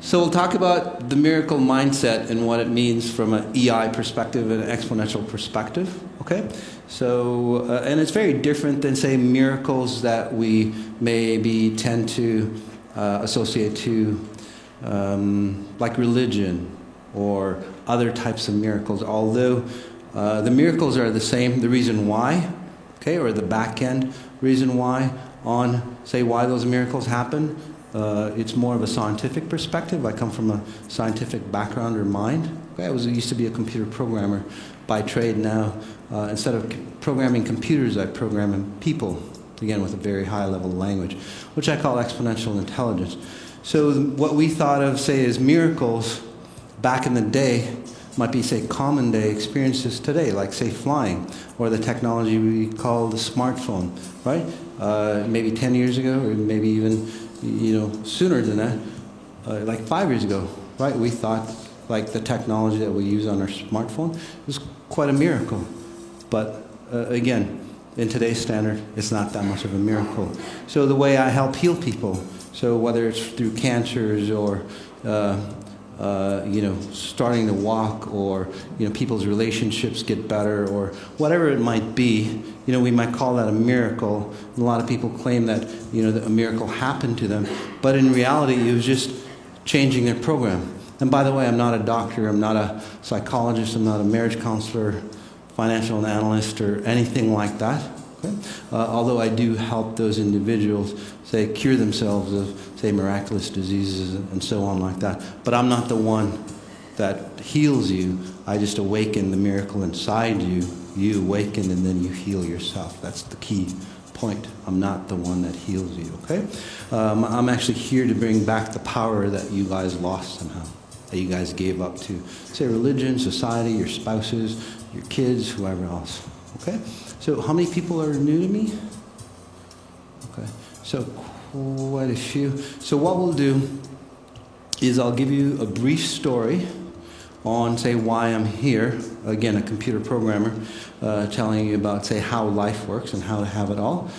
So we'll talk about the miracle mindset and what it means from an EI perspective and an exponential perspective. Okay? So, and it's very different than, say, miracles that we maybe tend to associate to like religion or other types of miracles. Although the miracles are the same, the reason why, okay, or the back end reason why on, say, why those miracles happen. It's more of a scientific perspective. I come from a scientific background or mind. Okay, I used to be a computer programmer by trade. Now, instead of programming computers, I program people, again with a very high level of language, which I call exponential intelligence. So what we thought of, say, as miracles back in the day might be, say, common day experiences today, like, say, flying, or the technology we call the smartphone, right? Maybe 10 years ago, or maybe even sooner than that, like 5 years ago, right? We thought like the technology that we use on our smartphone was quite a miracle. But again, in today's standard, it's not that much of a miracle. So the way I help heal people, so whether it's through cancers or starting to walk, or people's relationships get better, or whatever it might be, we might call that a miracle. And a lot of people claim that that a miracle happened to them, but in reality, it was just changing their program. And by the way, I'm not a doctor, I'm not a psychologist, I'm not a marriage counselor, financial analyst, or anything like that. Okay? Although I do help those individuals, say, cure themselves of, say, miraculous diseases and so on like that. But I'm not the one that heals you. I just awaken the miracle inside you. You awaken and then you heal yourself. That's the key point. I'm not the one that heals you, okay? I'm actually here to bring back the power that you guys lost somehow, that you guys gave up to, say, religion, society, your spouses, your kids, whoever else, okay? So how many people are new to me? Okay, so quite a few. So what we'll do is I'll give you a brief story on, say, why I'm here. Again, a computer programmer, telling you about, say, how life works and how to have it all.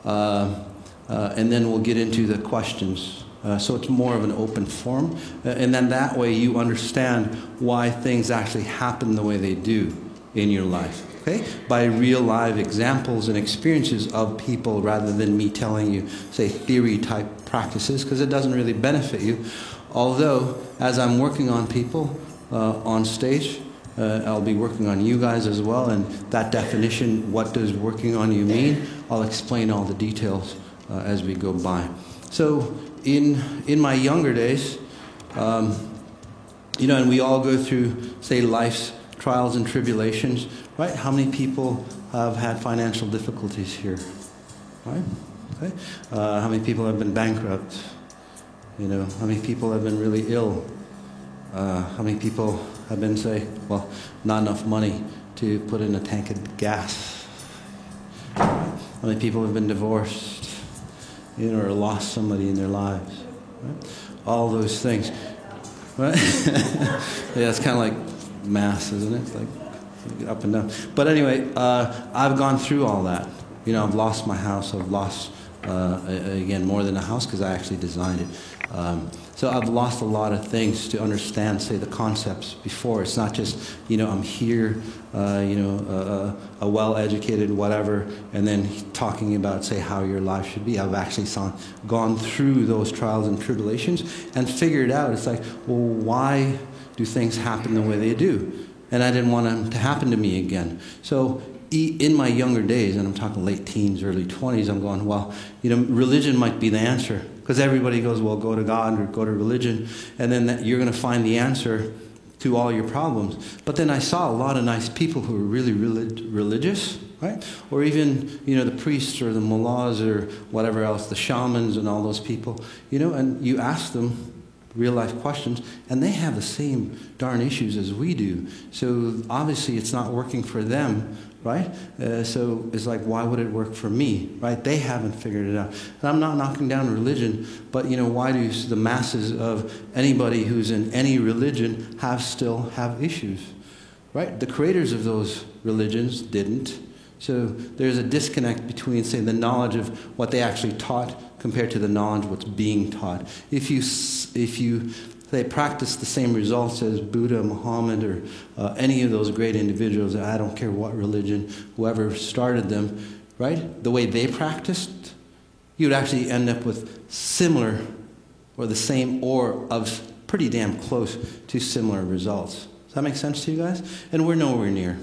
And then we'll get into the questions. So it's more of an open forum. And then that way you understand why things actually happen the way they do in your life. Okay? By real live examples and experiences of people, rather than me telling you, say, theory type practices, because it doesn't really benefit you. Although, as I'm working on people on stage, I'll be working on you guys as well, and that definition, what does working on you mean? I'll explain all the details as we go by. So in my younger days, and we all go through, say, life's trials and tribulations, right? How many people have had financial difficulties here, right? Okay. How many people have been bankrupt? How many people have been really ill? How many people have been, say, well, not enough money to put in a tank of gas? How many people have been divorced, or lost somebody in their lives? Right? All those things, right? Yeah, it's kind of like math, isn't it? It's like up and down. But anyway, I've gone through all that. I've lost my house. I've lost, again, more than a house, because I actually designed it. So I've lost a lot of things to understand, say, the concepts before. It's not just, I'm here, a well-educated whatever, and then talking about, say, how your life should be. I've actually gone through those trials and tribulations and figured out, it's like, well, why do things happen the way they do? And I didn't want them to happen to me again. So in my younger days, and I'm talking late teens, early 20s, I'm going, well, religion might be the answer. Because everybody goes, well, go to God or go to religion, and then you're going to find the answer to all your problems. But then I saw a lot of nice people who were really religious, right? Or even, the priests or the mullahs or whatever else, the shamans and all those people, and you ask them real-life questions, and they have the same darn issues as we do. So obviously it's not working for them, right? So it's like, why would it work for me, right? They haven't figured it out. And I'm not knocking down religion, but why do the masses of anybody who's in any religion still have issues, right? The creators of those religions didn't. So there's a disconnect between, say, the knowledge of what they actually taught compared to the knowledge of what's being taught. If if you they practice the same results as Buddha, Muhammad, or any of those great individuals, I don't care what religion, whoever started them, right? The way they practiced, you'd actually end up with similar or the same or of pretty damn close to similar results. Does that make sense to you guys? And we're nowhere near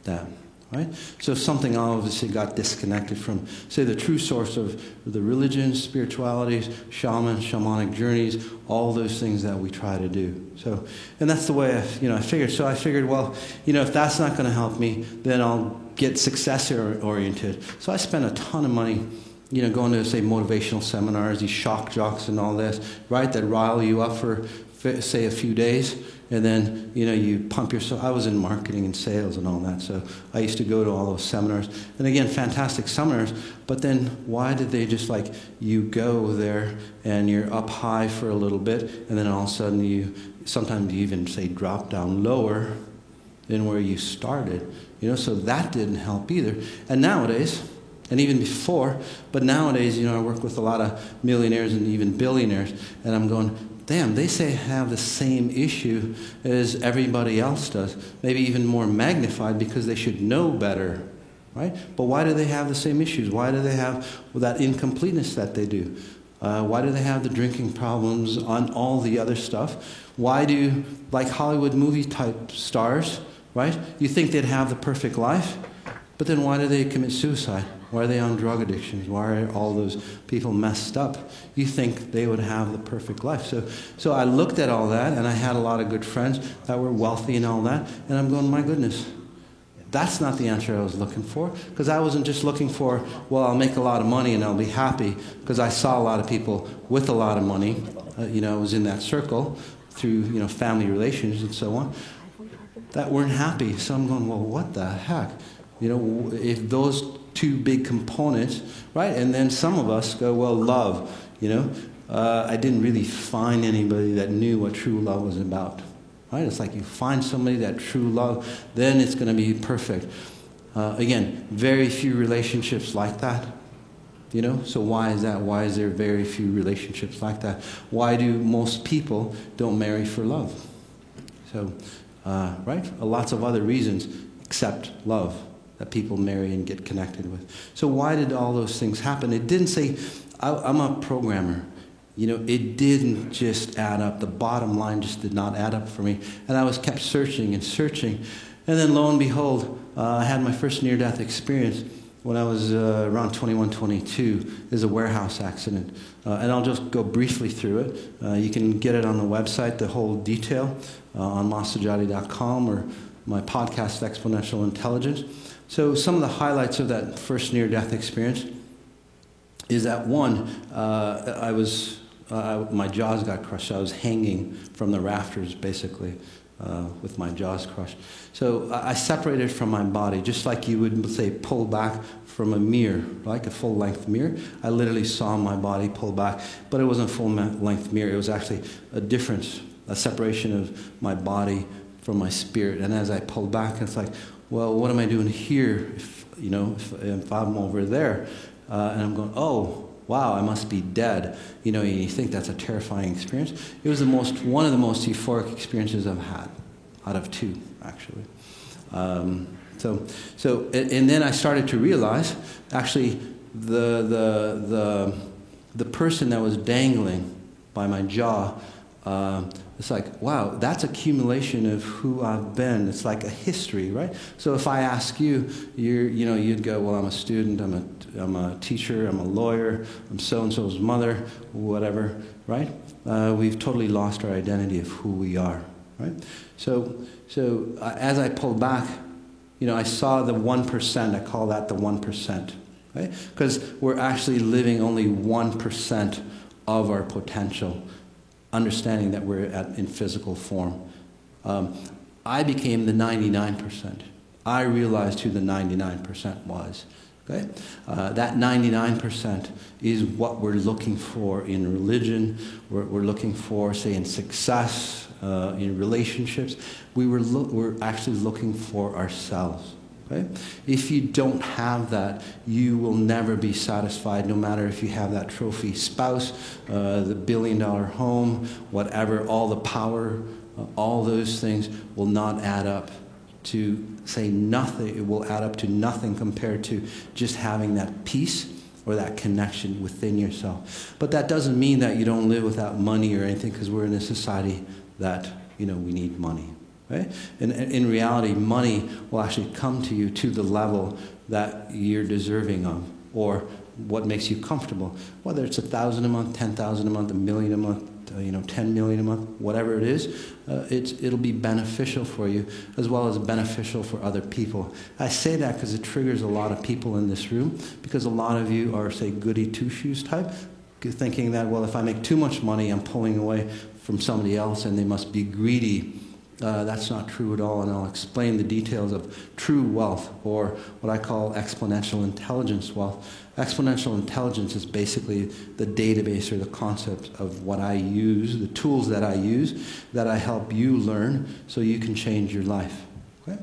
that. Right? So something obviously got disconnected from, say, the true source of the religions, spiritualities, shamanic journeys, all those things that we try to do. So, and that's the way I figured. So I figured, well, if that's not going to help me, then I'll get success oriented. So I spent a ton of money, going to, say, motivational seminars, these shock jocks and all this, right, that rile you up for, say, a few days. And then, you pump yourself. I was in marketing and sales and all that, so I used to go to all those seminars. And again, fantastic seminars, but then why did they just you go there and you're up high for a little bit, and then all of a sudden sometimes you even say drop down lower than where you started, so that didn't help either. And nowadays, and even before, but nowadays, I work with a lot of millionaires and even billionaires, and I'm going, damn, they say have the same issue as everybody else does, maybe even more magnified because they should know better, right? But why do they have the same issues? Why do they have that incompleteness that they do? Why do they have the drinking problems on all the other stuff? Why do, Hollywood movie type stars, right? You think they'd have the perfect life, but then why do they commit suicide? Why are they on drug addictions? Why are all those people messed up? You think they would have the perfect life. So I looked at all that, and I had a lot of good friends that were wealthy and all that, and I'm going, my goodness, that's not the answer I was looking for. Because I wasn't just looking for, well, I'll make a lot of money and I'll be happy, because I saw a lot of people with a lot of money. I was in that circle through, family relations and so on, that weren't happy. So I'm going, well, what the heck? If those two big components, right? And then some of us go, well, love, I didn't really find anybody that knew what true love was about, right? It's like you find somebody that true love, then it's going to be perfect. Again, very few relationships like that, So why is that? Why is there very few relationships like that? Why do most people don't marry for love? So, right? Lots of other reasons except love that people marry and get connected with. So why did all those things happen? It didn't say, I'm a programmer. It didn't just add up. The bottom line just did not add up for me. And I was kept searching and searching. And then lo and behold, I had my first near-death experience when I was around 21, 22. There's a warehouse accident. And I'll just go briefly through it. You can get it on the website, the whole detail, on masajati.com, or my podcast, Exponential Intelligence. So some of the highlights of that first near-death experience is that, one, my jaws got crushed. I was hanging from the rafters, basically, with my jaws crushed. So I separated from my body, just like you would, say, pull back from a mirror, like a full-length mirror. I literally saw my body pull back, but it wasn't a full-length mirror. It was actually a separation of my body from my spirit. And as I pulled back, it's like, well, what am I doing here if I'm over there? And I'm going, oh, wow, I must be dead. You think that's a terrifying experience. It was one of the most euphoric experiences I've had, out of two, actually. So, and then I started to realize, actually, the person that was dangling by my jaw, it's like, wow, that's accumulation of who I've been. It's like a history, right? So if I ask you, you'd go, well, I'm a student, I'm a teacher, I'm a lawyer, I'm so-and-so's mother, whatever, right? We've totally lost our identity of who we are, right? So as I pulled back, I saw the 1%. I call that the 1%, right? Because we're actually living only 1% of our potential, understanding that we're in physical form. I became the 99%. I realized who the 99% was. Okay? That 99% is what we're looking for in religion. We're looking for, say, in success, in relationships. We're actually looking for ourselves. Right? If you don't have that, you will never be satisfied, no matter if you have that trophy spouse, the billion-dollar home, whatever, all the power, all those things will not add up to, say, nothing. It will add up to nothing compared to just having that peace or that connection within yourself. But that doesn't mean that you don't live without money or anything, because we're in a society that, we need money. Right? And in reality, money will actually come to you to the level that you're deserving of, or what makes you comfortable. Whether it's $1,000 a month, $10,000 a month, $1 million a month, $10 million a month, whatever it is, it'll be beneficial for you as well as beneficial for other people. I say that because it triggers a lot of people in this room, because a lot of you are, say, goody two-shoes type, thinking that, well, if I make too much money, I'm pulling away from somebody else and they must be greedy. That's not true at all, and I'll explain the details of true wealth, or what I call exponential intelligence wealth. Exponential intelligence is basically the database or the concept of what I use, the tools that I use, that I help you learn so you can change your life. Okay?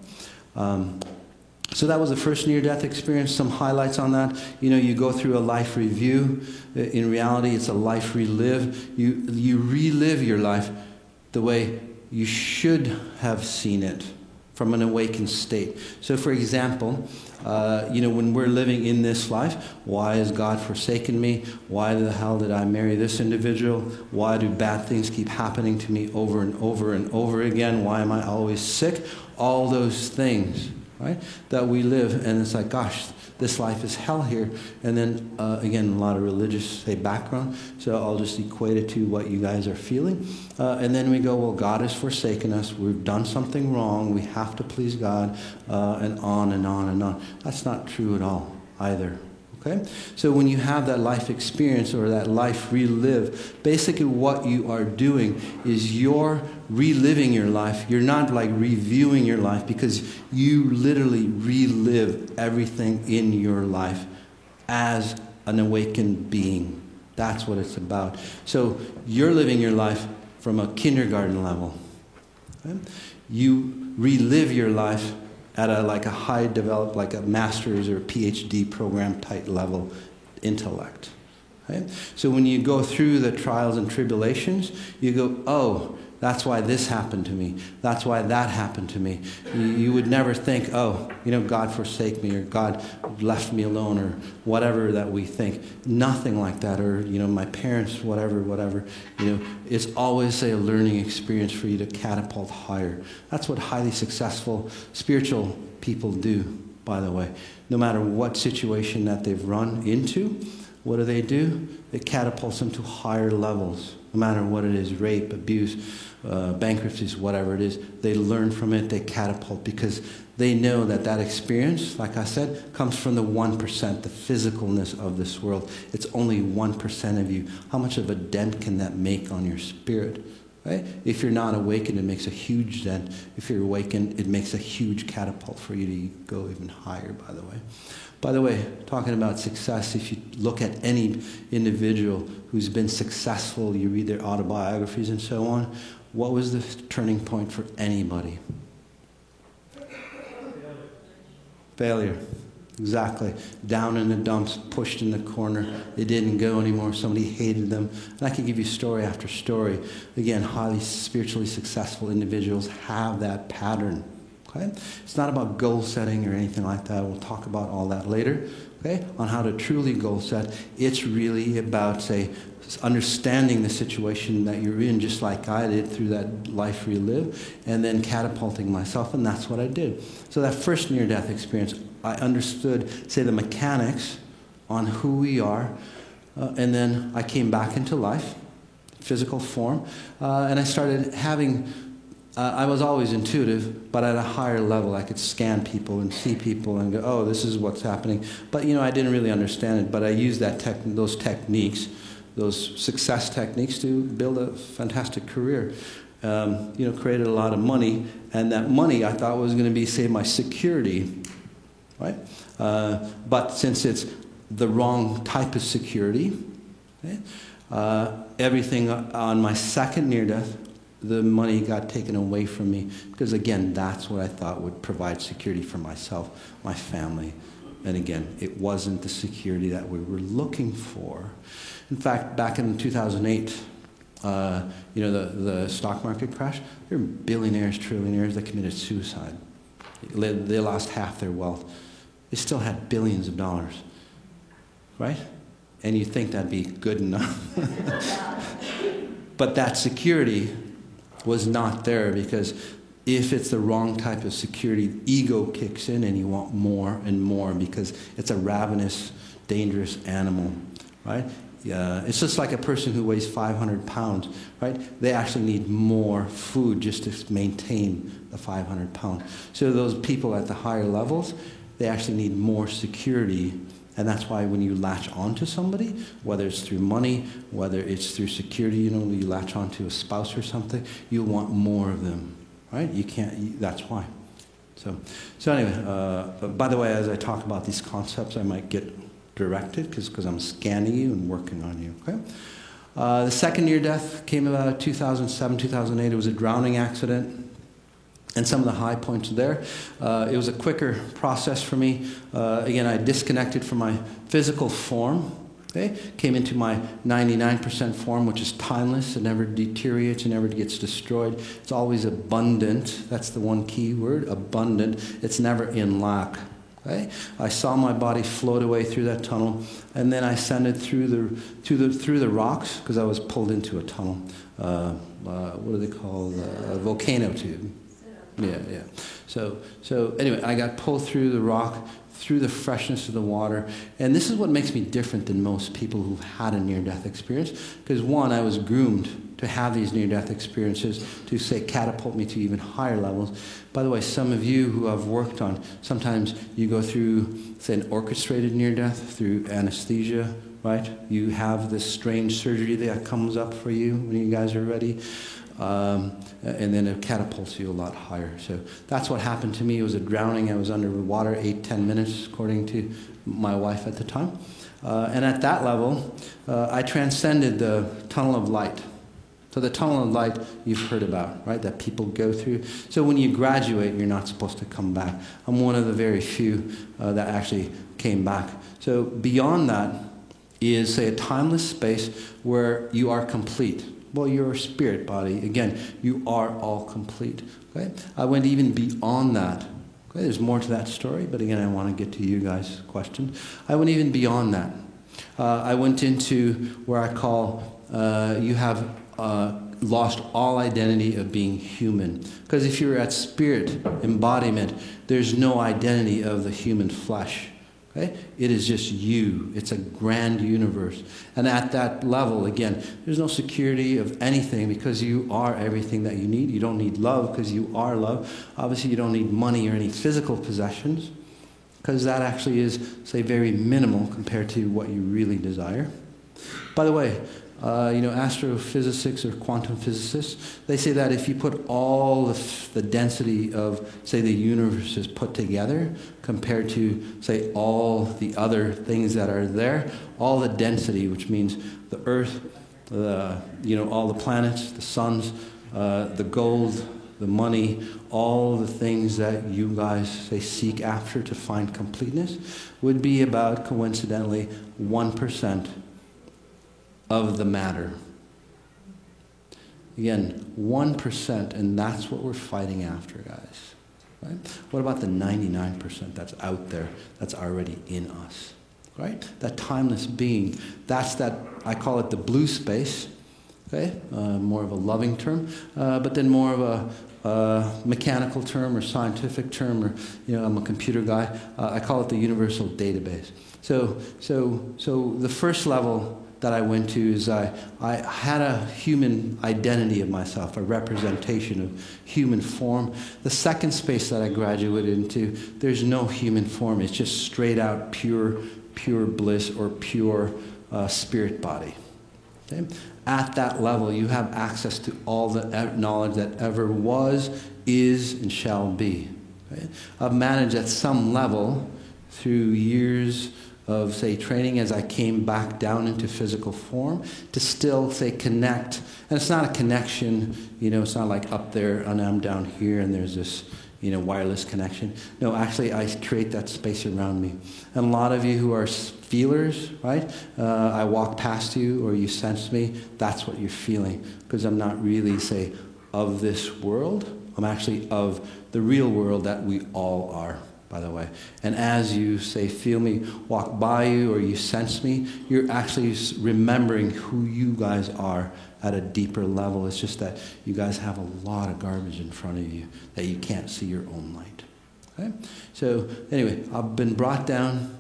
So that was the first near-death experience. Some highlights on that. You go through a life review. In reality, it's a life relive. You relive your life the way you should have seen it from an awakened state. So, for example, when we're living in this life, why has God forsaken me? Why the hell did I marry this individual? Why do bad things keep happening to me over and over and over again? Why am I always sick? All those things, right, that we live, and it's like, gosh, this life is hell here. And then, again, a lot of religious, say, background, so I'll just equate it to what you guys are feeling. And then we go, well, God has forsaken us. We've done something wrong. We have to please God, and on and on and on. That's not true at all either. Okay? So when you have that life experience or that life relive, basically what you are doing is you're reliving your life. You're not like reviewing your life, because you literally relive everything in your life as an awakened being. That's what it's about. So you're living your life from a kindergarten level. Okay? You relive your life at a high developed, like a master's or PhD program type level intellect. Right? So when you go through the trials and tribulations, you go, oh, that's why this happened to me. That's why that happened to me. You would never think, oh, God forsake me, or God left me alone, or whatever that we think. Nothing like that, or, my parents, whatever. It's always a learning experience for you to catapult higher. That's what highly successful spiritual people do, by the way. No matter what situation that they've run into, what do? It catapults them to higher levels. No matter what it is, rape, abuse, bankruptcies, whatever it is, they learn from it, they catapult, because they know that experience, like I said, comes from the 1%, the physicalness of this world. It's only 1% of you. How much of a dent can that make on your spirit? Right? If you're not awakened, it makes a huge dent. If you're awakened, it makes a huge catapult for you to go even higher, by the way. By the way, talking about success, if you look at any individual who's been successful, you read their autobiographies and so on, what was the turning point for anybody? Failure. Exactly. Down in the dumps, pushed in the corner. They didn't go anymore. Somebody hated them. And I can give you story after story. Again, highly spiritually successful individuals have that pattern. Okay? It's not about goal setting or anything like that. We'll talk about all that later, okay, on how to truly goal set. It's really about, say, understanding the situation that you're in, just like I did through that life relive, and then catapulting myself, and that's what I did. So that first near-death experience, I understood, say, the mechanics on who we are, and then I came back into life, physical form, and I started having... I was always intuitive, but at a higher level. I could scan people and see people and go, oh, this is what's happening. But, I didn't really understand it, but I used those techniques, those success techniques, to build a fantastic career. Created a lot of money, and that money I thought was going to be, say, my security, right? But since it's the wrong type of security, okay, everything on my second near-death, the money got taken away from me, because again, that's what I thought would provide security for myself, my family. And again, it wasn't the security that we were looking for. In fact, back in 2008, the stock market crash, there were billionaires, trillionaires that committed suicide. They lost half their wealth. They still had billions of dollars, right? And you think that'd be good enough. But that security was not there, because if it's the wrong type of security, ego kicks in and you want more and more, because it's a ravenous, dangerous animal, right? It's just like a person who weighs 500 pounds, right? They actually need more food just to maintain the 500 pounds. So those people at the higher levels, they actually need more security. And that's why when you latch onto somebody, whether it's through money, whether it's through security, you latch onto a spouse or something, you want more of them, right? You can't, that's why. So anyway, by the way, as I talk about these concepts, I might get directed because I'm scanning you and working on you, okay? The second near-death came about 2007, 2008. It was a drowning accident. And some of the high points there. It was a quicker process for me. Again, I disconnected from my physical form. Okay? Came into my 99% form, which is timeless. It never deteriorates. It never gets destroyed. It's always abundant. That's the one key word, abundant. It's never in lack. Okay? I saw my body float away through that tunnel, and then I ascended through the rocks, because I was pulled into a tunnel. What do they call a volcano tube? Yeah. So anyway, I got pulled through the rock, through the freshness of the water. And this is what makes me different than most people who've had a near-death experience. Because one, I was groomed to have these near-death experiences to, say, catapult me to even higher levels. By the way, some of you who I've worked on, sometimes you go through, say, an orchestrated near-death through anesthesia, right? You have this strange surgery that comes up for you when you guys are ready. And then it catapults you a lot higher. So that's what happened to me. It was a drowning. I was under water 8-10 minutes, according to my wife at the time. And at that level, I transcended the tunnel of light. So the tunnel of light you've heard about, right, that people go through. So when you graduate, you're not supposed to come back. I'm one of the very few that actually came back. So beyond that is, say, a timeless space where you are complete. Well, you're a spirit body. Again, you are all complete. Okay? I went even beyond that. Okay? There's more to that story, but again, I want to get to you guys' question. I went even beyond that. I went into where I call you have lost all identity of being human. Because if you're at spirit embodiment, there's no identity of the human flesh. Okay? It is just you. It's a grand universe. And at that level, again, there's no security of anything, because you are everything that you need. You don't need love, because you are love. Obviously, you don't need money or any physical possessions, because that actually is, say, very minimal compared to what you really desire. By the way, astrophysicists or quantum physicists, they say that if you put all the density of, say, the universe is put together compared to, say, all the other things that are there, all the density, which means the Earth, all the planets, the suns, the gold, the money, all the things that you guys, say, seek after to find completeness, would be about, coincidentally, 1% of the matter. Again, 1%, and that's what we're fighting after, guys. Right? What about the 99% that's out there, that's already in us? Right? That timeless being, that's that, I call it the blue space, okay? More of a loving term, but then more of a mechanical term or scientific term, or, I'm a computer guy. I call it the universal database. So the first level that I went to is I had a human identity of myself, a representation of human form. The second space that I graduated into, there's no human form. It's just straight out pure bliss or pure spirit body. Okay? At that level, you have access to all the knowledge that ever was, is, and shall be. Okay? I've managed at some level through years of, say, training as I came back down into physical form to still, say, connect. And it's not a connection, it's not like up there and I'm down here and there's this, wireless connection. No, actually, I create that space around me. And a lot of you who are feelers, right? I walk past you or you sense me, that's what you're feeling. Because I'm not really, say, of this world. I'm actually of the real world that we all are, by the way. And as you, say, feel me walk by you or you sense me, you're actually remembering who you guys are at a deeper level. It's just that you guys have a lot of garbage in front of you that you can't see your own light. Okay? So anyway, I've been brought down.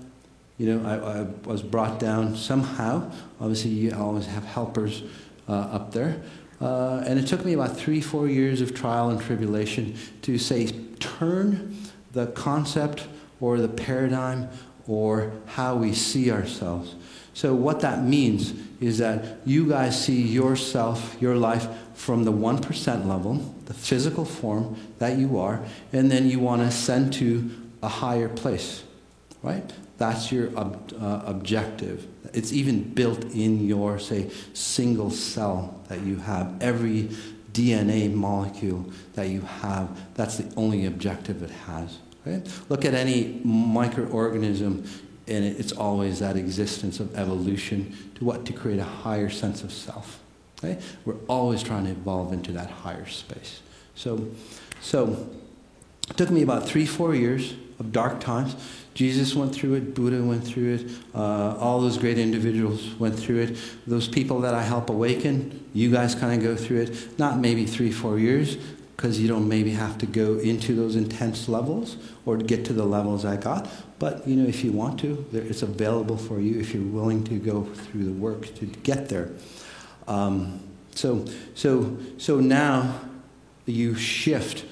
I was brought down somehow. Obviously, you always have helpers up there. And it took me about 3-4 years of trial and tribulation to, say, turn the concept or the paradigm or how we see ourselves. So what that means is that you guys see yourself, your life, from the 1% level, the physical form that you are, and then you want to ascend to a higher place, right? That's your objective. It's even built in your, say, single cell that you have. Every DNA molecule that you have, that's the only objective it has. Okay? Look at any microorganism, and it's always that existence of evolution to what? To create a higher sense of self. Okay? We're always trying to evolve into that higher space. So it took me about 3-4 years of dark times. Jesus went through it, Buddha went through it, all those great individuals went through it. Those people that I help awaken, you guys kind of go through it. Not maybe 3-4 years, because you don't maybe have to go into those intense levels or to get to the levels I got. But, if you want to, it's available for you if you're willing to go through the work to get there. So now you shift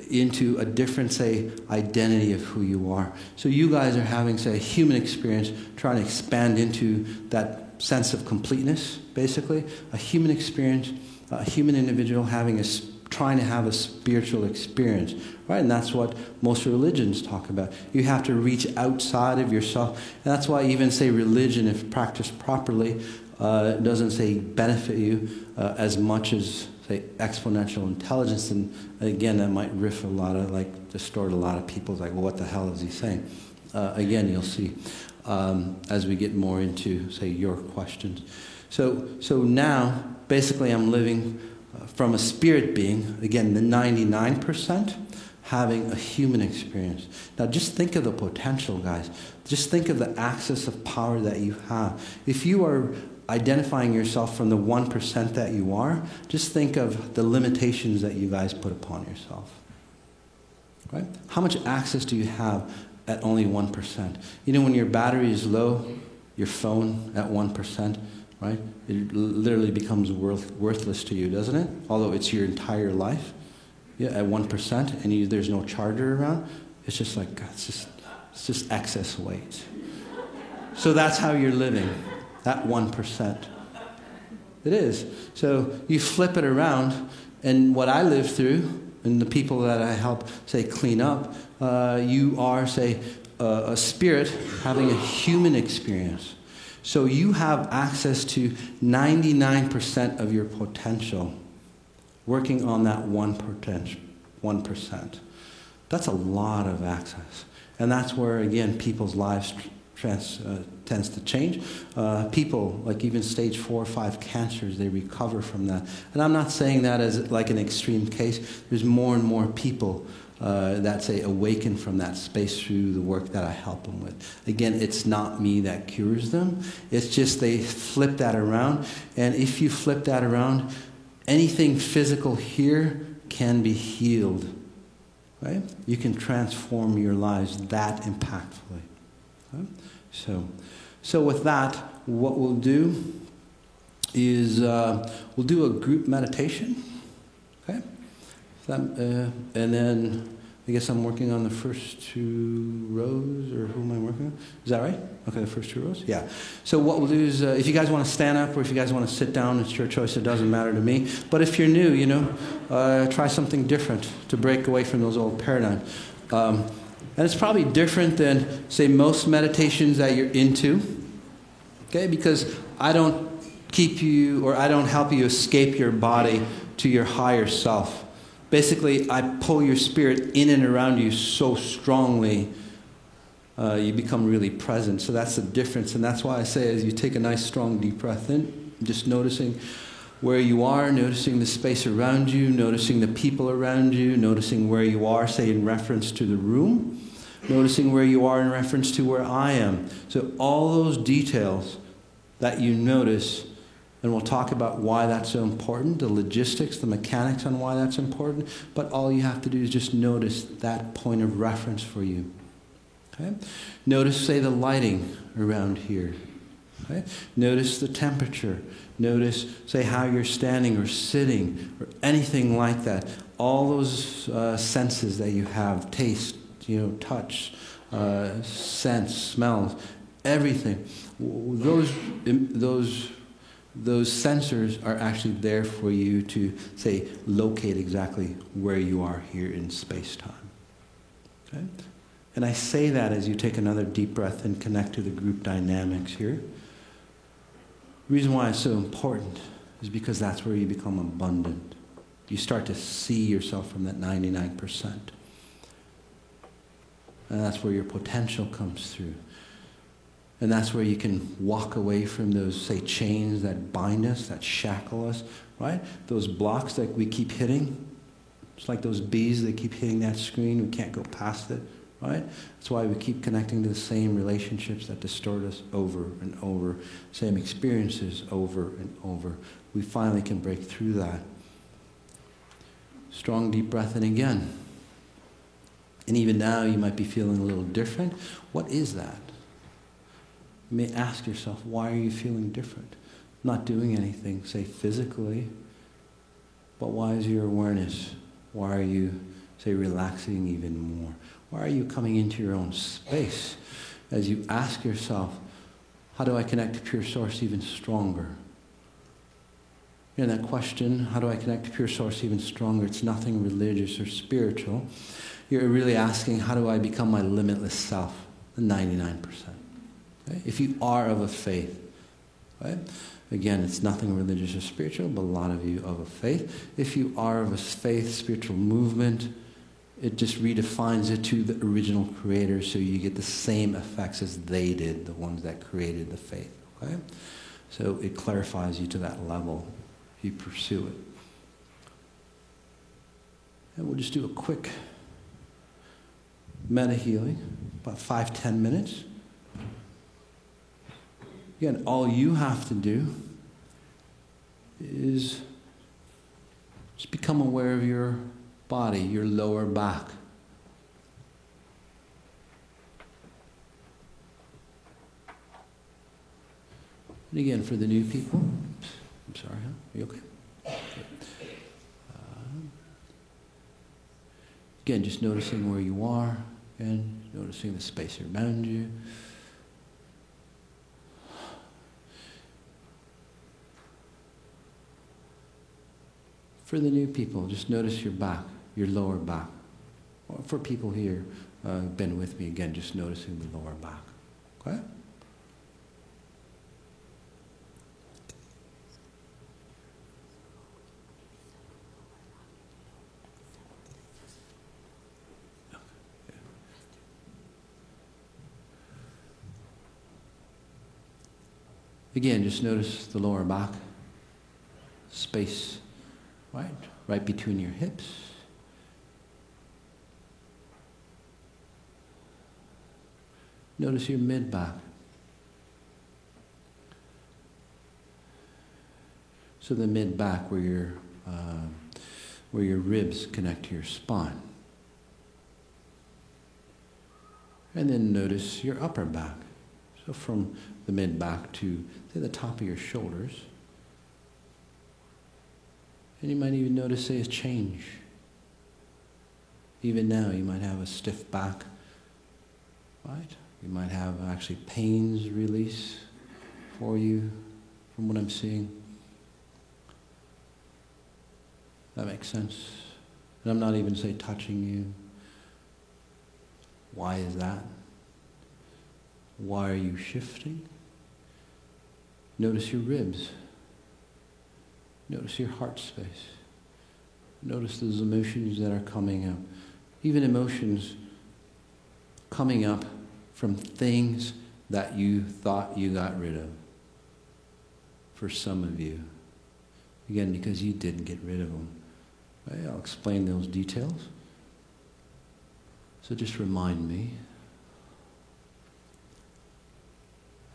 into a different, say, identity of who you are. So you guys are having, say, a human experience, trying to expand into that sense of completeness, basically. A human experience, a human individual trying to have a spiritual experience, right? And that's what most religions talk about. You have to reach outside of yourself. And that's why even, say, religion, if practiced properly, doesn't, say, benefit you as much as, say, exponential intelligence. And again, that might distort a lot of people. It's like, well, what the hell is he saying? Again, you'll see as we get more into, say, your questions. So now, basically, I'm living from a spirit being, again, the 99%, having a human experience. Now, just think of the potential, guys. Just think of the access of power that you have. If you are identifying yourself from the 1% that you are, just think of the limitations that you guys put upon yourself. Right? How much access do you have at only 1%? When your battery is low, your phone at 1%, right? It literally becomes worthless to you, doesn't it? Although it's your entire life. Yeah, at 1%, and there's no charger around. It's just like, it's just excess weight. So that's how you're living, that 1%. It is. So you flip it around, and what I live through, and the people that I help, say, clean up, you are, say, a spirit having a human experience. So you have access to 99% of your potential, working on that 1%. That's a lot of access. And that's where, again, people's lives tends to change. People, like even stage 4 or 5 cancers, they recover from that. And I'm not saying that as like an extreme case. There's more and more people that, say, awaken from that space through the work that I help them with. Again, it's not me that cures them. It's just they flip that around. And if you flip that around, anything physical here can be healed. Right? You can transform your lives that impactfully. Okay? So with that, what we'll do is we'll do a group meditation. Okay? And then I guess I'm working on the first 2 rows, or who am I working on? Is that right? Okay, the first 2 rows? Yeah. So what we'll do is, if you guys want to stand up or if you guys want to sit down, it's your choice. It doesn't matter to me. But if you're new, try something different to break away from those old paradigms. And it's probably different than, say, most meditations that you're into. Okay? Because I don't keep you, or I don't help you escape your body to your higher self. Basically, I pull your spirit in and around you so strongly, you become really present. So that's the difference. And that's why I say, as you take a nice, strong, deep breath in, just noticing where you are, noticing the space around you, noticing the people around you, noticing where you are, say, in reference to the room, noticing where you are in reference to where I am. So all those details that you notice, and we'll talk about why that's so important, the logistics, the mechanics on why that's important, but all you have to do is just notice that point of reference for you. Okay? Notice, say, the lighting around here. Okay? Notice the temperature. Notice, say, how you're standing or sitting or anything like that. All those senses that you have, taste, touch, sense, smells, everything. Those sensors are actually there for you to, say, locate exactly where you are here in space-time. Okay? And I say that as you take another deep breath and connect to the group dynamics here. The reason why it's so important is because that's where you become abundant. You start to see yourself from that 99%. And that's where your potential comes through. And that's where you can walk away from those, say, chains that bind us, that shackle us, right? Those blocks that we keep hitting. It's like those bees, they keep hitting that screen. We can't go past it, right? That's why we keep connecting to the same relationships that distort us over and over, same experiences over and over. We finally can break through that. Strong deep breath in again. And even now you might be feeling a little different. What is that? You may ask yourself, why are you feeling different? Not doing anything, say, physically, but why is your awareness? Why are you, say, relaxing even more? Why are you coming into your own space? As you ask yourself, how do I connect to pure source even stronger? That question, how do I connect to pure source even stronger? It's nothing religious or spiritual. You're really asking, how do I become my limitless self? The 99%. Okay? If you are of a faith, right? Again, it's nothing religious or spiritual, but a lot of you of a faith. If you are of a faith, spiritual movement, it just redefines it to the original creator, so you get the same effects as they did, the ones that created the faith. Okay? So it clarifies you to that level if you pursue it. And we'll just do a quick meta healing, about 5-10 minutes. Again, all you have to do is just become aware of your body, your lower back. And again, for the new people, I'm sorry, huh? Are you okay? Again, just noticing where you are, and noticing the space around you. For the new people, just notice your back, your lower back. Or for people here who've been with me, again, just noticing the lower back. Okay? Again, just notice the lower back, space, right between your hips. Notice your mid-back. So the mid-back where your ribs connect to your spine. And then notice your upper back. So from the mid-back to, say, the top of your shoulders. And you might even notice, say, a change. Even now, you might have a stiff back, right? You might have actually pains release for you, from what I'm seeing. That makes sense. And I'm not even, say, touching you. Why is that? Why are you shifting? Notice your ribs. Notice your heart space. Notice those emotions that are coming up. Even emotions coming up from things that you thought you got rid of. For some of you. Again, because you didn't get rid of them. Right? I'll explain those details. So just remind me.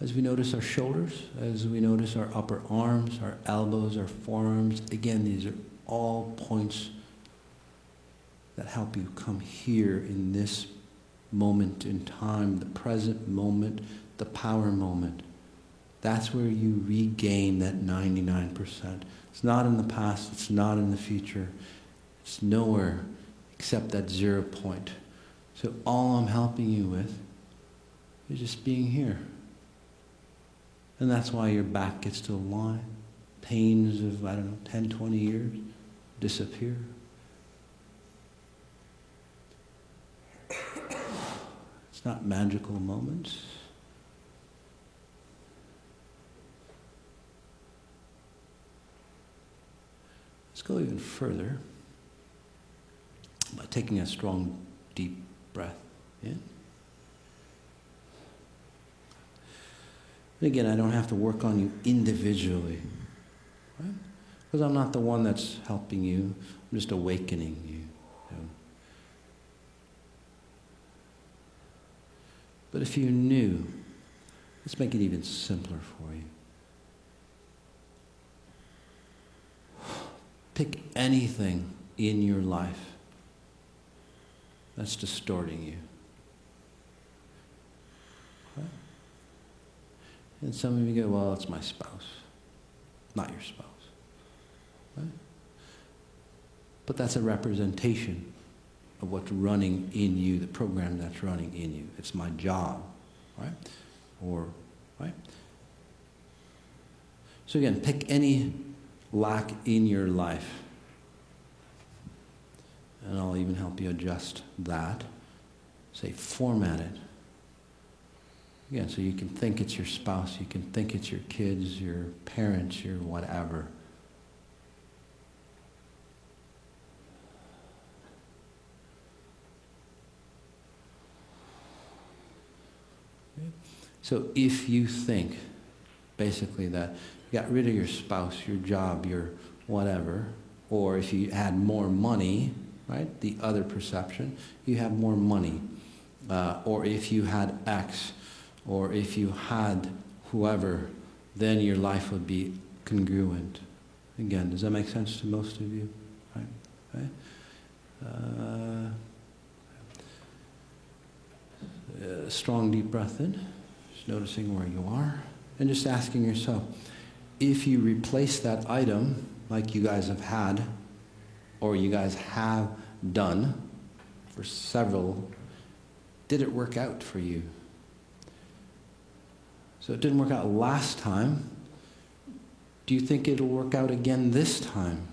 As we notice our shoulders, as we notice our upper arms, our elbows, our forearms, again, these are all points that help you come here in this moment in time, the present moment, the power moment. That's where you regain that 99%. It's not in the past, it's not in the future. It's nowhere except that 0 point. So all I'm helping you with is just being here. And that's why your back gets to align. Pains of, 10, 20 years disappear. It's not magical moments. Let's go even further by taking a strong, deep breath in. And again, I don't have to work on you individually, right? Because I'm not the one that's helping you. I'm just awakening you. But if you're new, let's make it even simpler for you. Pick anything in your life that's distorting you. Right? And some of you go, well, it's my spouse. Not your spouse. Right? But that's a representation of what's running in you, the program that's running in you. It's my job, right? Right? So again, pick any lack in your life. And I'll even help you adjust that. Say, format it. Again, so you can think it's your spouse, you can think it's your kids, your parents, your whatever. So if you think, basically, that you got rid of your spouse, your job, your whatever, or if you had more money, right, the other perception, you have more money, or if you had X, or if you had whoever, then your life would be congruent. Again, does that make sense to most of you? Right? Strong deep breath in. Noticing where you are, and just asking yourself, if you replace that item, like you guys have had, or you guys have done for several, did it work out for you? So it didn't work out last time. Do you think it'll work out again this time?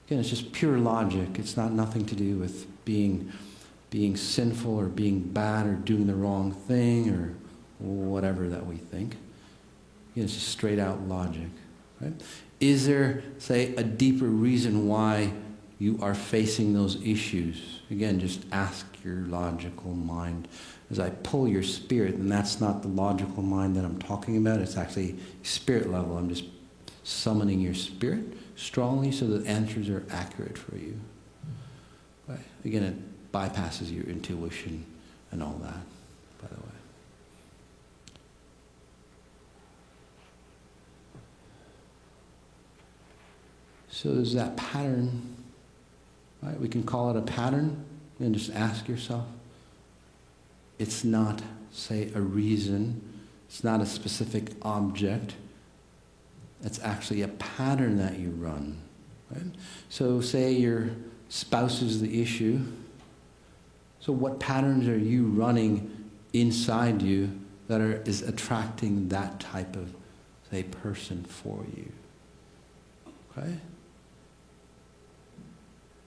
Again, it's just pure logic. It's not nothing to do with being sinful or being bad or doing the wrong thing or whatever that we think. Again, it's just straight out logic. Right? Is there, say, a deeper reason why you are facing those issues? Again, just ask your logical mind. As I pull your spirit, and that's not the logical mind that I'm talking about, it's actually spirit level. I'm just summoning your spirit strongly so that answers are accurate for you. Right? Again, it bypasses your intuition and all that, by the way. So there's that pattern, right? We can call it a pattern and just ask yourself. It's not, say, a reason. It's not a specific object. It's actually a pattern that you run, right? So say your spouse is the issue. So what patterns are you running inside you that is attracting that type of, say, person for you? Okay?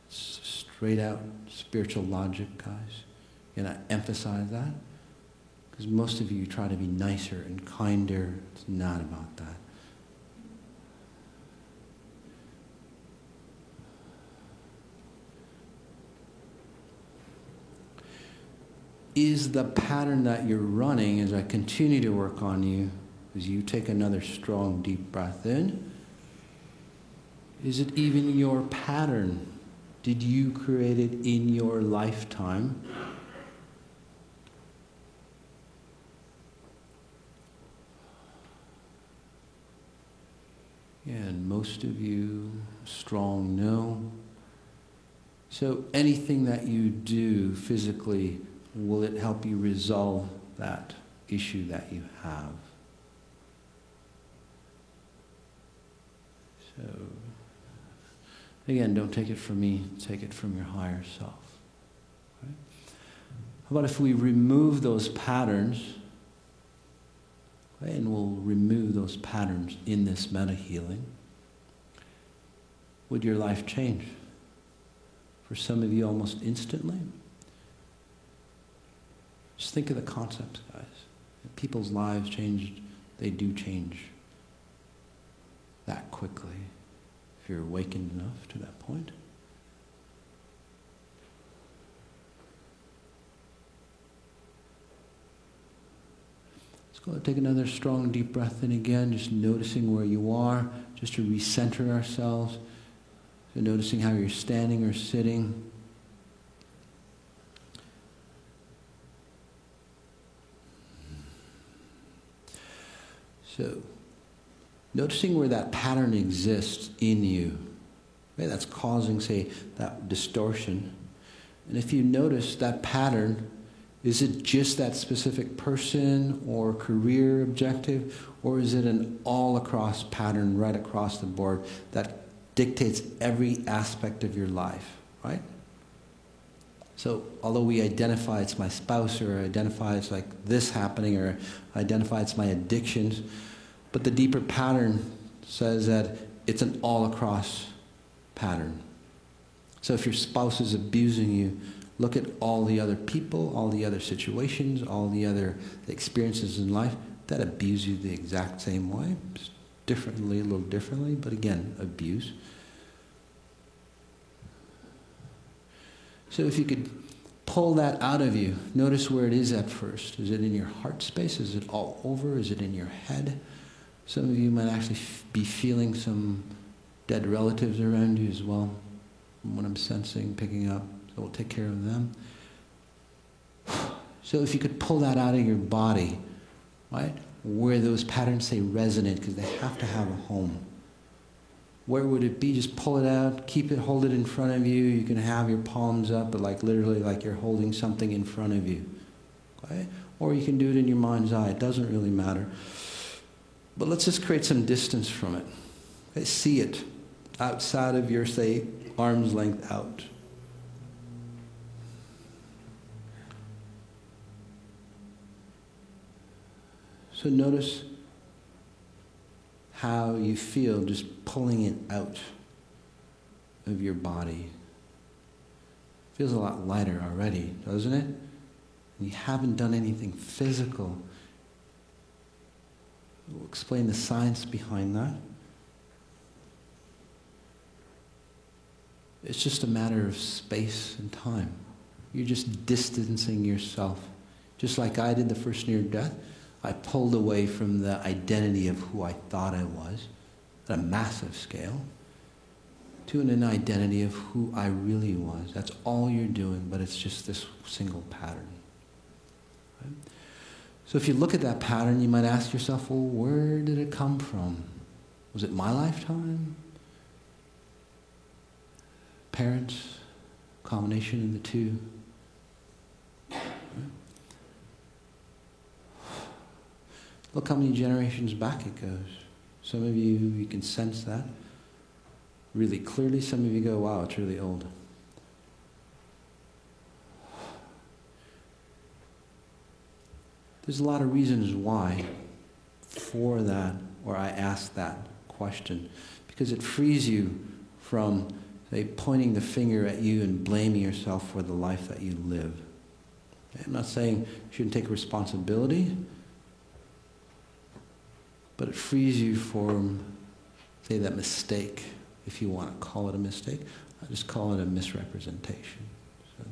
It's straight out spiritual logic, guys. And I emphasize that because most of you try to be nicer and kinder. It's not about that. Is the pattern that you're running, as I continue to work on you, as you take another strong, deep breath in, is it even your pattern? Did you create it in your lifetime? Yeah, and most of you, strong no. So anything that you do physically, will it help you resolve that issue that you have? So, again, don't take it from me, take it from your higher self. Right? How about if we remove those patterns, okay, and we'll remove those patterns in this meta-healing, would your life change? For some of you, almost instantly. Just think of the concepts, guys. People's lives changed, they do change that quickly, if you're awakened enough to that point. Let's go and take another strong, deep breath in again, just noticing where you are, just to recenter ourselves. So noticing how you're standing or sitting. So, noticing where that pattern exists in you, okay, that's causing, say, that distortion. And if you notice that pattern, is it just that specific person or career objective, or is it an all-across pattern right across the board that dictates every aspect of your life, right? So although we identify it's my spouse, or identify it's like this happening, or identify it's my addictions, but the deeper pattern says that it's an all-across pattern. So if your spouse is abusing you, look at all the other people, all the other situations, all the other experiences in life that abuse you the exact same way, just differently, a little differently, but again, abuse. So if you could pull that out of you, notice where it is at first. Is it in your heart space? Is it all over? Is it in your head? Some of you might actually be feeling some dead relatives around you as well, from what I'm sensing, picking up. So we'll take care of them. So if you could pull that out of your body, right, where those patterns say resonate, because they have to have a home. Where would it be? Just pull it out, keep it, hold it in front of you. You can have your palms up, but like literally like you're holding something in front of you. Okay? Or you can do it in your mind's eye. It doesn't really matter. But let's just create some distance from it. Okay? See it outside of your, say, arm's length out. So notice how you feel just pulling it out of your body. Feels a lot lighter already, doesn't it? And you haven't done anything physical. We'll explain the science behind that. It's just a matter of space and time. You're just distancing yourself. Just like I did the first near death. I pulled away from the identity of who I thought I was at a massive scale to an identity of who I really was. That's all you're doing, but it's just this single pattern. Right? So if you look at that pattern, you might ask yourself, well, where did it come from? Was it my lifetime? Parents? Combination of the two? Look how many generations back it goes. Some of you can sense that really clearly. Some of you go, wow, it's really old. There's a lot of reasons why for that, or I ask that question. Because it frees you from, say, pointing the finger at you and blaming yourself for the life that you live. I'm not saying you shouldn't take responsibility, but it frees you from, say, that mistake, if you want to call it a mistake. I just call it a misrepresentation. So,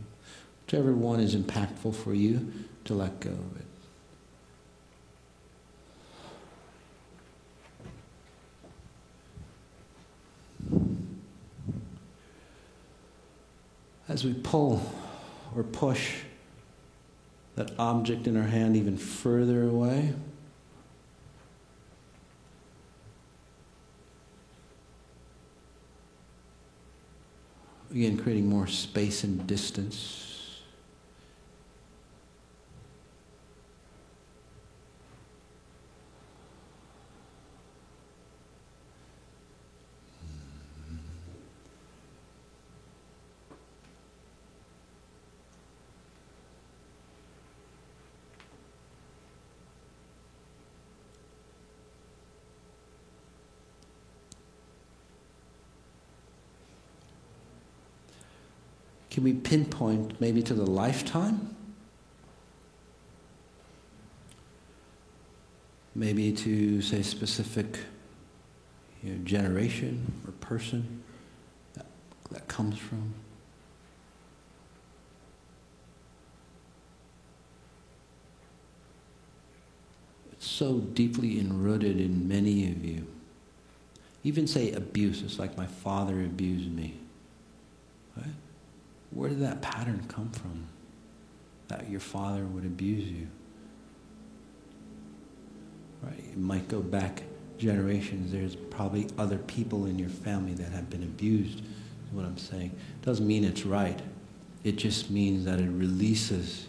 whichever one is impactful for you, to let go of it. As we pull or push that object in our hand even further away, again, creating more space and distance. Can we pinpoint maybe to the lifetime? Maybe to, say, specific generation or person that comes from? It's so deeply enrooted in many of you. Even say abuse. It's like my father abused me. Right? Where did that pattern come from? That your father would abuse you? Right? It might go back generations. There's probably other people in your family that have been abused, is what I'm saying. Doesn't mean it's right. It just means that it releases,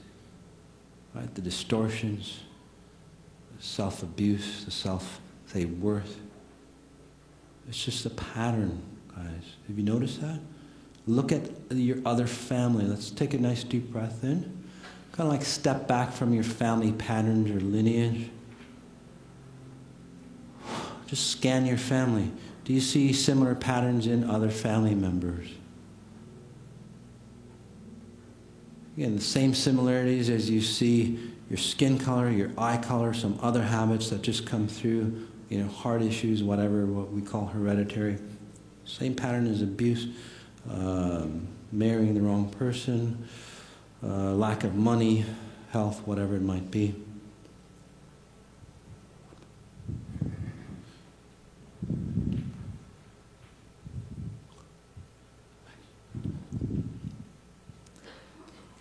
right, the distortions, the self-abuse, the self-say worth. It's just a pattern, guys. Have you noticed that? Look at your other family. Let's take a nice deep breath in. Kind of like step back from your family patterns or lineage. Just scan your family. Do you see similar patterns in other family members? Again, the same similarities as you see your skin color, your eye color, some other habits that just come through, heart issues, whatever, what we call hereditary. Same pattern as abuse. Marrying the wrong person, lack of money, health, whatever it might be.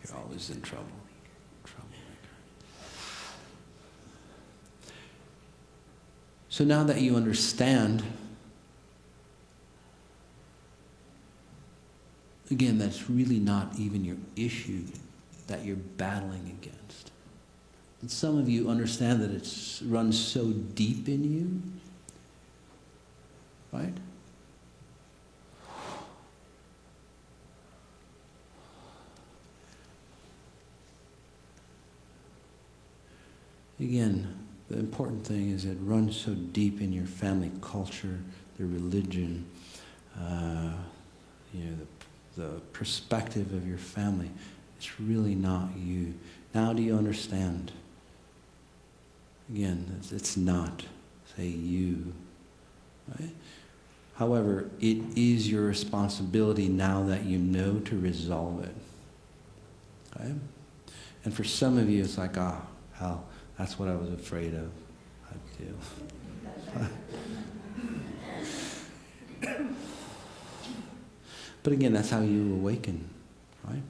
You're always in trouble. So now that you understand, again, that's really not even your issue that you're battling against. And some of you understand that it runs so deep in you, right? Again, the important thing is it runs so deep in your family culture, the religion, the perspective of your family. It's really not you. Now do you understand? Again, it's not, say, you. Right? However, it is your responsibility now that you know to resolve it. Okay? And for some of you, it's like, hell, that's what I was afraid of. I do. But again, that's how you awaken, right?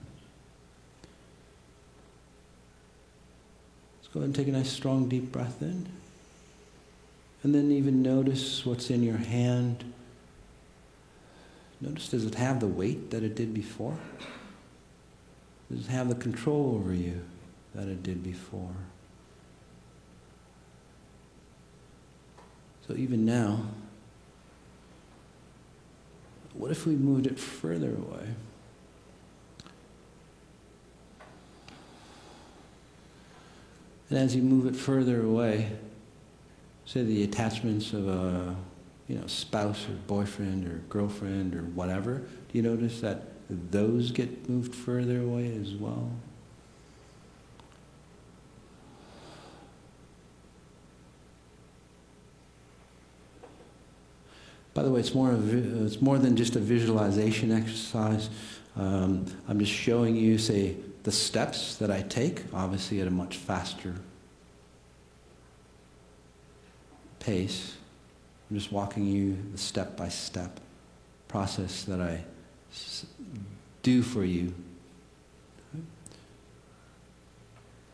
Let's go ahead and take a nice, strong, deep breath in. And then even notice what's in your hand. Notice, does it have the weight that it did before? Does it have the control over you that it did before? So even now, what if we moved it further away? And as you move it further away, say the attachments of a spouse or boyfriend or girlfriend or whatever, do you notice that those get moved further away as well? By the way, it's more than just a visualization exercise. I'm just showing you, say, the steps that I take, obviously at a much faster pace. I'm just walking you the step-by-step process that I do for you.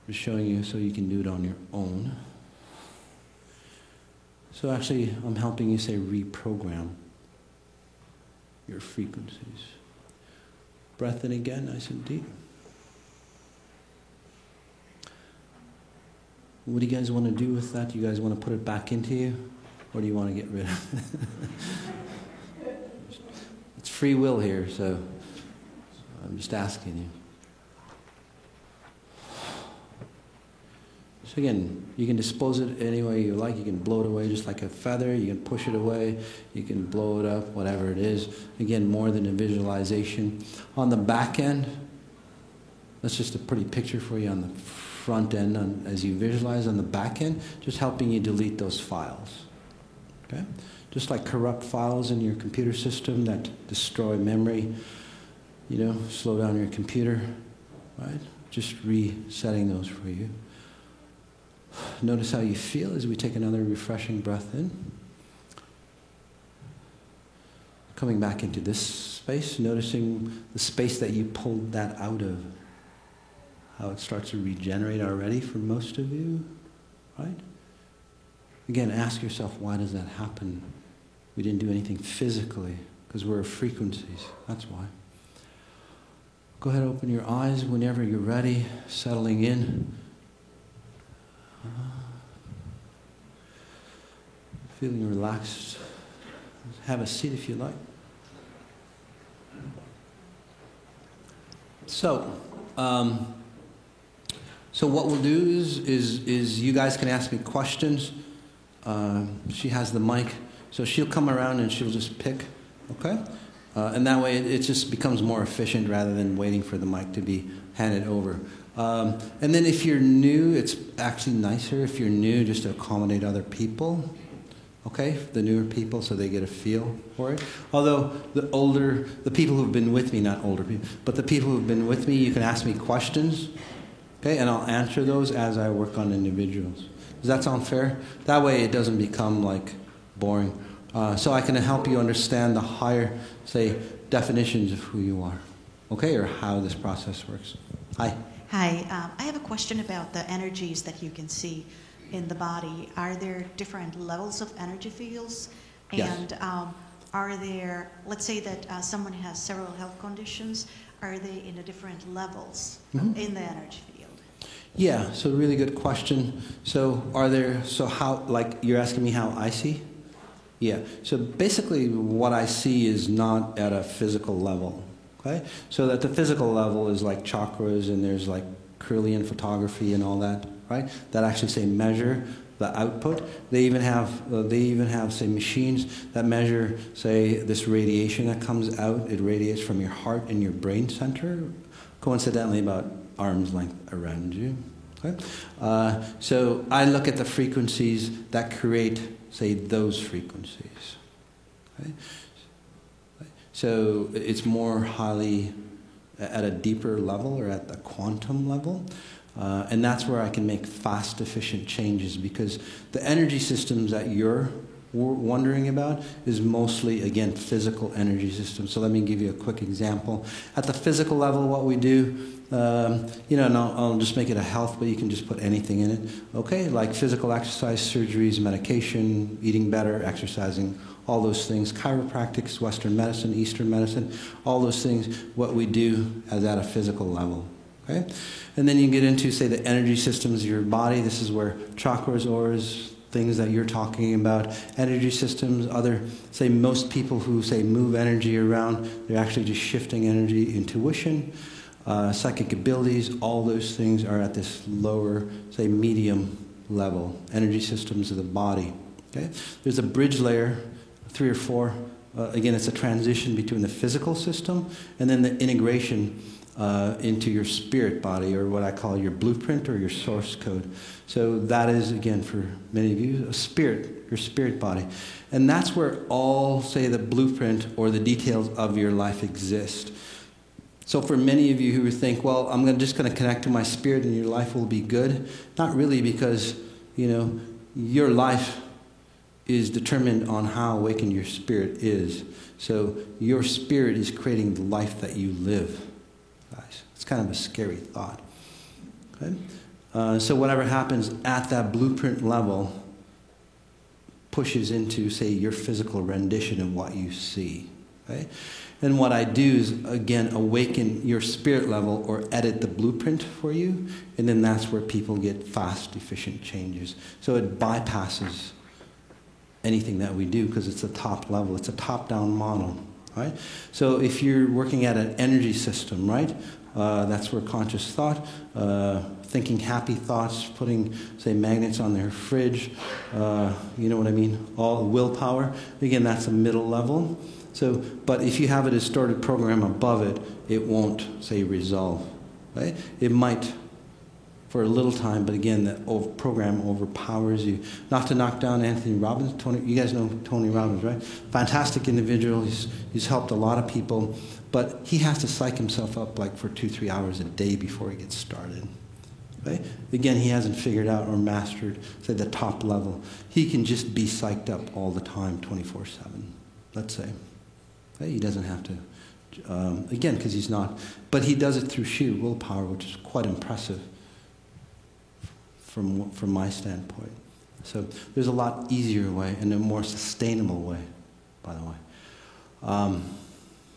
Just showing you so you can do it on your own. So actually, I'm helping you, say, reprogram your frequencies. Breath in again, nice and deep. What do you guys want to do with that? Do you guys want to put it back into you? Or do you want to get rid of it? It's free will here, so I'm just asking you. So again, you can dispose it any way you like. You can blow it away just like a feather. You can push it away. You can blow it up, whatever it is. Again, more than a visualization. On the back end, that's just a pretty picture for you on the front end. As you visualize on the back end, just helping you delete those files. Okay? Just like corrupt files in your computer system that destroy memory, slow down your computer, right? Just resetting those for you. Notice how you feel as we take another refreshing breath in. Coming back into this space, noticing the space that you pulled that out of. How it starts to regenerate already for most of you, right? Again, ask yourself, why does that happen? We didn't do anything physically, because we're frequencies. That's why. Go ahead, open your eyes whenever you're ready, settling in. Feeling relaxed. Have a seat if you like. So what we'll do is you guys can ask me questions. She has the mic, so she'll come around and she'll just pick, okay? And that way it just becomes more efficient rather than waiting for the mic to be handed over. And then if you're new, it's actually nicer if you're new just to accommodate other people, okay? The newer people, so they get a feel for it. Although the people who've been with me, not older people, but the people who've been with me, you can ask me questions, okay? And I'll answer those as I work on individuals. Does that sound fair? That way it doesn't become like boring. So I can help you understand the higher, say, definitions of who you are, okay? Or how this process works. Hi. Hi, I have a question about the energies that you can see in the body. Are there different levels of energy fields? And yes. Are there, let's say that someone has several health conditions, are they in the different levels in the energy field? Yeah, so really good question. So how, like you're asking me how I see? Yeah, so basically what I see is not at a physical level. Okay? So that the physical level is like chakras and there's like Kirlian photography and all that, right? That actually say measure the output. They even have say machines that measure say this radiation that comes out. It radiates from your heart and your brain center, coincidentally about arm's length around you. Okay? So I look at the frequencies that create say those frequencies. Okay? So it's more highly at a deeper level or at the quantum level. And that's where I can make fast, efficient changes because the energy systems that you're wondering about is mostly, again, physical energy systems. So let me give you a quick example. At the physical level, what we do, and I'll just make it a health, but you can just put anything in it. Okay, like physical exercise, surgeries, medication, eating better, exercising, all those things, chiropractics, Western medicine, Eastern medicine, all those things, what we do is at a physical level. Okay? And then you get into, say, the energy systems of your body. This is where chakras, auras, things that you're talking about, energy systems, say most people who, say, move energy around, they're actually just shifting energy, intuition, psychic abilities, all those things are at this lower, say, medium level, energy systems of the body. Okay? There's a bridge layer, 3 or 4. Again, it's a transition between the physical system and then the integration into your spirit body, or what I call your blueprint or your source code. So that is, again, for many of you, a spirit, your spirit body. And that's where all, say, the blueprint or the details of your life exist. So for many of you who think, well, I'm just going to connect to my spirit and your life will be good, not really, because, your life is determined on how awakened your spirit is. So your spirit is creating the life that you live, guys. It's kind of a scary thought. Okay? So whatever happens at that blueprint level pushes into, say, your physical rendition of what you see. Okay? And what I do is, again, awaken your spirit level or edit the blueprint for you, and then that's where people get fast, efficient changes. So it bypasses anything that we do because it's a top level. It's a top-down model, right? So if you're working at an energy system, right, that's where conscious thought, thinking happy thoughts, putting, say, magnets on their fridge, you know what I mean, all willpower. Again, that's a middle level. So, but if you have a distorted program above it, it won't, say, resolve, right? It might for a little time, but again, the program overpowers you. Not to knock down Anthony Robbins. You guys know Tony Robbins, right? Fantastic individual. He's helped a lot of people, but he has to psych himself up like for 2-3 hours a day before he gets started. Right? Again, he hasn't figured out or mastered, say, the top level. He can just be psyched up all the time, 24/7, let's say. Right? He doesn't have to, again, because he's not, but he does it through sheer willpower, which is quite impressive from my standpoint. So there's a lot easier way and a more sustainable way, by the way.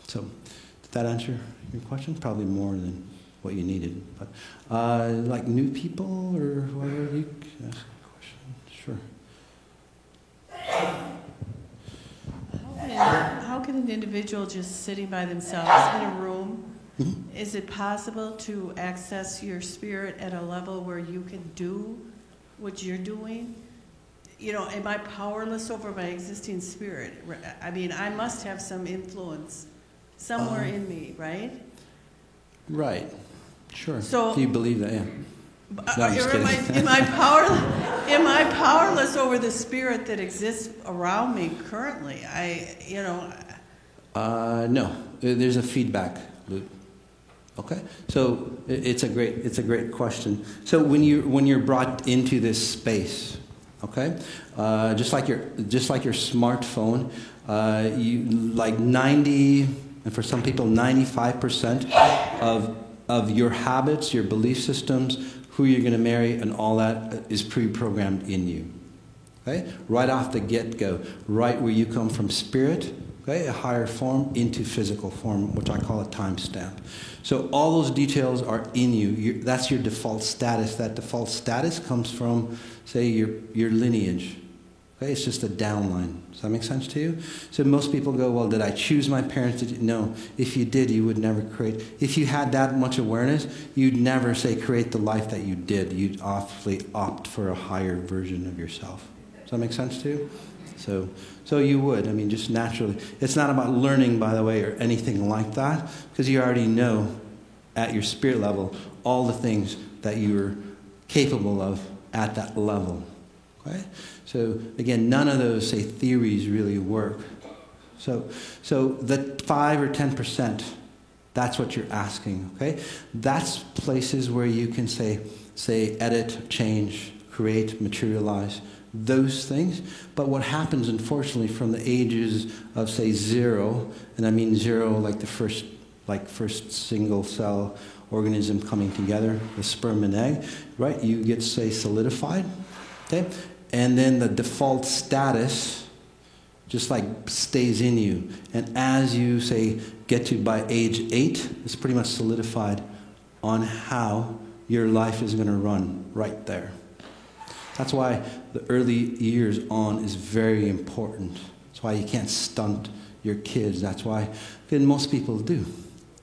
So did that answer your question? Probably more than what you needed. But like new people or whoever, you can ask a question. Sure. How can an individual just sitting by themselves in a room, is it possible to access your spirit at a level where you can do what you're doing? Am I powerless over my existing spirit? I mean, I must have some influence somewhere in me, right? Right. Sure. So, do you believe that? Yeah. No, I'm just kidding. Am I powerless over the spirit that exists around me currently? No. There's a feedback loop. Okay. So it's a great question. So when you're brought into this space, okay, just like your smartphone, you like 90, and for some people 95% of your habits, your belief systems, who you're going to marry, and all that is pre-programmed in you. Okay? Right off the get-go, right where you come from spirit, okay, a higher form, into physical form, which I call a timestamp. So all those details are in you. That's your default status. That default status comes from, say, your lineage. Okay? It's just a downline. Does that make sense to you? So most people go, well, did I choose my parents? No. If you did, you would never create. If you had that much awareness, you'd never, say, create the life that you did. You'd awfully opt for a higher version of yourself. Does that make sense to you? So you would. I mean, just naturally. It's not about learning, by the way, or anything like that, because you already know at your spirit level all the things that you're capable of at that level. Okay? So again, none of those, say, theories really work. So the 5 or 10%, that's what you're asking. Okay? That's places where you can say edit, change, create, materialize, those things. But what happens, unfortunately, from the ages of, say, 0, and I mean 0 like the first single cell organism coming together, the sperm and egg, right? You get, say, solidified, okay? And then the default status just like stays in you. And as you, say, get to by age 8, it's pretty much solidified on how your life is going to run right there. That's why the early years on is very important. That's why you can't stunt your kids. That's why most people do,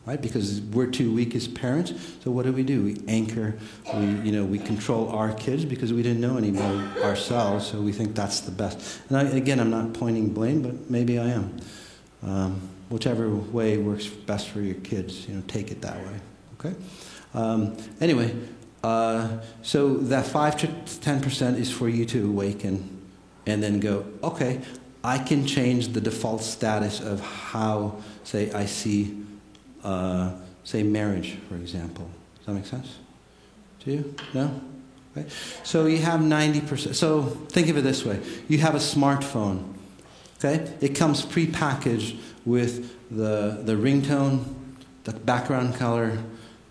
right? Because we're too weak as parents. So what do? We anchor. We control our kids because we didn't know any better ourselves. So we think that's the best. And I'm not pointing blame, but maybe I am. Whichever way works best for your kids, take it that way. Okay? Anyway, so that 5 to 10% is for you to awaken and then go, okay, I can change the default status of how, say, I see, say, marriage, for example. Does that make sense to you? No? Okay. So you have 90%. So think of it this way. You have a smartphone. Okay? It comes prepackaged with the ringtone, the background color,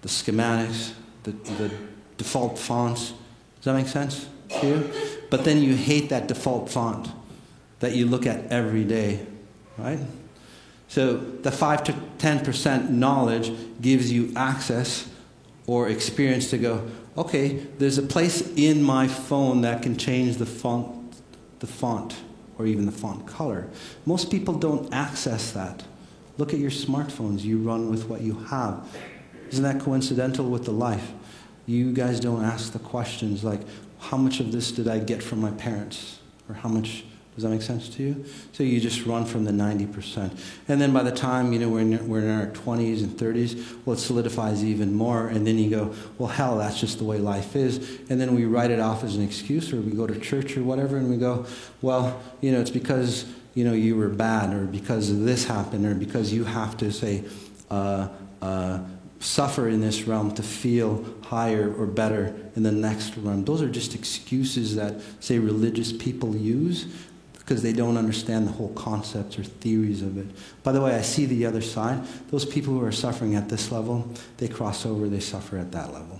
the schematics, the default fonts. Does that make sense to you? But then you hate that default font that you look at every day, right? So the 5 to 10% knowledge gives you access or experience to go, okay, there's a place in my phone that can change the font, or even the font color. Most people don't access that. Look at your smartphones. You run with what you have. Isn't that coincidental with the life? You guys don't ask the questions like, how much of this did I get from my parents? Or how much, does that make sense to you? So you just run from the 90%. And then by the time, we're in our 20s and 30s, well, it solidifies even more. And then you go, well, hell, that's just the way life is. And then we write it off as an excuse, or we go to church or whatever, and we go, well, it's because, you were bad, or because this happened, or because you have to, say, suffer in this realm to feel higher or better in the next realm. Those are just excuses that, say, religious people use because they don't understand the whole concepts or theories of it. By the way, I see the other side. Those people who are suffering at this level, they cross over, they suffer at that level.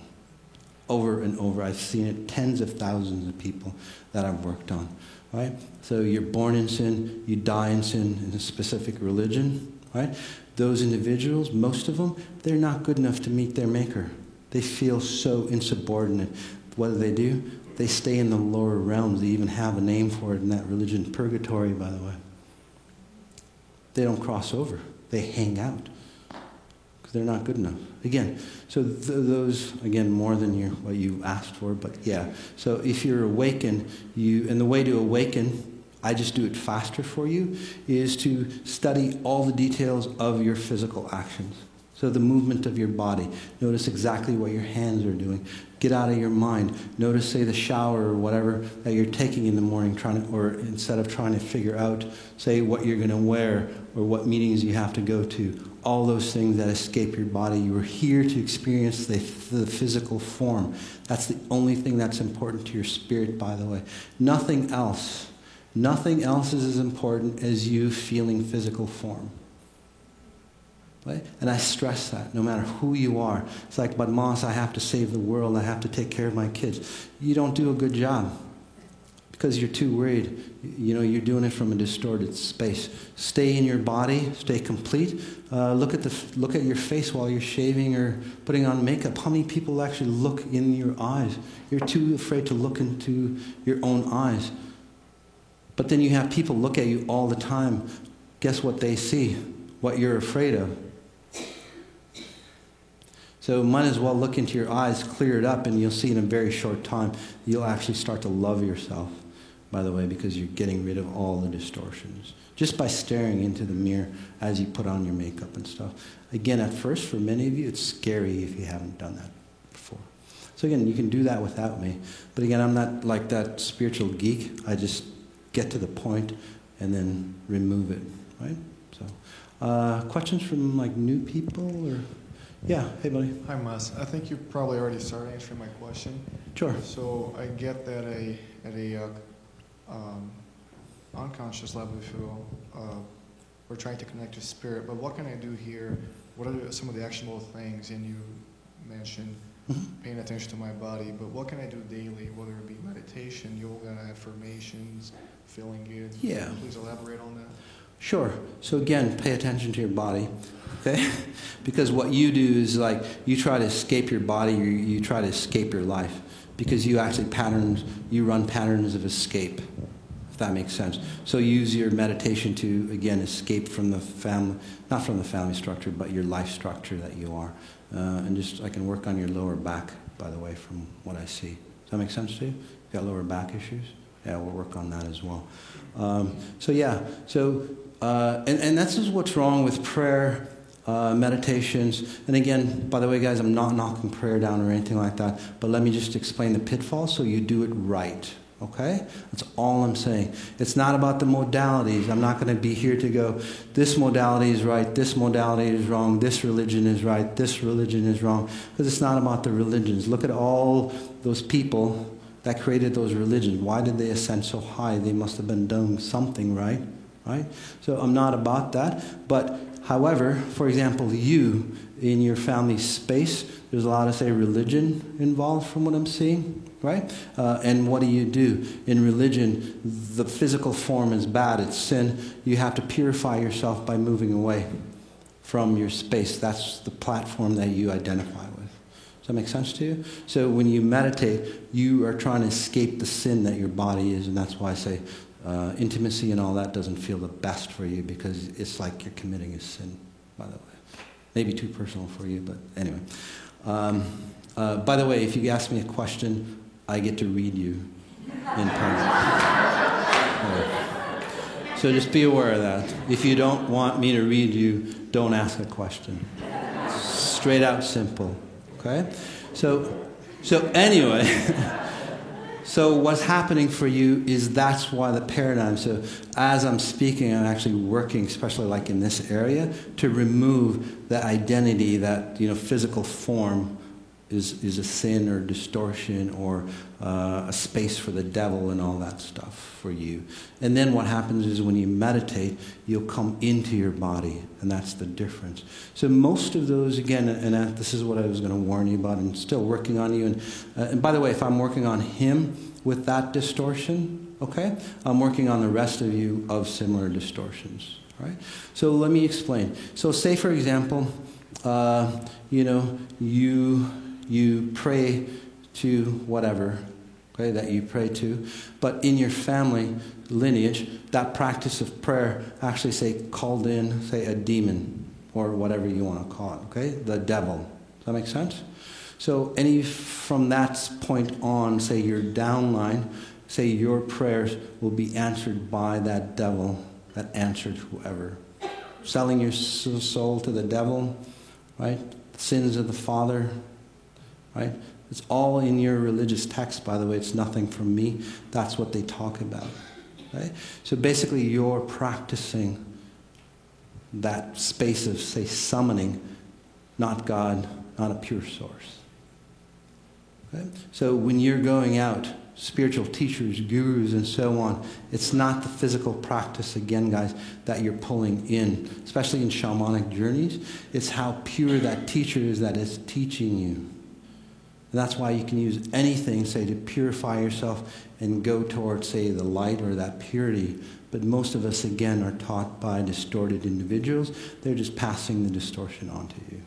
Over and over. I've seen it, tens of thousands of people that I've worked on. Right? So you're born in sin, you die in sin in a specific religion. Right? Those individuals, most of them, they're not good enough to meet their maker. They feel so insubordinate. What do? They stay in the lower realms. They even have a name for it in that religion, purgatory, by the way. They don't cross over. They hang out because they're not good enough. Again, so those, again, more than what you asked for, but yeah. So if you're awakened, and the way to awaken, I just do it faster for you, is to study all the details of your physical actions. So the movement of your body. Notice exactly what your hands are doing. Get out of your mind. Notice, say, the shower or whatever that you're taking in the morning, or instead of trying to figure out, say, what you're going to wear or what meetings you have to go to. All those things that escape your body. You are here to experience the physical form. That's the only thing that's important to your spirit, by the way. Nothing else. Nothing else is as important as you feeling physical form. Right? And I stress that, no matter who you are. It's like, but Moss, I have to save the world. I have to take care of my kids. You don't do a good job because you're too worried. You're doing it from a distorted space. Stay in your body. Stay complete. Look at your face while you're shaving or putting on makeup. How many people actually look in your eyes? You're too afraid to look into your own eyes. But then you have people look at you all the time. Guess what they see? What you're afraid of. So might as well look into your eyes, clear it up, and you'll see in a very short time, you'll actually start to love yourself, by the way, because you're getting rid of all the distortions. Just by staring into the mirror as you put on your makeup and stuff. Again, at first, for many of you, it's scary if you haven't done that before. So again, you can do that without me. But again, I'm not like that spiritual geek. I just get to the point and then remove it, right? So, questions from like new people or? Yeah, hey buddy. Hi, Mas. I think you probably already started answering my question. Sure. So I get that at a unconscious level, if you will, we're trying to connect to spirit. But what can I do here? What are some of the actionable things? And you mentioned paying attention to my body. But what can I do daily? Whether it be meditation, yoga, affirmations, feeling good. Yeah. Please elaborate on that. Sure. So again, pay attention to your body, okay? Because what you do is like you try to escape your body, you try to escape your life, because you actually run patterns of escape, if that makes sense. So use your meditation to, again, escape from the family, not from the family structure, but your life structure that you are. And just, I can work on your lower back, by the way, from what I see. Does that make sense to you? You got lower back issues? Yeah, we'll work on that as well. And that's just what's wrong with prayer. meditations. And again, by the way, guys, I'm not knocking prayer down or anything like that, but let me just explain the pitfall so you do it right. Okay? That's all I'm saying. It's not about the modalities. I'm not going to be here to go, this modality is right, this modality is wrong, this religion is right, this religion is wrong. Because it's not about the religions. Look at all those people that created those religions. Why did they ascend so high? They must have been doing something right. Right? So I'm not about that. But, however, for example, you, in your family space, there's a lot of, say, religion involved from what I'm seeing. Right? And what do? In religion, the physical form is bad. It's sin. You have to purify yourself by moving away from your space. That's the platform that you identify with. Does that make sense to you? So when you meditate, you are trying to escape the sin that your body is. And that's why I say intimacy and all that doesn't feel the best for you, because it's like you're committing a sin, by the way. Maybe too personal for you, but anyway. By the way, if you ask me a question, I get to read you in person. So just be aware of that. If you don't want me to read you, don't ask a question. Straight out simple. Okay? So anyway, so what's happening for you is that's why the paradigm. So as I'm speaking, I'm actually working, especially like in this area, to remove that identity, that physical form is a sin or distortion or a space for the devil and all that stuff for you. And then what happens is when you meditate, you'll come into your body, and that's the difference. So most of those, again, and this is what I was going to warn you about, and still working on you. And by the way, if I'm working on him with that distortion, okay, I'm working on the rest of you of similar distortions. Right? So let me explain. So say, for example, you pray to whatever, okay, that you pray to, but in your family lineage, that practice of prayer actually, say, called in, say, a demon, or whatever you want to call it, okay, the devil. Does that make sense? So from that point on, say, your downline, say, your prayers will be answered by that devil that answered whoever. Selling your soul to the devil, right? Sins of the father, right? It's all in your religious text, by the way. It's nothing from me. That's what they talk about. Right? So basically, you're practicing that space of, say, summoning, not God, not a pure source. Okay? So when you're going out, spiritual teachers, gurus, and so on, it's not the physical practice, again, guys, that you're pulling in, especially in shamanic journeys. It's how pure that teacher is that is teaching you. And that's why you can use anything, say, to purify yourself and go towards, say, the light or that purity. But most of us, again, are taught by distorted individuals. They're just passing the distortion on to you.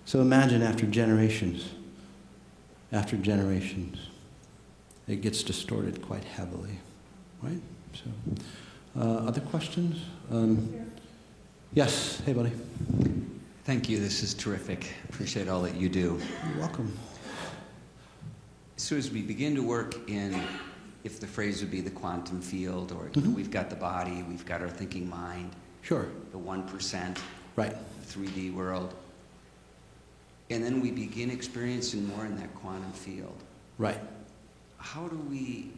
So imagine after generations, it gets distorted quite heavily. Right? So, other questions? Yes. Hey, buddy. Thank you. This is terrific. Appreciate all that you do. You're welcome. So as we begin to work in, if the phrase would be the quantum field, or we've got the body, we've got our thinking mind. Sure. The 1%. Right. The 3D world. And then we begin experiencing more in that quantum field. Right. How do we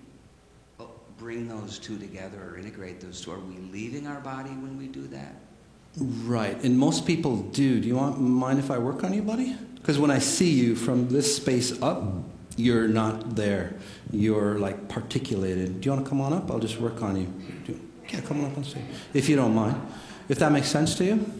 bring those two together or integrate those two? Are we leaving our body when we do that? Right, and most people do. Do you mind if I work on you, buddy? Because when I see you from this space up, you're not there. You're like particulated. Do you want to come on up? I'll just work on you. Yeah, come on up and see. If you don't mind. If that makes sense to you.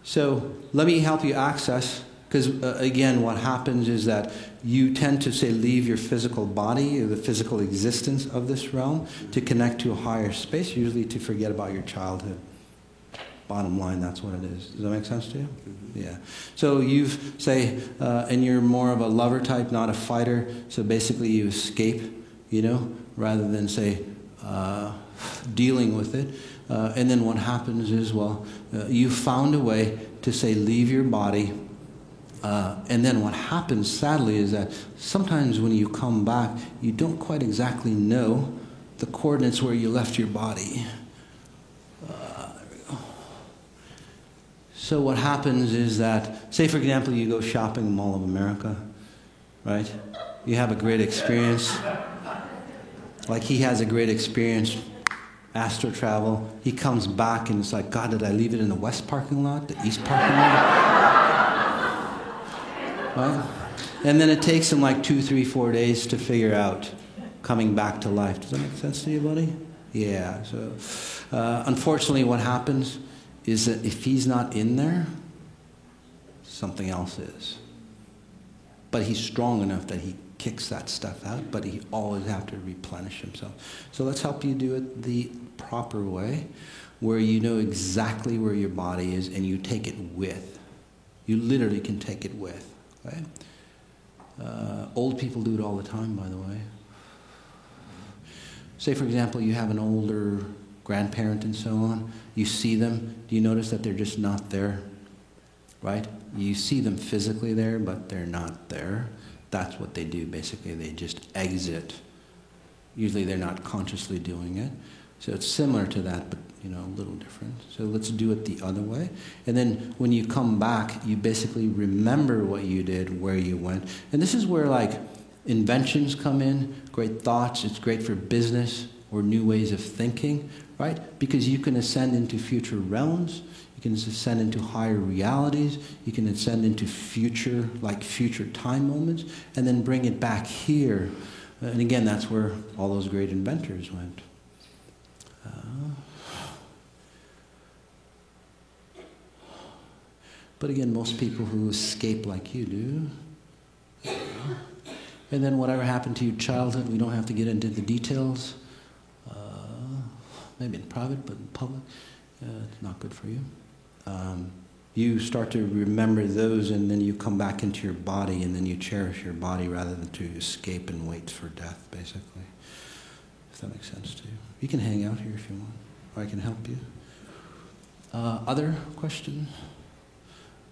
So let me help you access, because again, what happens is that you tend to, say, leave your physical body, or the physical existence of this realm, to connect to a higher space, usually to forget about your childhood. Bottom line, that's what it is. Does that make sense to you? Mm-hmm. Yeah. So you've, say, and you're more of a lover type, not a fighter. So basically you escape, rather than, say, dealing with it. And then what happens is, you found a way to, say, leave your body. And then what happens, sadly, is that sometimes when you come back, you don't quite exactly know the coordinates where you left your body. So what happens is that, say for example, you go shopping in Mall of America, right? You have a great experience. Like he has a great experience, astral travel. He comes back and it's like, God, did I leave it in the west parking lot, the east parking lot? Right? And then it takes him like 2, 3, 4 days to figure out coming back to life. Does that make sense to you, buddy? Yeah. So unfortunately what happens is that if he's not in there, something else is. But he's strong enough that he kicks that stuff out, but he always have to replenish himself. So let's help you do it the proper way, where you know exactly where your body is and you take it with. You literally can take it with. Okay? Old people do it all the time, by the way. Say, for example, you have an older grandparent and so on. You see them. Do you notice that they're just not there? Right? You see them physically there, but they're not there. That's what they do, basically. They just exit. Usually they're not consciously doing it. So it's similar to that, but, you know, a little different. So let's do it the other way. And then when you come back, you basically remember what you did, where you went. And this is where, like, inventions come in, great thoughts. It's great for business or new ways of thinking, right? Because you can ascend into future realms. You can ascend into higher realities. You can ascend into future time moments, and then bring it back here. And again, that's where all those great inventors went. But again, most people who escape like you do. And then whatever happened to your childhood, we don't have to get into the details. Maybe in private, but in public, it's not good for you. You start to remember those, and then you come back into your body, and then you cherish your body rather than to escape and wait for death, basically. If that makes sense to you. You can hang out here if you want, or I can help you. Other question?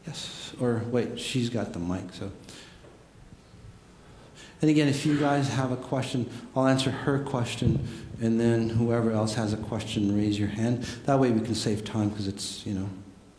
Yes. Or wait, she's got the mic, so. And again, if you guys have a question, I'll answer her question, and then whoever else has a question, raise your hand. That way we can save time, because it's, you know,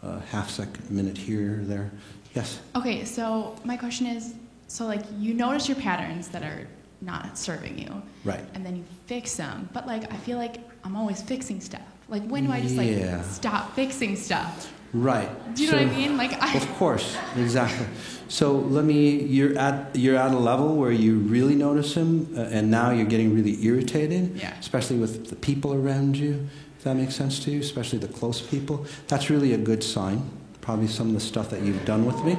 a half-second, minute here or there. Yes? Okay, so my question is, so like you notice your patterns that are not serving you. Right. And then you fix them. But like I feel like I'm always fixing stuff. Like when do I just like stop fixing stuff? Right. Do you know what I mean? Like Of course, exactly. So you're at a level where you really notice him, and now you're getting really irritated, especially with the people around you. If that makes sense to you, especially the close people. That's really a good sign. Probably some of the stuff that you've done with me.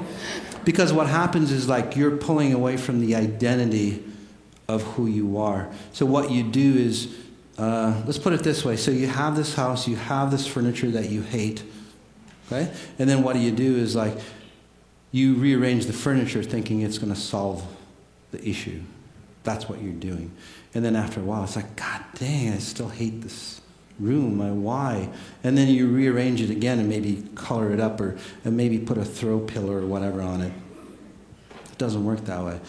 Because what happens is like you're pulling away from the identity of who you are. So what you do is, let's put it this way. So you have this house, you have this furniture that you hate, okay? And then what do? Is like you rearrange the furniture thinking it's going to solve the issue. That's what you're doing. And then after a while, it's like, God dang, I still hate this room. Why? And then you rearrange it again and maybe color it up and maybe put a throw pillow or whatever on it. It doesn't work that way.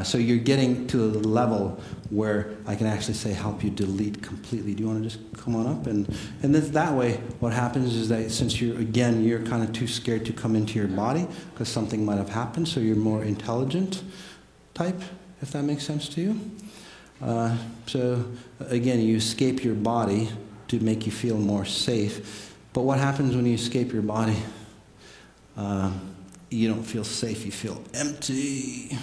So you're getting to a level where I can actually say help you delete completely. Do you want to just come on up? And then that way what happens is that since you're kind of too scared to come into your body because something might have happened, so you're more intelligent type, if that makes sense to you. So again, you escape your body to make you feel more safe. But what happens when you escape your body? You don't feel safe, you feel empty.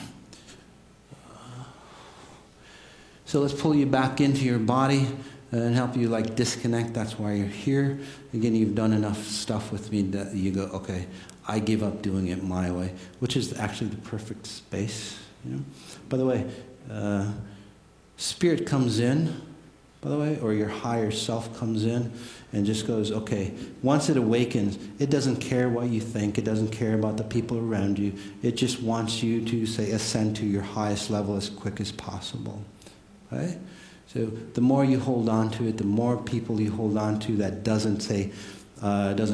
So let's pull you back into your body and help you like disconnect. That's why you're here. Again, you've done enough stuff with me that you go, okay, I give up doing it my way, which is actually the perfect space. You know? By the way, spirit comes in, by the way, or your higher self comes in and just goes, okay, once it awakens, it doesn't care what you think. It doesn't care about the people around you. It just wants you to, say, ascend to your highest level as quick as possible. Right? So the more you hold on to it, the more people you hold on to that doesn't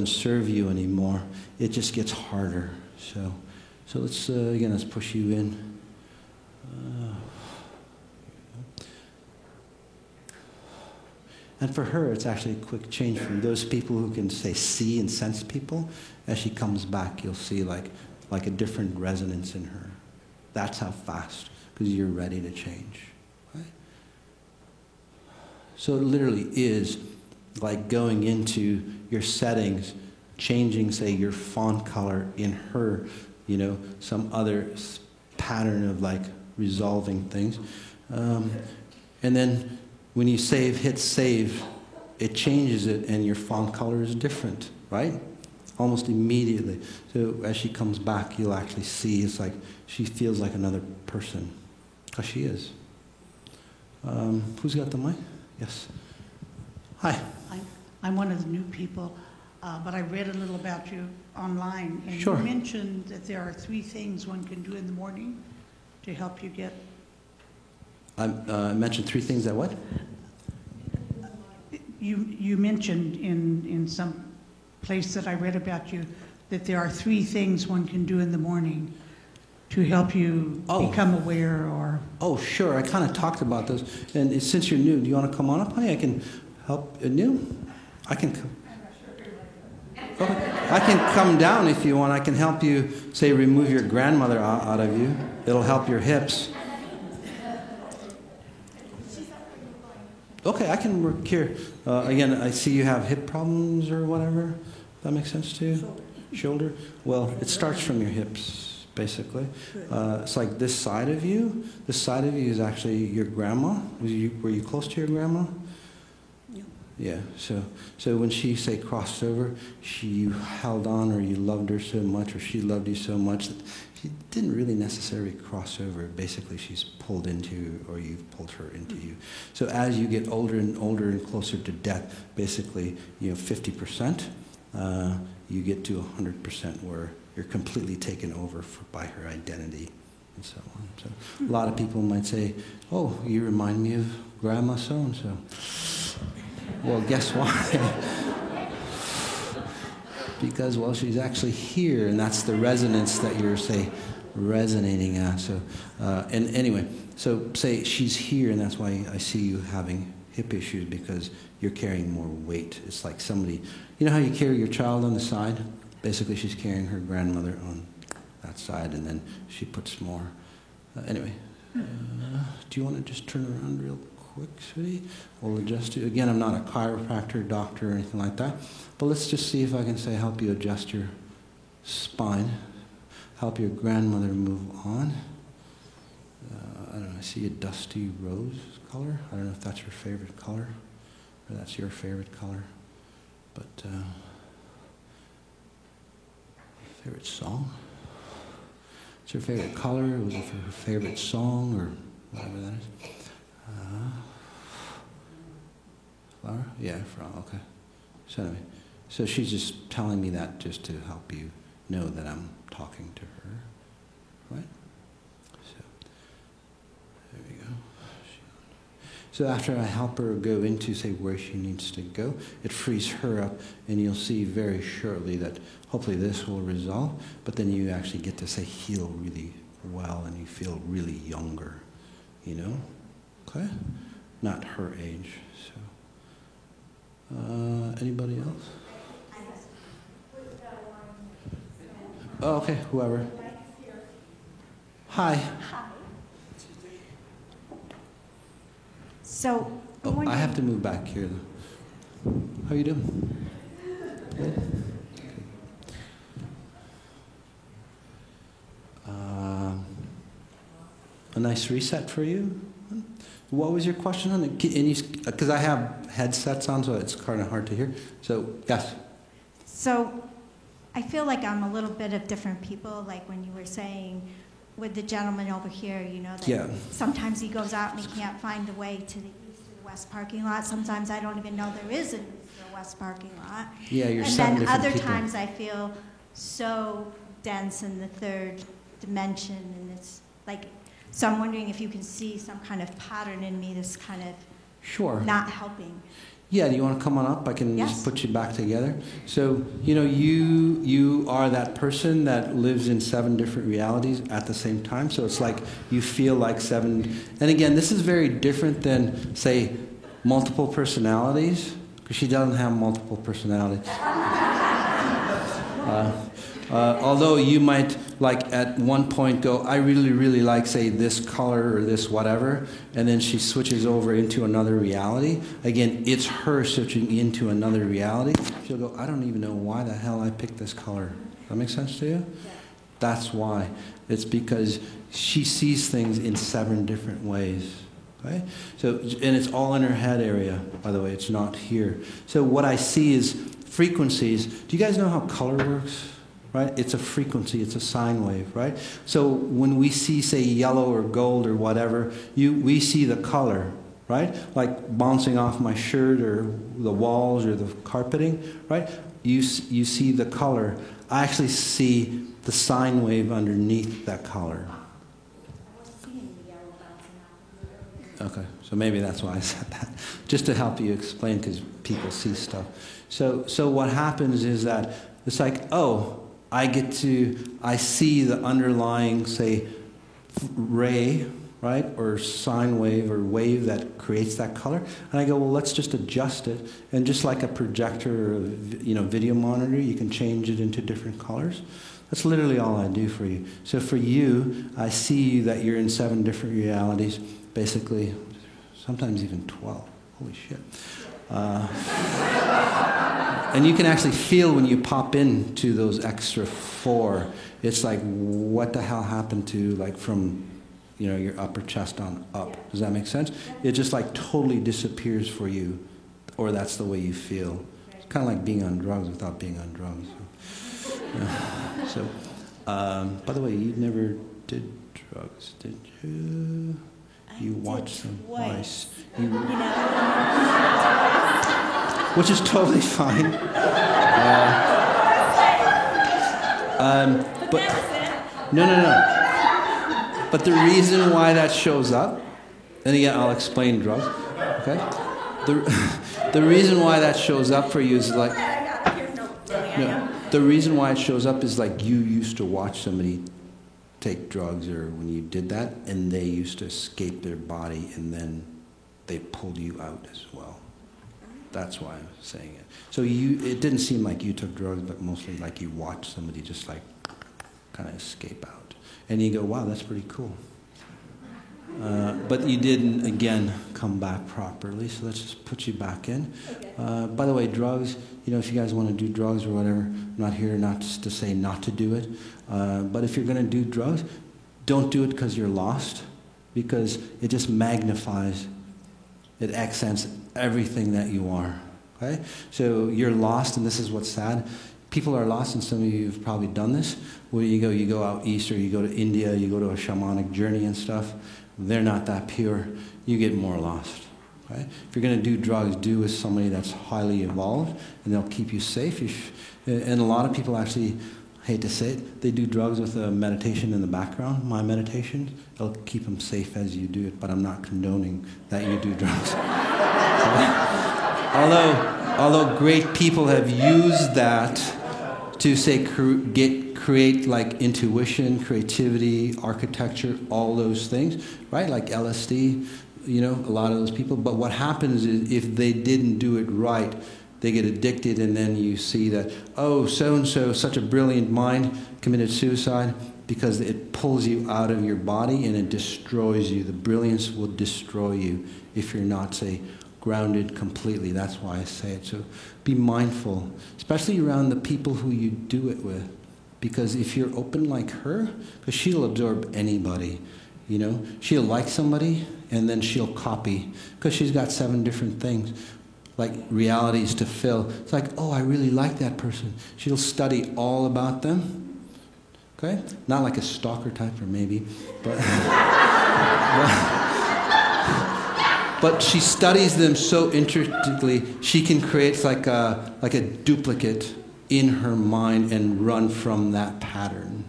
serve you anymore, it just gets harder. So let's push you in. And for her, it's actually a quick change from those people who can, say, see and sense people. As she comes back, you'll see like a different resonance in her. That's how fast, because you're ready to change. Right? So it literally is like going into your settings, changing, say, your font color in her, some other pattern of like resolving things. And then when you hit save, it changes it and your font color is different, right? Almost immediately. So as she comes back, you'll actually see it's like she feels like another person, because she is. Who's got the mic? Yes. Hi. I'm one of the new people, but I read a little about you online, and Sure. You mentioned that there are 3 things one can do in the morning to help you get... I mentioned 3 things that what? You mentioned in some place that I read about you that there are 3 things one can do in the morning to help you become aware or... Oh, sure. I kind of talked about those. And since you're new, do you want to come on up, honey? I can help. New? I can come. Okay. I can come down if you want. I can help you, say, remove your grandmother out of you. It'll help your hips. Okay, I can work here. Again, I see you have hip problems or whatever. That makes sense to you? Shoulder? Well, it starts from your hips, basically. It's like this side of you. This side of you is actually your grandma. Were you close to your grandma? Yeah, so when she, say, crossed over, you held on, or you loved her so much, or she loved you so much that she didn't really necessarily cross over. Basically, she's pulled into you, or you've pulled her into you. So as you get older and older and closer to death, basically, 50%, you get to 100% where you're completely taken over by her identity and so on. So a lot of people might say, oh, you remind me of Grandma so-and-so. Well, guess why? Because, well, she's actually here, and that's the resonance that you're, say, resonating at. So, and anyway, so say she's here, and that's why I see you having hip issues, because you're carrying more weight. It's like somebody, you know how you carry your child on the side? Basically, she's carrying her grandmother on that side, and then she puts more. Anyway, do you want to just turn around real quick, sweetie? We'll adjust you. Again, I'm not a chiropractor, doctor, or anything like that, but let's just see if I can, say, help you adjust your spine, help your grandmother move on. I don't know, I see a dusty rose color. I don't know if that's your favorite color, or that's your favorite color, but favorite song? What's her favorite color? Was it for her favorite song, or whatever that is? Flower? Yeah, flower, okay. So anyway, so she's just telling me that just to help you know that I'm talking to her, right? So, there we go. So after I help her go into, say, where she needs to go, it frees her up, and you'll see very shortly that hopefully this will resolve, but then you actually get to, say, heal really well, and you feel really younger, Okay? Not her age, so. Anybody else? Oh, okay, whoever. Hi. So, I have to move back here, though. How you doing? Good? Okay. A nice reset for you? What was your question on it? Because I have headsets on, so it's kind of hard to hear. So, yes. So, I feel like I'm a little bit of different people, like when you were saying with the gentleman over here, that sometimes he goes out and he can't find the way to the east or the west parking lot. Sometimes I don't even know there is an east or west parking lot. Yeah, you're and seven then different other people. times I feel so dense in the third dimension, and it's like, so I'm wondering if you can see some kind of pattern in me that's kind of Sure. not helping. Yeah, do you want to come on up? I can Yes. just put you back together. So, you are that person that lives in 7 different realities at the same time. So it's like you feel like 7. And again, this is very different than, say, multiple personalities, because she doesn't have multiple personalities. Although you might, like, at one point go, I really, really like, say, this color or this whatever, and then she switches over into another reality. Again, it's her switching into another reality. She'll go, I don't even know why the hell I picked this color. Does that make sense to you? Yeah. That's why. It's because she sees things in 7 different ways. Okay? So, and it's all in her head area, by the way. It's not here. So what I see is frequencies. Do you guys know how color works? Right? It's a frequency, it's a sine wave, right? So when we see, say, yellow or gold or whatever, we see the color, right? Like bouncing off my shirt or the walls or the carpeting, right? You see the color. I actually see the sine wave underneath that color. Okay, so maybe that's why I said that. Just to help you explain, because people see stuff. So what happens is that it's like, oh, I see the underlying, say, ray, right, or sine wave or wave that creates that color, and I go, well, let's just adjust it, and just like a projector or video monitor, you can change it into different colors. That's literally all I do for you. So for you, I see that you're in 7 different realities, basically, sometimes even 12. Holy shit. And you can actually feel when you pop into those extra 4. It's like, what the hell happened to, like, from, your upper chest on up? Does that make sense? It just, like, totally disappears for you, or that's the way you feel. It's kind of like being on drugs without being on drugs. So, by the way, you never did drugs, did you? You watched them twice. Which is totally fine. But no. But the reason why that shows up, and again, I'll explain drugs. Okay. The reason why that shows up for you is like. The reason why it shows up is like you used to watch somebody take drugs, or when you did that, and they used to escape their body, and then they pulled you out as well. That's why I'm saying it. So it didn't seem like you took drugs, but mostly like you watched somebody just like kind of escape out. And you go, wow, that's pretty cool. But you didn't, again, come back properly, so let's just put you back in. Okay. By the way, drugs, if you guys want to do drugs or whatever, I'm not here not to say not to do it. But if you're going to do drugs, don't do it because you're lost, because it just magnifies, it accents everything that you are. Okay? So you're lost, and this is what's sad. People are lost, and some of you have probably done this, where you go out east, or you go to India, you go to a shamanic journey and stuff. They're not that pure. You get more lost. Right? If you're going to do drugs, do with somebody that's highly evolved, and they'll keep you safe. And a lot of people actually, I hate to say it, they do drugs with a meditation in the background. My meditation, it'll keep them safe as you do it, but I'm not condoning that you do drugs. Although great people have used that to say create like intuition, creativity, architecture, all those things, right? Like LSD, a lot of those people. But what happens is if they didn't do it right, they get addicted, and then you see that, oh, so-and-so, such a brilliant mind, committed suicide, because it pulls you out of your body and it destroys you. The brilliance will destroy you if you're not, say, grounded completely. That's why I say it. So be mindful, especially around the people who you do it with. Because if you're open like her, because she'll absorb anybody, She'll like somebody, and then she'll copy, because she's got 7 different things, like realities to fill. It's like, oh, I really like that person. She'll study all about them. Okay? Not like a stalker type, or maybe, but she studies them so intricately, she can create like a duplicate in her mind and run from that pattern.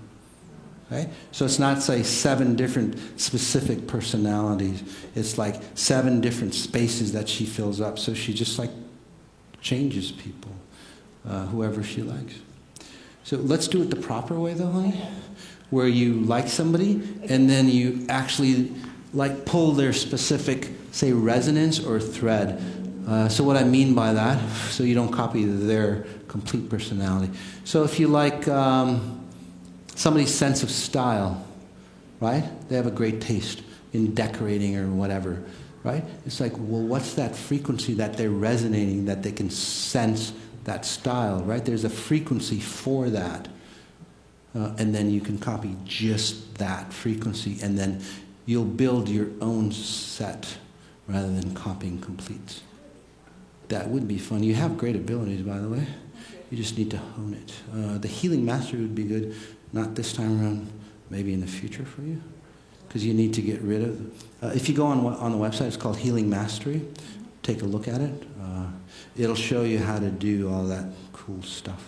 Okay? So it's not, say, 7 different specific personalities. It's like 7 different spaces that she fills up. So she just like changes people, whoever she likes. So let's do it the proper way, though, honey, where you like somebody and then you actually like pull their specific say resonance or thread. So what I mean by that, so you don't copy their complete personality. So if you like somebody's sense of style, right? They have a great taste in decorating or whatever, right? It's like, well, what's that frequency that they're resonating, that they can sense that style, right? There's a frequency for that. And then you can copy just that frequency, and then you'll build your own set rather than copying complete. That would be fun. You have great abilities, by the way. You just need to hone it. The healing mastery would be good, not this time around, maybe in the future for you, because you need to get rid of. If you go on the website, it's called Healing Mastery. Take a look at it. It'll show you how to do all that cool stuff.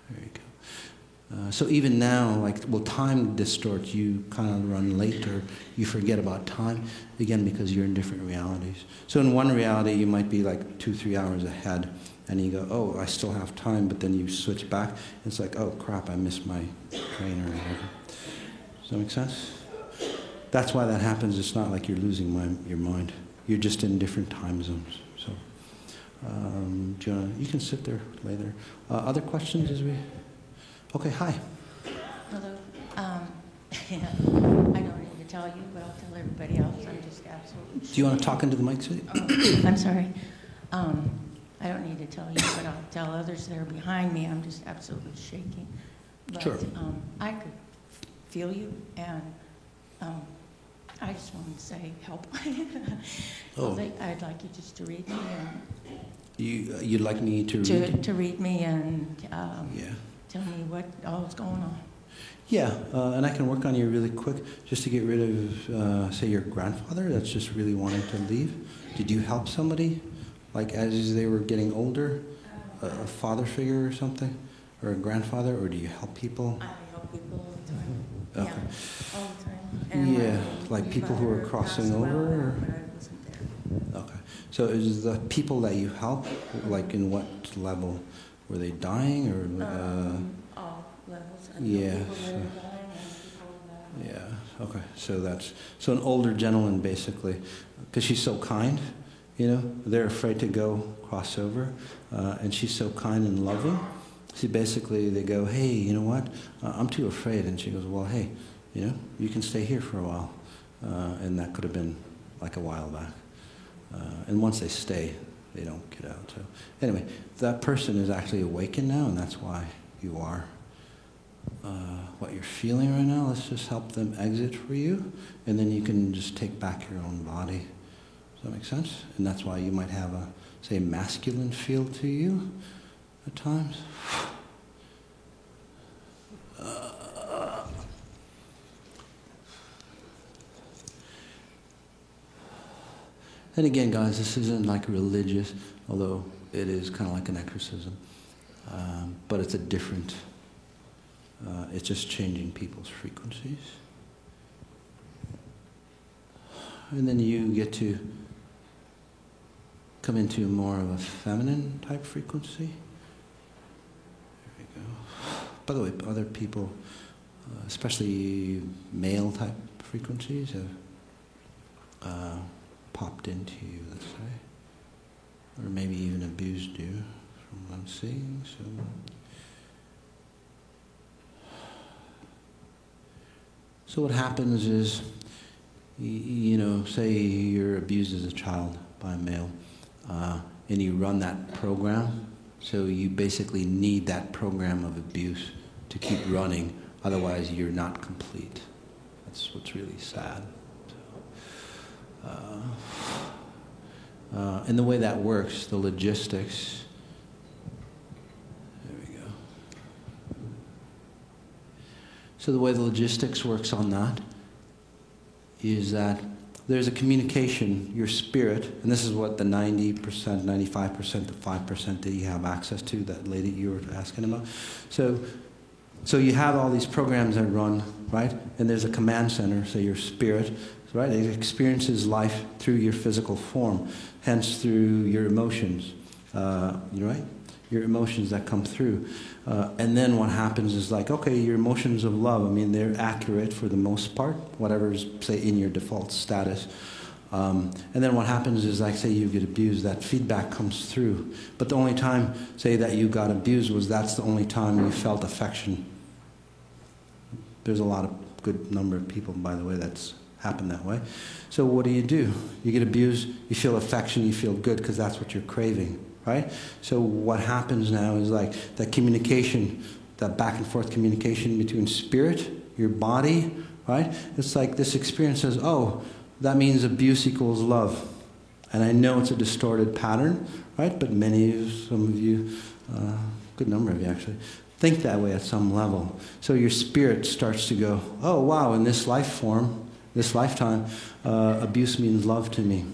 There you go. So even now, like, well, time distorts. You kind of run late, or you forget about time, again, because you're in different realities. So in one reality, you might be like 2-3 hours ahead, and you go, oh, I still have time, but then you switch back. It's like, oh, crap, I missed my train or whatever. Does that make sense? That's why that happens. It's not like you're losing your mind. You're just in different time zones. So, you can sit there, lay there. Other questions as we... Okay, hi. Hello. I don't need to tell you, but I'll tell everybody else. I'm just absolutely... Do you want to talk into the mic, sweetie? I'm sorry. I don't need to tell you, but I'll tell others that are behind me. I'm just absolutely shaking. But, sure. I could feel you, and I just wanted to say help. I'd like you just to read me. You'd like me to read? To read me and tell me what all is going on. Yeah, and I can work on you really quick just to get rid of, say, your grandfather that's just really wanting to leave. Did you help somebody, like as they were getting older, a father figure or something, or a grandfather, or do you help people? I help people all the time. Okay. Yeah, all the time. And like people who are crossing over? Or? But I wasn't there. Okay. So is the people that you help, like in what level? Were they dying or? All levels. Yeah. People that are dying and people that... Yeah. Okay. So an older gentleman basically, because she's so kind, they're afraid to go cross over, and she's so kind and loving. See, basically they go, hey, you know what? I'm too afraid, and she goes, well, hey, you can stay here for a while, and that could have been like a while back. And once they stay, they don't get out. So anyway, that person is actually awakened now, and that's why you are. What you're feeling right now, let's just help them exit for you, and then you can just take back your own body. Does that make sense? And that's why you might have a, say, masculine feel to you at times. And again, guys, this isn't like religious, although it is kind of like an exorcism. But it's a different, it's just changing people's frequencies. And then you get to come into more of a feminine type frequency. There we go. By the way, other people, especially male type frequencies, have popped into you, let's say, or maybe even abused you, from what I'm seeing. So what happens is, say you're abused as a child by a male, and you run that program, so you basically need that program of abuse to keep running, otherwise you're not complete. That's what's really sad. And the way that works, the logistics, there we go. So the way the logistics works on that is that there's a communication, your spirit, and this is what the 90%, 95%, the 5% that you have access to, that lady you were asking about. So you have all these programs that run, right? And there's a command center, so your spirit, right? It experiences life through your physical form, hence through your emotions, right? your emotions that come through. And then what happens is like, okay, your emotions of love, I mean, they're accurate for the most part, whatever's, say, in your default status. And then what happens is, like, say you get abused, that feedback comes through. But the only time, say, that you got abused was that's the only time you felt affection. There's a lot of good number of people, by the way, that's happened that way. So what do? You get abused, you feel affection, you feel good because that's what you're craving, right? So what happens now is like that communication, that back and forth communication between spirit, your body, right? It's like this experience says, oh, that means abuse equals love. And I know it's a distorted pattern, right? But some of you, good number of you actually, think that way at some level. So your spirit starts to go, oh wow, in this life form, this lifetime, abuse means love to me.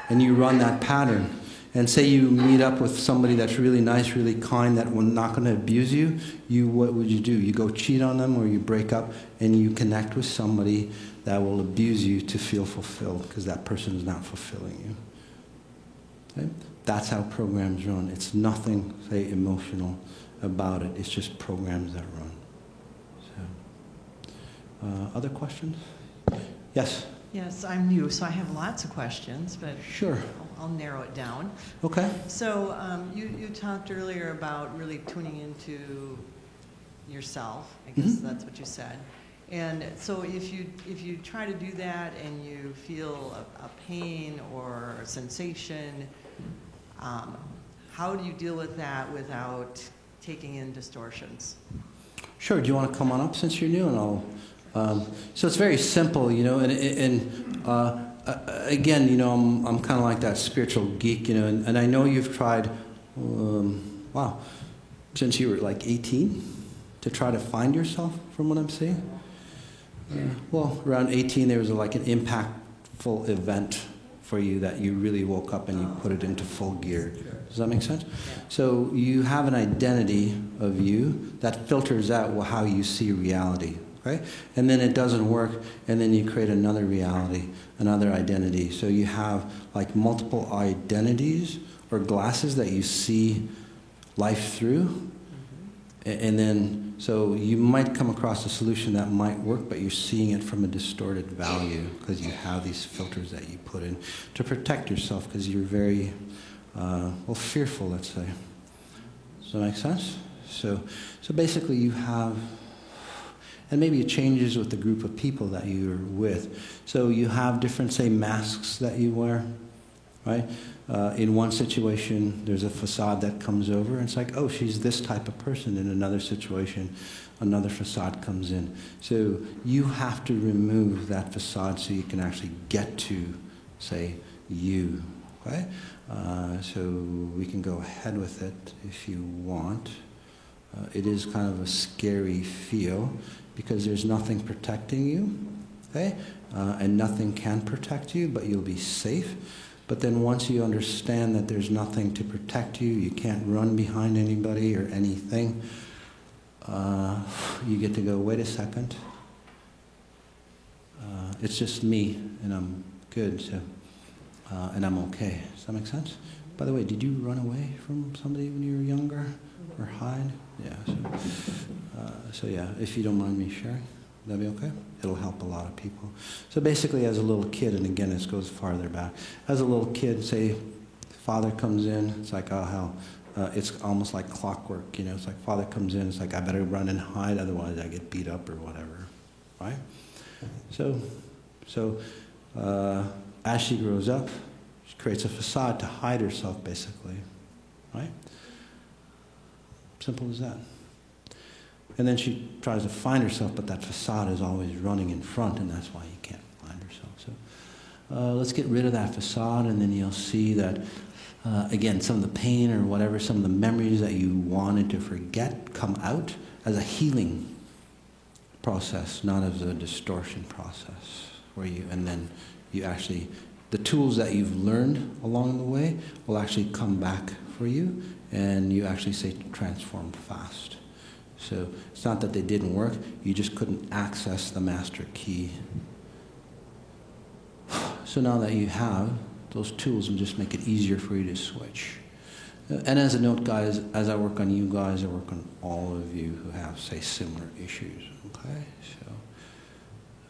And you run that pattern. And say you meet up with somebody that's really nice, really kind, that will not going to abuse you, what would you do? You go cheat on them, or you break up and you connect with somebody that will abuse you to feel fulfilled because that person is not fulfilling you. Okay? That's how programs run. It's nothing, say, emotional about it. It's just programs that run. So, other questions? Yes? Yes, I'm new, so I have lots of questions, but sure. I'll narrow it down. Okay. So you talked earlier about really tuning into yourself. I guess that's what you said. And so if you try to do that and you feel a pain or a sensation, how do you deal with that without taking in distortions? Sure. Do you want to come on up since you're new, and I'll. So it's very simple, you know, and again, you know, I'm kind of like that spiritual geek, you know, and I know you've tried, wow, since you were like 18 to try to find yourself, from what I'm seeing. Well, around 18, there was like an impactful event for you that you really woke up and you put it into full gear. Does that make sense? So you have an identity of you that filters out how you see reality. Right? And then it doesn't work, and then you create another reality, another identity. So you have like multiple identities or glasses that you see life through. And then, so you might come across a solution that might work, but you're seeing it from a distorted value because you have these filters that you put in to protect yourself because you're very, fearful, let's say. Does that make sense? So basically you have... And maybe it changes with the group of people that you're with. So you have different, say, masks that you wear, right? In one situation, there's a facade that comes over, and it's like, oh, she's this type of person. In another situation, another facade comes in. So you have to remove that facade so you can actually get to, say, you, okay? So we can go ahead with it if you want. It is kind of a scary feel, because there's nothing protecting you, okay? And nothing can protect you, but you'll be safe. But then once you understand that there's nothing to protect you, you can't run behind anybody or anything, you get to go, wait a second. It's just me, and I'm good, so, and I'm okay. Does that make sense? By the way, did you run away from somebody when you were younger or hide? Yeah, so yeah, if you don't mind me sharing, that'd be okay? It'll help a lot of people. So basically as a little kid, and again this goes farther back, as a little kid, say father comes in, it's like, oh hell, it's almost like clockwork, you know, it's like father comes in, it's like I better run and hide, otherwise I get beat up or whatever, right? So as she grows up, she creates a facade to hide herself basically, right? Simple as that. And then she tries to find herself, but that facade is always running in front, and that's why you can't find herself. So let's get rid of that facade, and then you'll see that, again, some of the pain or whatever, some of the memories that you wanted to forget come out as a healing process, not as a distortion process. And then you actually, the tools that you've learned along the way will actually come back for you, and you actually say transform fast. So it's not that they didn't work, you just couldn't access the master key. So now that you have those tools, and just make it easier for you to switch. And as a note, guys, as I work on you guys, I work on all of you who have, say, similar issues. Okay, so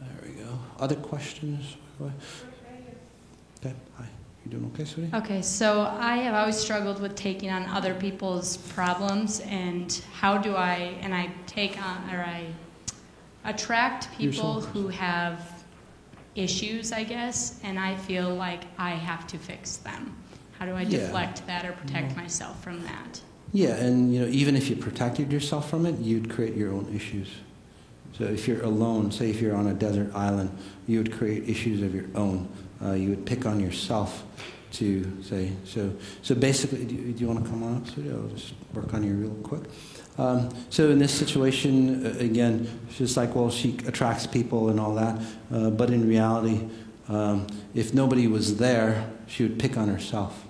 there we go. Other questions? Okay, hi. You doing okay, sweetie? Okay, so I have always struggled with taking on other people's problems, and how do I take on, or I attract people who have issues, I guess, and I feel like I have to fix them. How do I deflect that or protect myself from that? Yeah, and even if you protected yourself from it, you'd create your own issues. So if you're alone, say if you're on a desert island, you would create issues of your own. You would pick on yourself to say, so basically, do you want to come on up, sweetie? I'll just work on you real quick. So in this situation, again, it's just like, well, she attracts people and all that, but in reality, if nobody was there, she would pick on herself,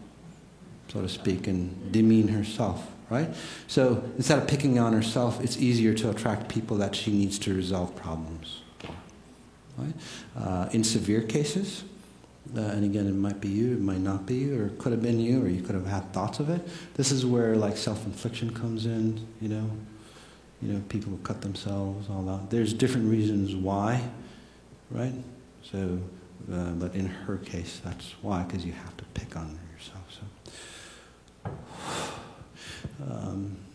so to speak, and demean herself, right? So instead of picking on herself, it's easier to attract people that she needs to resolve problems for, right? In severe cases, and again, it might be you, it might not be you, or it could have been you, or you could have had thoughts of it. This is where like self-infliction comes in, people who cut themselves, all that. There's different reasons why, right? So, but in her case, that's why, because you have to pick on yourself.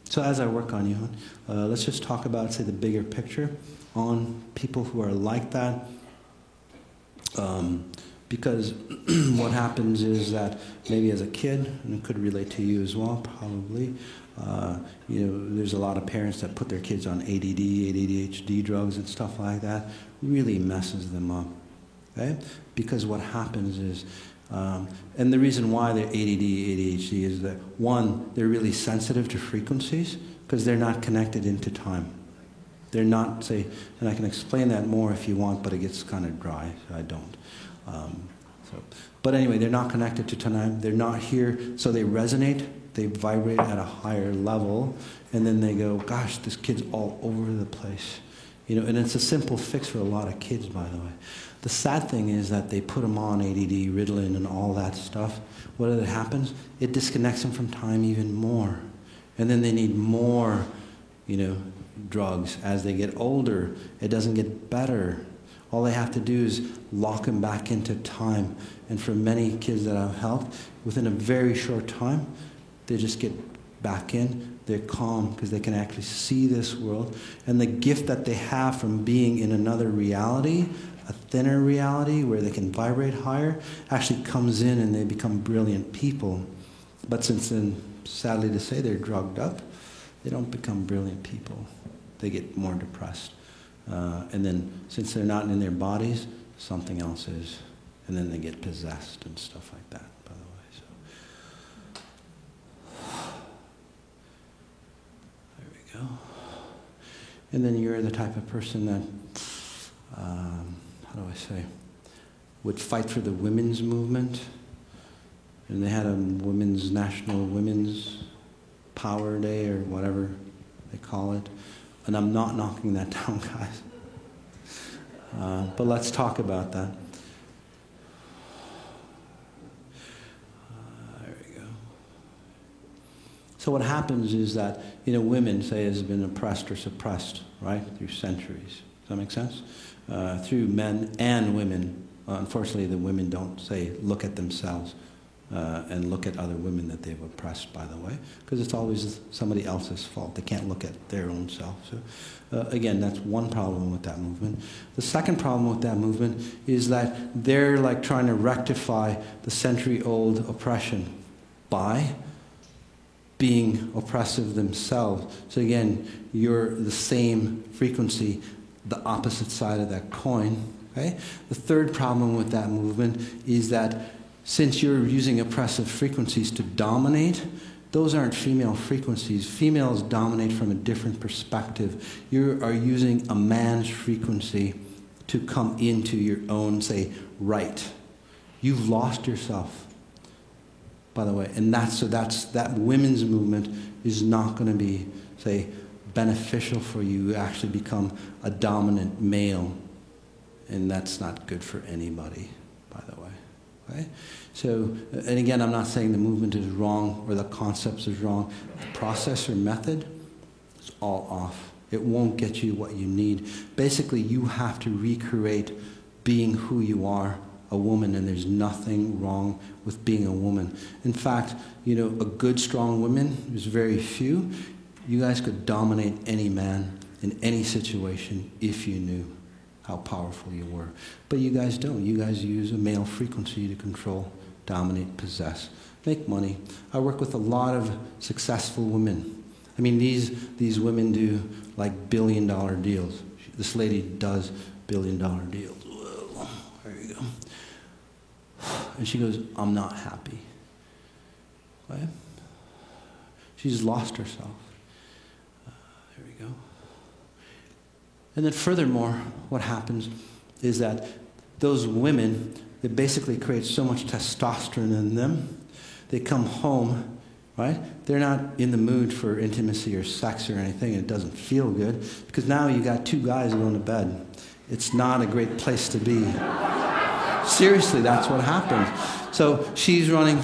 So as I work on you, let's just talk about, say, the bigger picture on people who are like that. Because what happens is that maybe as a kid, and it could relate to you as well, probably, there's a lot of parents that put their kids on ADD, ADHD drugs and stuff like that. Really messes them up, okay? Because what happens is, and the reason why they're ADD, ADHD is that, one, they're really sensitive to frequencies because they're not connected into time. They're not, say, and I can explain that more if you want, but it gets kind of dry, so I don't. But anyway, they're not connected to time. They're not here, so they resonate. They vibrate at a higher level, and then they go, "Gosh, this kid's all over the place," And it's a simple fix for a lot of kids, by the way. The sad thing is that they put them on ADD, Ritalin, and all that stuff. What happens? It disconnects them from time even more, and then they need more, drugs as they get older. It doesn't get better. All they have to do is lock them back into time. And for many kids that I've helped, within a very short time, they just get back in. They're calm because they can actually see this world. And the gift that they have from being in another reality, a thinner reality where they can vibrate higher, actually comes in and they become brilliant people. But since then, sadly to say, they're drugged up, they don't become brilliant people. They get more depressed. And then, since they're not in their bodies, something else is. And then they get possessed and stuff like that, by the way. So, there we go. And then you're the type of person that, would fight for the women's movement. And they had a National Women's Power Day, or whatever they call it. And I'm not knocking that down, guys. But let's talk about that. There we go. So what happens is that, women, say, has been oppressed or suppressed, right, through centuries. Does that make sense? Through men and women. Unfortunately, the women don't, say, look at themselves and look at other women that they've oppressed, by the way, because it's always somebody else's fault. They can't look at their own self. So, again, that's one problem with that movement. The second problem with that movement is that they're like trying to rectify the century-old oppression by being oppressive themselves. So again, you're the same frequency, the opposite side of that coin. Okay? The third problem with that movement is that since you're using oppressive frequencies to dominate, those aren't female frequencies. Females dominate from a different perspective. You are using a man's frequency to come into your own, say, right. You've lost yourself, by the way. And that women's movement is not going to be, say, beneficial for you. You actually become a dominant male. And that's not good for anybody, by the way. Okay? So, and again, I'm not saying the movement is wrong or the concepts is wrong. The process or method is all off. It won't get you what you need. Basically, you have to recreate being who you are, a woman, and there's nothing wrong with being a woman. In fact, you know, a good, strong woman, there's very few. You guys could dominate any man in any situation if you knew how powerful you were. But you guys don't. You guys use a male frequency to control, dominate, possess, make money. I work with a lot of successful women. I mean, these women do like billion-dollar deals. This lady does billion-dollar deals. Whoa, there you go. And she goes, I'm not happy. Right? She's lost herself. There we go. And then furthermore, what happens is that those women, they basically create so much testosterone in them. They come home, right? They're not in the mood for intimacy or sex or anything. It doesn't feel good because now you got two guys going to bed. It's not a great place to be. Seriously, that's what happens. So she's running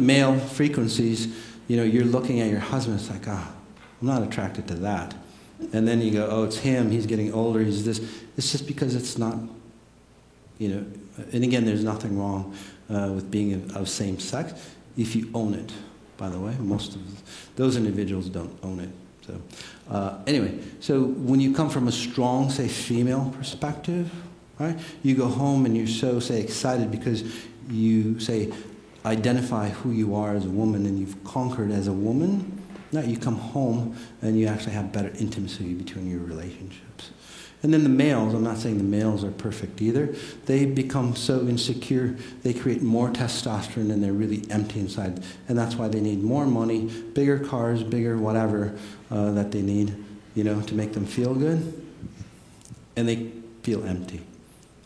male frequencies. You know, you're looking at your husband. It's like, I'm not attracted to that. And then you go, oh, it's him. He's getting older. He's this. It's just because it's not, you know. And again, there's nothing wrong with being of same sex if you own it. By the way, most of those individuals don't own it. So anyway, so when you come from a strong, say, female perspective, right? You go home and you're so, say, excited because you, say, identify who you are as a woman and you've conquered as a woman. Now you come home and you actually have better intimacy between your relationships. And then the males, I'm not saying the males are perfect either, they become so insecure, they create more testosterone and they're really empty inside. And that's why they need more money, bigger cars, bigger whatever that they need, you know, to make them feel good. And they feel empty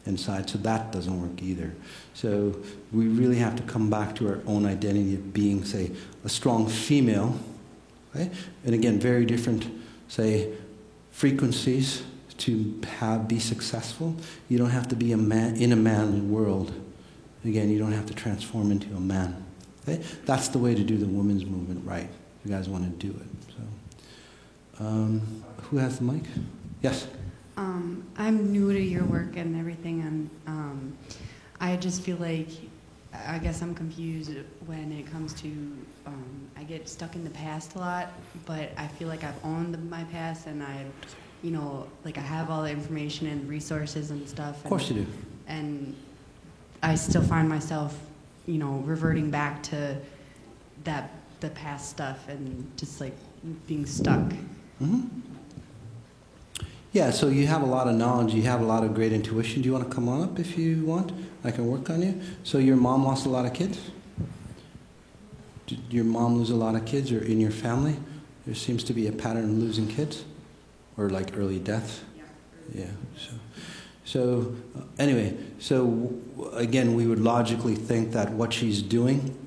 inside, so that doesn't work either. So we really have to come back to our own identity of being, say, a strong female. Okay? And again, very different, say, frequencies to be successful. You don't have to be a man in a man's world. Again, you don't have to transform into a man. Okay? That's the way to do the women's movement right. You guys want to do it. So, who has the mic? Yes. I'm new to your work and everything, and I just feel like, I guess I'm confused when it comes to, I get stuck in the past a lot, but I feel like I've owned my past and I, you know, like I have all the information and resources and stuff. Of course you do. And I still find myself, you know, reverting back to the past stuff and just like being stuck. Mm-hmm. Yeah, so you have a lot of knowledge, you have a lot of great intuition. Do you want to come on up if you want? I can work on you. So your mom lost a lot of kids? Did your mom lose a lot of kids, or in your family? There seems to be a pattern of losing kids? Or like early death? Yeah. So anyway, so again, we would logically think that what she's doing,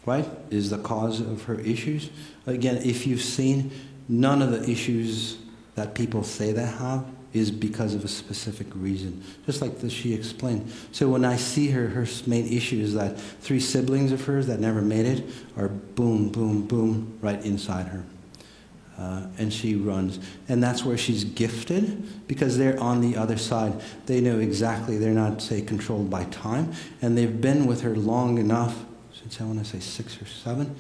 right, is the cause of her issues. Again, if you've seen, none of the issues that people say they have is because of a specific reason. Just like she explained. So when I see her main issue is that 3 siblings of hers that never made it are boom, boom, boom, right inside her. And she runs. And that's where she's gifted, because they're on the other side. They know exactly, they're not, say, controlled by time. And they've been with her long enough, since I want to say 6 or 7,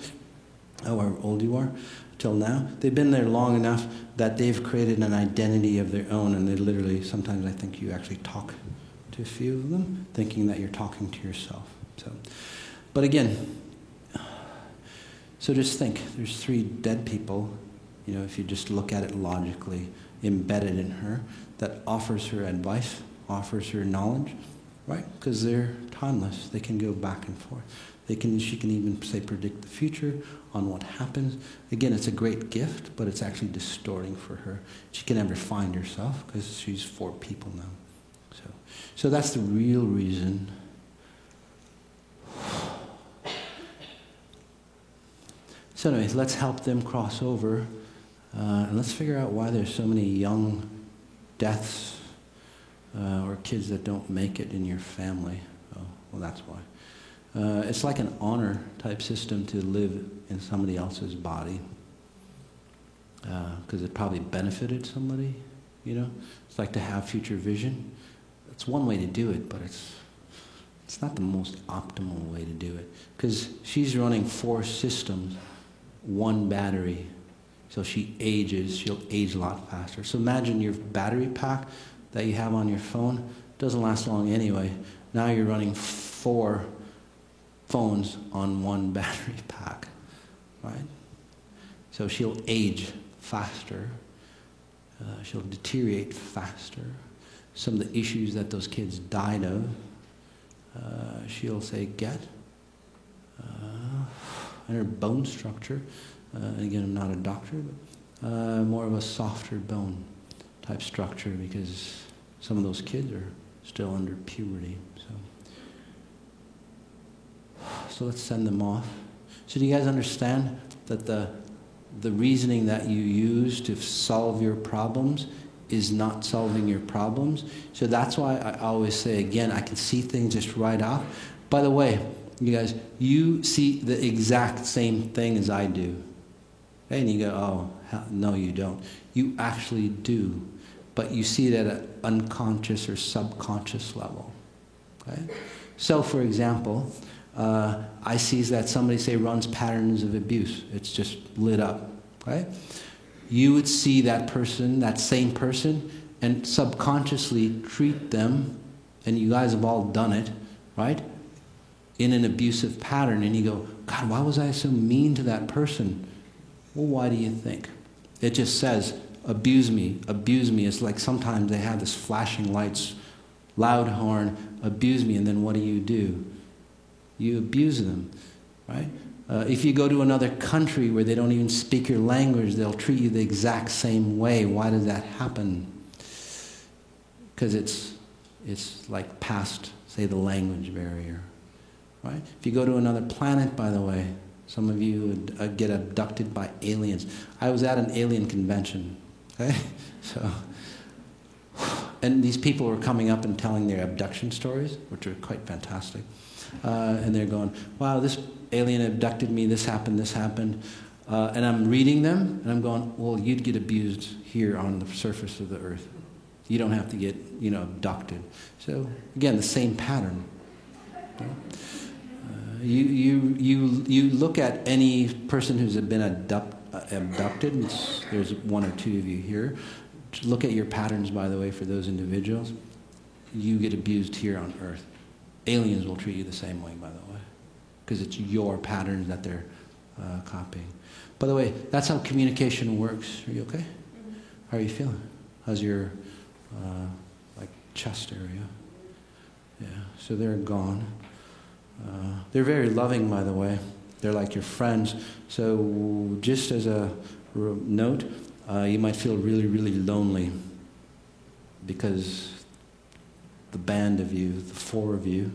however old you are, till now. They've been there long enough that they've created an identity of their own, and they literally, sometimes I think you actually talk to a few of them, thinking that you're talking to yourself. So, but again, so just think, there's 3 dead people, you know, if you just look at it logically, embedded in her, that offers her advice, offers her knowledge, right? Because they're timeless. They can go back and forth. She can even, say, predict the future on what happens. Again, it's a great gift, but it's actually distorting for her. She can never find herself because she's 4 people now. So that's the real reason. So anyway, let's help them cross over. And let's figure out why there's so many young deaths or kids that don't make it in your family. Oh, well, that's why. It's like an honor type system to live in somebody else's body, because it probably benefited somebody, you know. It's like to have future vision. It's one way to do it, but it's not the most optimal way to do it, because she's running 4 systems, 1 battery. So she'll age a lot faster. So imagine your battery pack that you have on your phone doesn't last long anyway. Now you're running 4 phones on 1 battery pack, right? So she'll age faster. She'll deteriorate faster. Some of the issues that those kids died of, she'll say, and her bone structure, and again, I'm not a doctor, but more of a softer bone type structure, because some of those kids are still under puberty. So let's send them off. So do you guys understand that the reasoning that you use to solve your problems is not solving your problems? So that's why I always say, again, I can see things just right off. By the way, you guys, you see the exact same thing as I do. Okay? And you go, oh, no, you don't. You actually do. But you see it at an unconscious or subconscious level. Okay? So, for example, I see that somebody, say, runs patterns of abuse. It's just lit up. Okay? You would see that person, that same person, and subconsciously treat them, and you guys have all done it, right? In an abusive pattern, and you go, God, why was I so mean to that person? Well, why do you think? It just says, abuse me, abuse me. It's like sometimes they have this flashing lights, loud horn, abuse me, and then what do? You abuse them, right? If you go to another country where they don't even speak your language, they'll treat you the exact same way. Why does that happen? Because it's like past, say, the language barrier, right? If you go to another planet, by the way, some of you would get abducted by aliens. I was at an alien convention, okay? So, and these people were coming up and telling their abduction stories, which are quite fantastic. And they're going, wow, this alien abducted me, this happened. And I'm reading them, and I'm going, well, you'd get abused here on the surface of the earth. You don't have to get, abducted. So, again, the same pattern. You look at any person who's been abducted, and there's 1 or 2 of you here. Look at your patterns, by the way, for those individuals. You get abused here on earth. Aliens will treat you the same way, by the way, because it's your patterns that they're copying. By the way, that's how communication works. Are you okay? Mm-hmm. How are you feeling? How's your chest area? Yeah, so they're gone. They're very loving, by the way. They're like your friends. So just as a note, you might feel really, really lonely because the band of you, the 4 of you,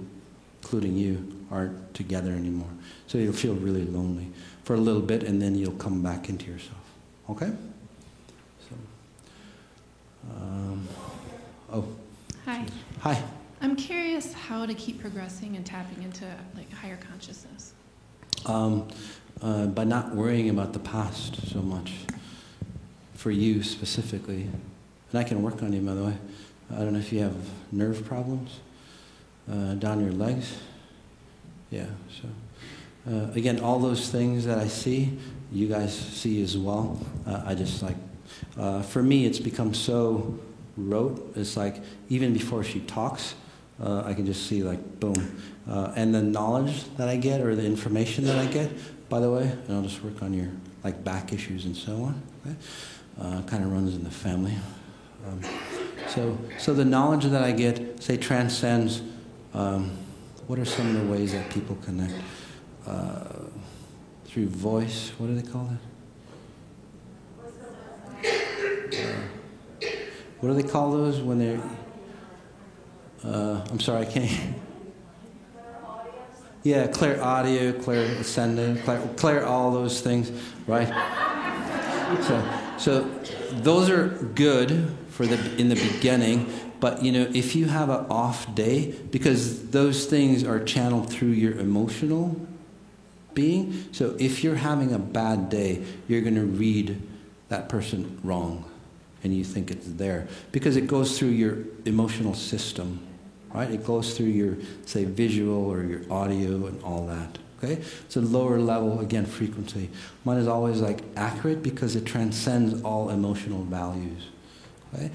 including you, aren't together anymore. So you'll feel really lonely for a little bit, and then you'll come back into yourself. Okay? So, Hi. Hi. I'm curious how to keep progressing and tapping into higher consciousness. By not worrying about the past so much, for you specifically. And I can work on you, by the way. I don't know if you have nerve problems down your legs. Yeah, so again, all those things that I see, you guys see as well. I just for me, it's become so rote. It's like even before she talks, I can just see boom. And the knowledge that I get, or the information that I get, by the way, and I'll just work on your back issues and so on. Okay? Kind of runs in the family. So the knowledge that I get, say, transcends, what are some of the ways that people connect? Through voice, what do they call it? What do they call those when they're, I'm sorry, I can't. Yeah, clair audio, clair ascendant, clair all those things, right? So those are good in the beginning, But, if you have an off day, because those things are channeled through your emotional being, so if you're having a bad day, you're going to read that person wrong, and you think it's there. Because it goes through your emotional system, right? It goes through your, say, visual or your audio and all that. Okay? It's a lower level, again, frequency. Mine is always accurate because it transcends all emotional values. Okay?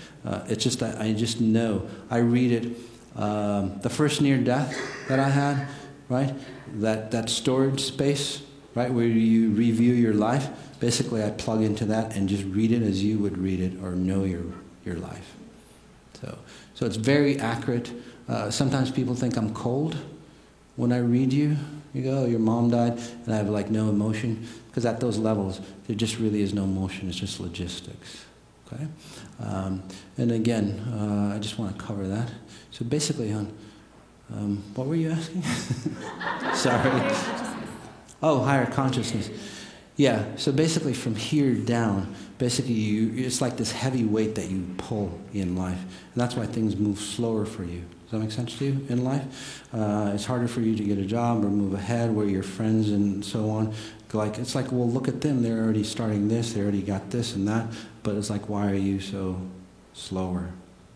It's just that I just know. I read it. The first near death that I had, right? That storage space, right, where you review your life. Basically, I plug into that and just read it as you would read it or know your life. So it's very accurate. Sometimes people think I'm cold when I read you. You go, oh, your mom died, and I have no emotion. Because at those levels, there just really is no emotion. It's just logistics. Okay? And again, I just want to cover that. So basically, what were you asking? Sorry. Oh, higher consciousness. Yeah, so basically from here down, basically it's like this heavy weight that you pull in life. And that's why things move slower for you. Does that make sense to you in life? It's harder for you to get a job or move ahead where your friends and so on. It's like, well, look at them. They're already starting this. They already got this and that. But it's like, why are you so slower?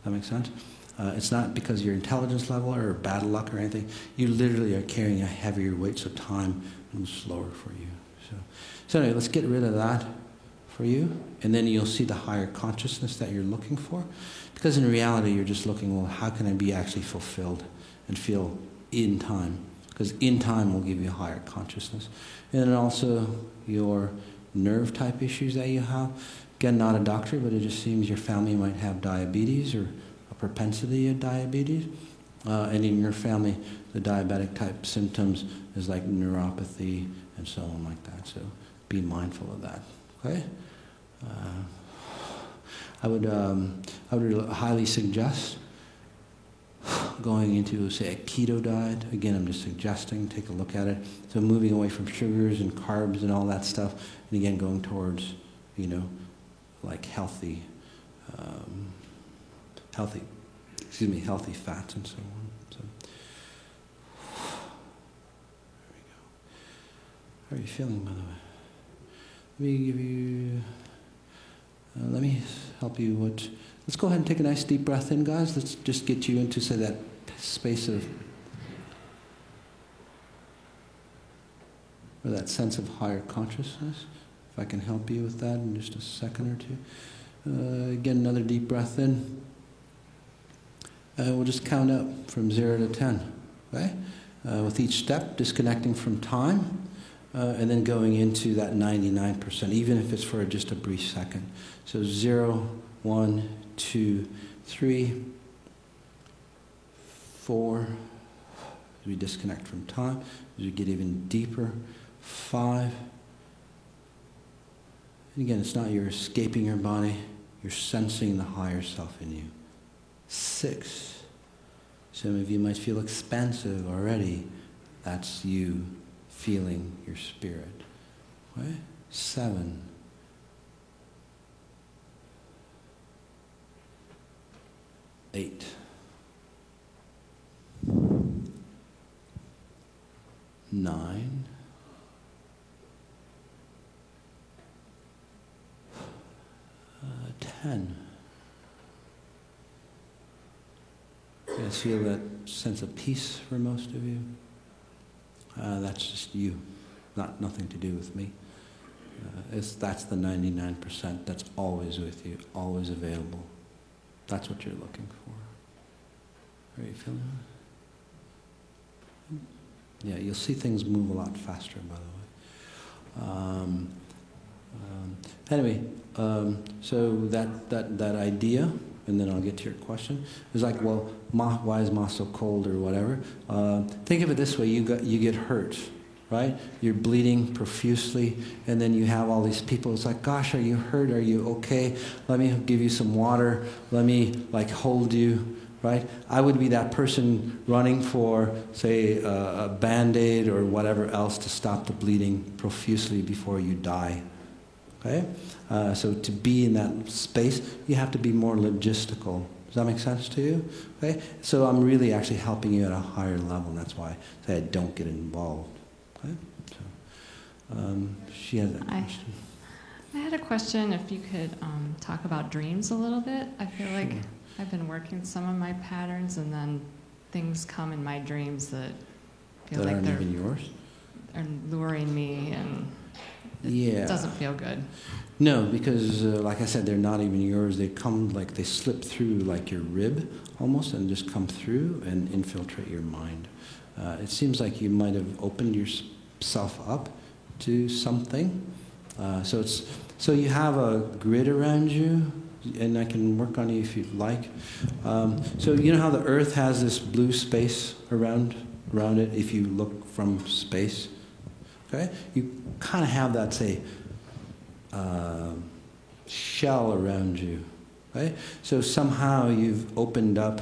That makes sense? It's not because your intelligence level or bad luck or anything. You literally are carrying a heavier weight, so time moves slower for you. So anyway, let's get rid of that for you, and then you'll see the higher consciousness that you're looking for. Because in reality, you're just looking, well, how can I be actually fulfilled and feel in time? Because in time will give you a higher consciousness. And then also your nerve type issues that you have. Again, not a doctor, but it just seems your family might have diabetes or a propensity of diabetes. And in your family, the diabetic type symptoms is like neuropathy and so on like that. So be mindful of that. Okay? I would highly suggest going into, say, a keto diet. Again, I'm just suggesting, take a look at it. So moving away from sugars and carbs and all that stuff, and again going towards, healthy fats and so on. So, there we go. How are you feeling, by the way? Let me help you. Let's go ahead and take a nice deep breath in, guys. Let's just get you into, say, that space of, or that sense of higher consciousness. If I can help you with that in just a second or two. Again, another deep breath in. We'll just count up from 0 to 10. Okay? With each step, disconnecting from time. And then going into that 99%, even if it's for just a brief second. So 0, 1, 2, 3, 4. As we disconnect from time, as we get even deeper, 5. And again, it's not you're escaping your body, you're sensing the higher self in you. 6. Some of you might feel expansive already. That's you feeling your spirit. Okay? 7. 8. 9. 10. You guys feel that sense of peace for most of you? That's just you, nothing to do with me. That's the 99% that's always with you, always available. That's what you're looking for. Are you feeling that? Yeah, you'll see things move a lot faster, by the way. Anyway, so that idea, and then I'll get to your question, is like, well, why is Ma so cold or whatever? Think of it this way, you get hurt, right? You're bleeding profusely, and then you have all these people. It's like, gosh, are you hurt? Are you okay? Let me give you some water. Let me hold you, right? I would be that person running for, say, a Band-Aid or whatever else to stop the bleeding profusely before you die. Okay? So to be in that space, you have to be more logistical. Does that make sense to you? Okay? So I'm really actually helping you at a higher level, and that's why I say I don't get involved. Okay? So, she has that question. I had a question if you could talk about dreams a little bit. I feel like I've been working some of my patterns, and then things come in my dreams that feel like they're even yours? They're luring me, and it doesn't feel good. No, because like I said, they're not even yours. They come like they slip through like your rib almost, and just come through and infiltrate your mind. It seems like you might have opened yourself up to something. So you have a grid around you, and I can work on you if you'd like. So you know how the Earth has this blue space around it if you look from space? Okay? You kind of have that, say, shell around you. Okay? So somehow you've opened up,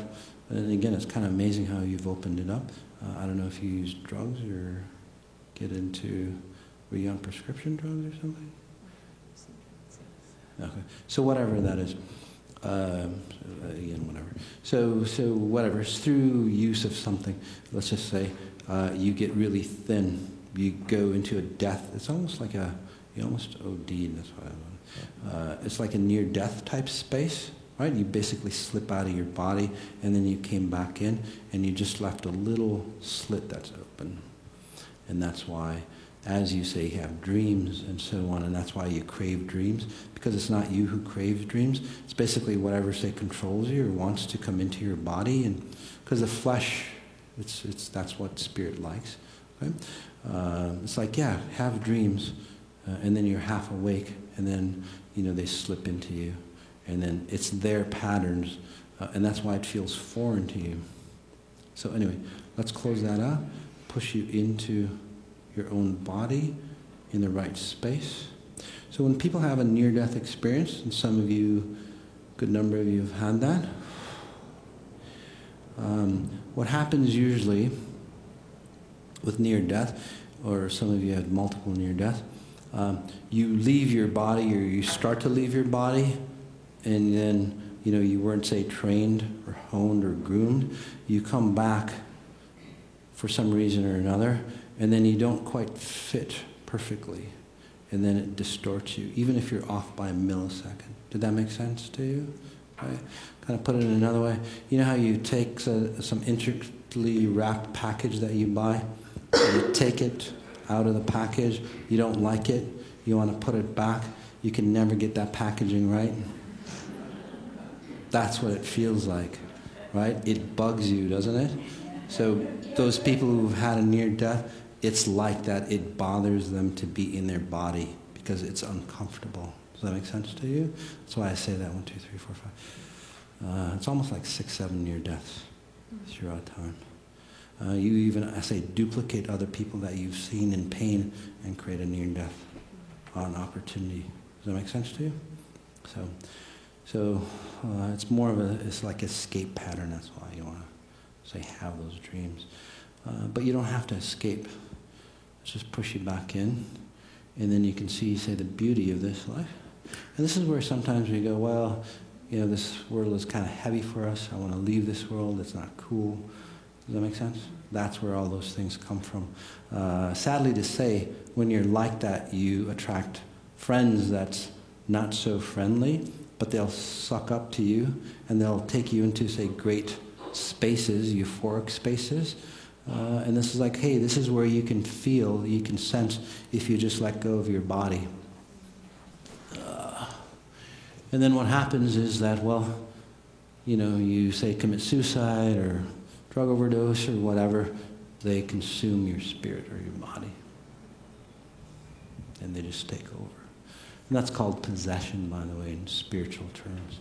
and again, it's kind of amazing how you've opened it up. I don't know if you use drugs or get into, were you on prescription drugs or something? Okay. So whatever that is, again, whatever. So whatever, it's through use of something. Let's just say you get really thin. You go into a death. It's almost like you almost OD'd. That's what I want. It's like a near-death type space, right? You basically slip out of your body, and then you came back in, and you just left a little slit that's open, and that's why. As you say, you have dreams and so on, and that's why you crave dreams, because it's not you who craves dreams. It's basically whatever, say, controls you or wants to come into your body, and because the flesh, that's what spirit likes. Okay? It's like, yeah, have dreams, and then you're half awake, and then they slip into you, and then it's their patterns, and that's why it feels foreign to you. So anyway, let's close that up, push you into your own body in the right space. So when people have a near-death experience, and some of you, a good number of you have had that, what happens usually with near-death, or some of you had multiple near-death, you leave your body, or you start to leave your body, and then you weren't, say, trained or honed or groomed. You come back for some reason or another, and then you don't quite fit perfectly, and then it distorts you, even if you're off by a millisecond. Did that make sense to you? Right? Kind of put it in another way. You know how you take some intricately wrapped package that you buy, and you take it out of the package, you don't like it, you want to put it back, you can never get that packaging right? That's what it feels like, right? It bugs you, doesn't it? So those people who've had a near-death, it's like that. It bothers them to be in their body because it's uncomfortable. Does that make sense to you? That's why I say that 1, 2, 3, 4, 5. It's almost like 6, 7 near-deaths throughout time. You even, I say, duplicate other people that you've seen in pain and create a near-death on opportunity. Does that make sense to you? So it's more of it's like escape pattern. That's why you want to say have those dreams. But you don't have to escape. It's just push you back in, and then you can see, say, the beauty of this life. And this is where sometimes we go, well, this world is kind of heavy for us. I want to leave this world. It's not cool. Does that make sense? That's where all those things come from. Sadly to say, when you're like that, you attract friends that's not so friendly, but they'll suck up to you, and they'll take you into, say, great spaces, euphoric spaces. And this is like, hey, this is where you can feel, you can sense if you just let go of your body. And then what happens is that, well, you say commit suicide or drug overdose or whatever, they consume your spirit or your body. And they just take over. And that's called possession, by the way, in spiritual terms.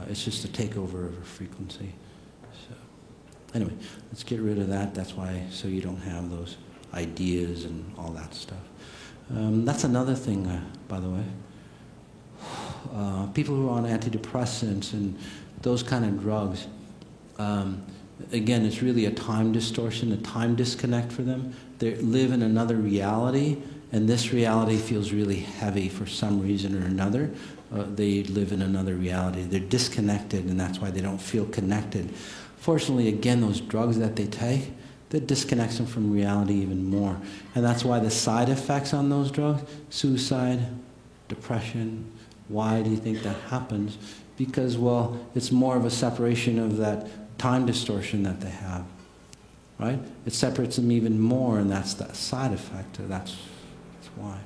It's just a takeover of a frequency. So, anyway, let's get rid of that. That's why, so you don't have those ideas and all that stuff. That's another thing, by the way. People who are on antidepressants and those kind of drugs, again, it's really a time distortion, a time disconnect for them. They live in another reality, and this reality feels really heavy for some reason or another, they live in another reality. They're disconnected, and that's why they don't feel connected. Fortunately, again, those drugs that they take, that disconnects them from reality even more. And that's why the side effects on those drugs, suicide, depression, why do you think that happens? Because, well, it's more of a separation of that time distortion that they have, right? It separates them even more, and that's that side effect. That's why.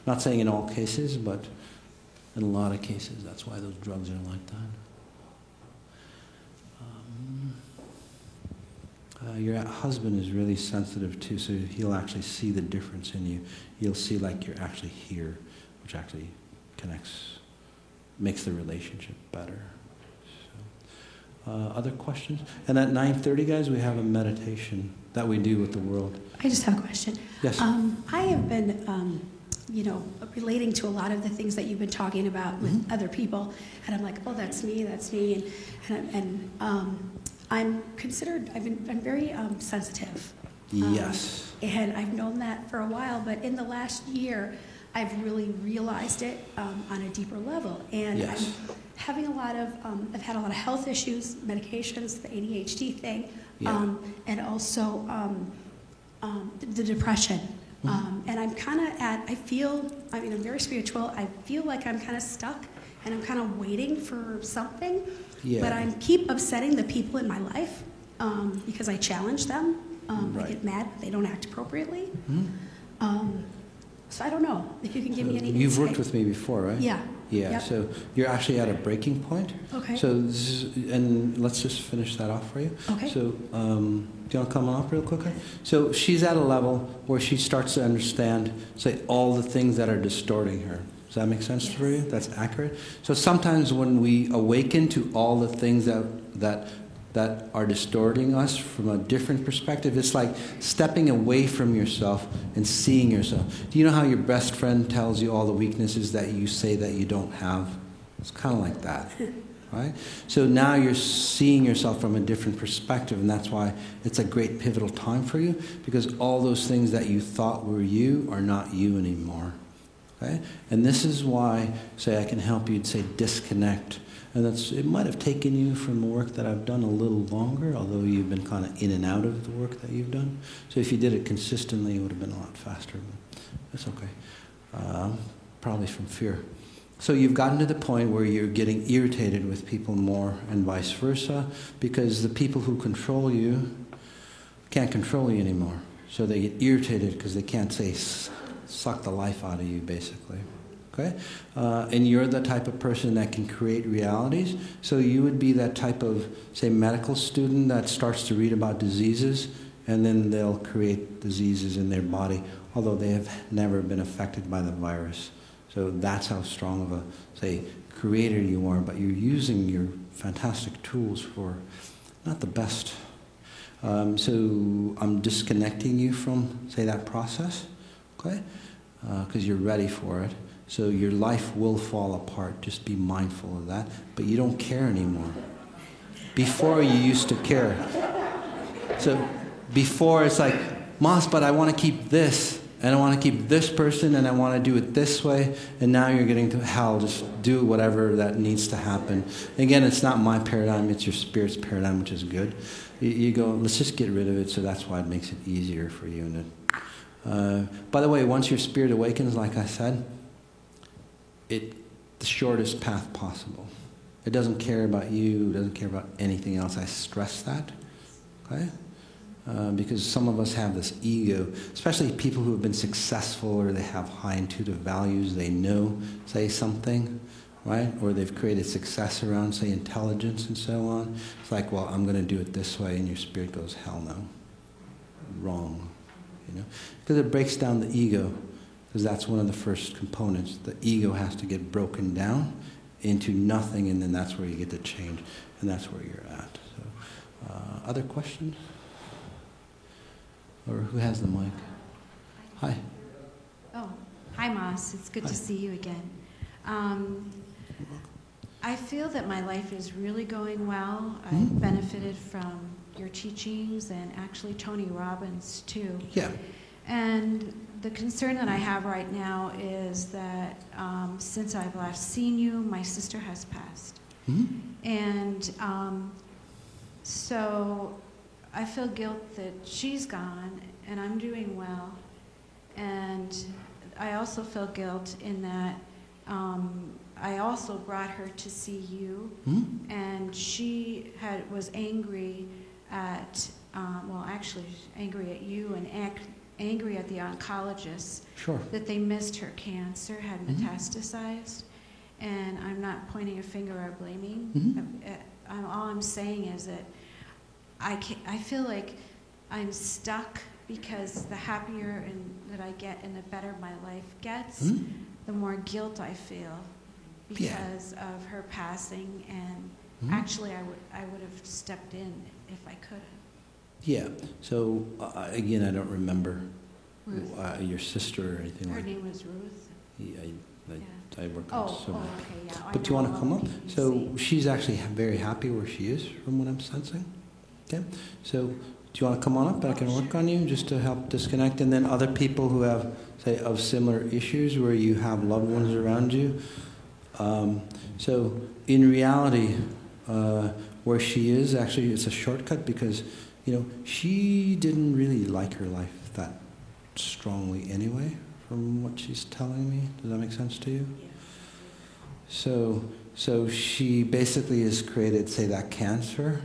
Not saying in all cases, but in a lot of cases, that's why those drugs are like that. Your husband is really sensitive too, so he'll actually see the difference in you. He'll see like you're actually here, which actually makes the relationship better. So, other questions? And at 9:30, guys, we have a meditation that we do with the world. I just have a question. Yes. I have been, relating to a lot of the things that you've been talking about with other people, and I'm like, oh, that's me, and I'm very sensitive. Yes. And I've known that for a while, but in the last year, I've really realized it on a deeper level. And yes. I'm having I've had a lot of health issues, medications, the ADHD thing, and also the depression. And I'm kind of I'm very spiritual. I feel like I'm kind of stuck, and I'm kind of waiting for something. Yeah. But I keep upsetting the people in my life because I challenge them. Right. I get mad when they don't act appropriately. So I don't know if you can give me any You've insight. worked with me before, right? Yeah. Yeah, Yep. so you're actually at a breaking point. Okay. So and let's just finish that off for you. Okay. So do you want to come up real quickly? So she's at a level where she starts to understand, say, all the things that are distorting her. Does that make sense for you? That's accurate? So sometimes when we awaken to all the things that are distorting us from a different perspective, it's like stepping away from yourself and seeing yourself. Do you know how your best friend tells you all the weaknesses that you say that you don't have? It's kind of like that, right? So now you're seeing yourself from a different perspective, and that's why it's a great pivotal time for you, because all those things that you thought were you are not you anymore. Okay? And this is why, say, I can help you, say, disconnect. And it might have taken you from the work that I've done a little longer, although you've been kind of in and out of the work that you've done. So if you did it consistently, it would have been a lot faster. But that's okay. Probably from fear. So you've gotten to the point where you're getting irritated with people more and vice versa, because the people who control you can't control you anymore. So they get irritated because they can't, say, suck the life out of you, basically. Okay? And you're the type of person that can create realities. So you would be that type of, say, medical student that starts to read about diseases, and then they'll create diseases in their body, although they have never been affected by the virus. So that's how strong of a, say, creator you are, but you're using your fantastic tools for not the best. So I'm disconnecting you from, say, that process, okay? Because you're ready for it. So your life will fall apart. Just be mindful of that. But you don't care anymore. Before, you used to care. So before, it's like, Mas, but I want to keep this, and I want to keep this person, and I want to do it this way. And now you're getting to hell. Just do whatever that needs to happen. Again, it's not my paradigm. It's your spirit's paradigm, which is good. You go, let's just get rid of it. So that's why it makes it easier for you. By the way, once your spirit awakens, like I said, the shortest path possible. It doesn't care about you. It doesn't care about anything else. I stress that, okay? Because some of us have this ego, especially people who have been successful or they have high intuitive values. They know, say, something, right? Or they've created success around, say, intelligence and so on. It's like, well, I'm going to do it this way, and your spirit goes, hell no. Wrong, you know? Because it breaks down the ego. Because that's one of the first components. The ego has to get broken down into nothing, and then that's where you get to change, and that's where you're at. So, other questions? Or who has the mic? Hi. Oh, hi, Mas. It's good to see you again. I feel that my life is really going well. I've benefited from your teachings, and actually Tony Robbins too. Yeah. And the concern that I have right now is that since I've last seen you, my sister has passed. And so I feel guilt that she's gone and I'm doing well. And I also feel guilt in that I also brought her to see you, and she was angry at, actually angry at you and angry at the oncologists that they missed her cancer, had metastasized. And I'm not pointing a finger or blaming. All I'm saying is that I feel like I'm stuck, because the happier that I get and the better my life gets, the more guilt I feel because of her passing. And actually, I would have stepped in if I could have. Yeah. So again, I don't remember your sister or anything like that. Her name was Ruth. I work on so many. Okay, yeah. But do you want to come up? So she's actually very happy where she is, from what I'm sensing. Okay. So do you want to come on up and I can work on you just to help disconnect? And then other people who have, say, of similar issues where you have loved ones around you. So in reality, where she is, actually it's a shortcut, because, she didn't really like her life that strongly anyway, from what she's telling me. Does that make sense to you? Yeah. So she basically has created, say, that cancer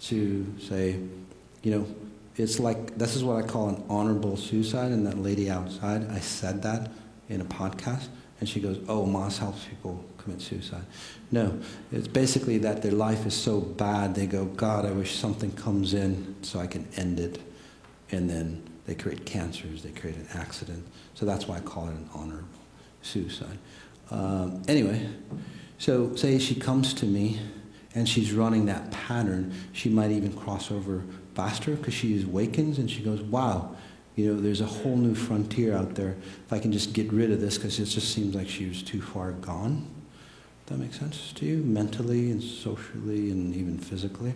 to say, it's like, this is what I call an honorable suicide. And that lady outside, I said that in a podcast, and she goes, oh, Moss helps people commit suicide. No, it's basically that their life is so bad, they go, God, I wish something comes in so I can end it. And then they create cancers, they create an accident. So that's why I call it an honorable suicide. Anyway, so say she comes to me and she's running that pattern, she might even cross over faster because she awakens and she goes, wow, there's a whole new frontier out there. If I can just get rid of this, because it just seems like she was too far gone. Does that make sense to you? Mentally and socially and even physically.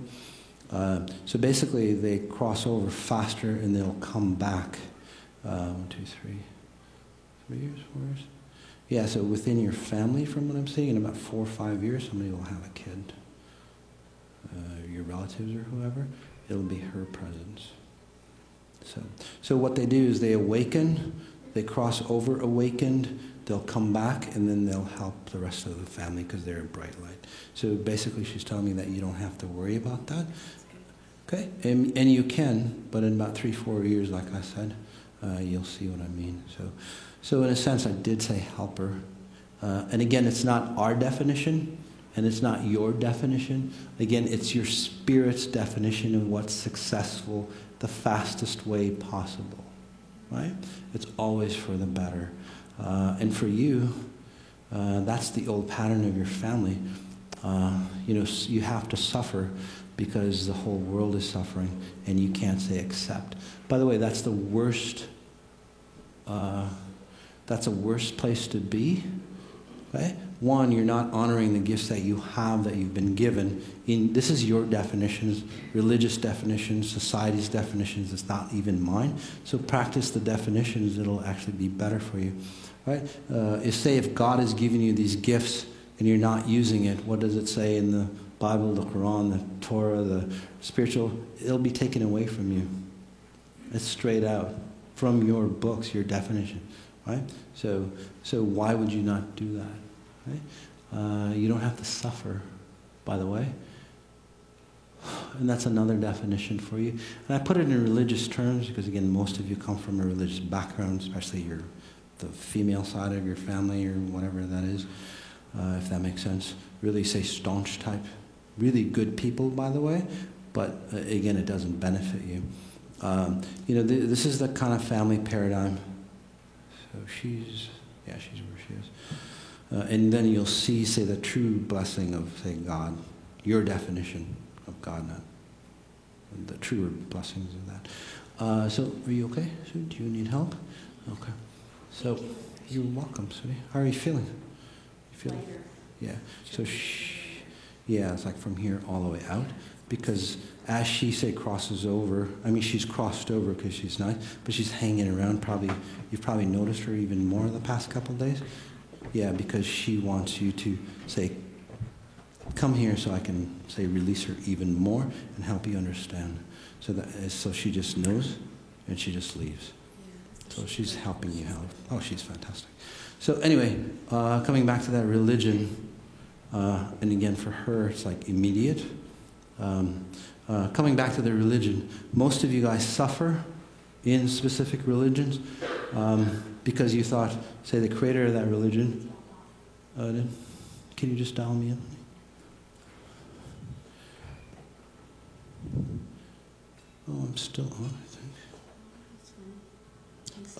So basically they cross over faster and they'll come back. 1, 2, 3 years, 4 years? Yeah, so within your family, from what I'm seeing, in about 4 or 5 years, somebody will have a kid. Your relatives or whoever, it'll be her presence. So what they do is they awaken, they cross over awakened, they'll come back, and then they'll help the rest of the family because they're a bright light. So basically she's telling me that you don't have to worry about that. Okay? And you can, but in about 3, 4 years, like I said, you'll see what I mean. So in a sense, I did say help her. And again, it's not our definition, and it's not your definition. Again, it's your spirit's definition of what's successful, the fastest way possible, right? It's always for the better. And for you, that's the old pattern of your family. You have to suffer because the whole world is suffering, and you can't say accept. By the way, that's the worst. That's a worse place to be. Okay? One, you're not honoring the gifts that you have, that you've been given. This is your definitions, religious definitions, society's definitions. It's not even mine. So practice the definitions. It'll actually be better for you. Right? If God has given you these gifts and you're not using it, what does it say in the Bible, the Quran, the Torah, the spiritual? It'll be taken away from you. It's straight out from your books, your definition. Right? So why would you not do that? Right? You don't have to suffer, by the way. And that's another definition for you. And I put it in religious terms because, again, most of you come from a religious background, especially the female side of your family or whatever that is, if that makes sense. Really, say, staunch type. Really good people, by the way. But, again, it doesn't benefit you. This is the kind of family paradigm. So she's where she is. And then you'll see, say, the true blessing of, say, God, your definition of God, not the true blessings of that. So, are you okay, Sue? Do you need help? Okay. So, you're welcome, sweetie. How are you feeling? You feel? Lighter. Yeah. So, it's like from here all the way out. because as she, say, crosses over, I mean, she's crossed over because she's nice, but she's hanging around. Probably, you've probably noticed her even more the past couple of days. Yeah, because she wants you to, say, come here so I can, say, release her even more and help you understand. So she just knows, and she just leaves. So she's helping you help. Oh, she's fantastic. So anyway, coming back to that religion, and again, for her, it's like immediate. Coming back to the religion, most of you guys suffer in specific religions because you thought, say, the creator of that religion, can you just dial me in? Oh, I'm still on, I think.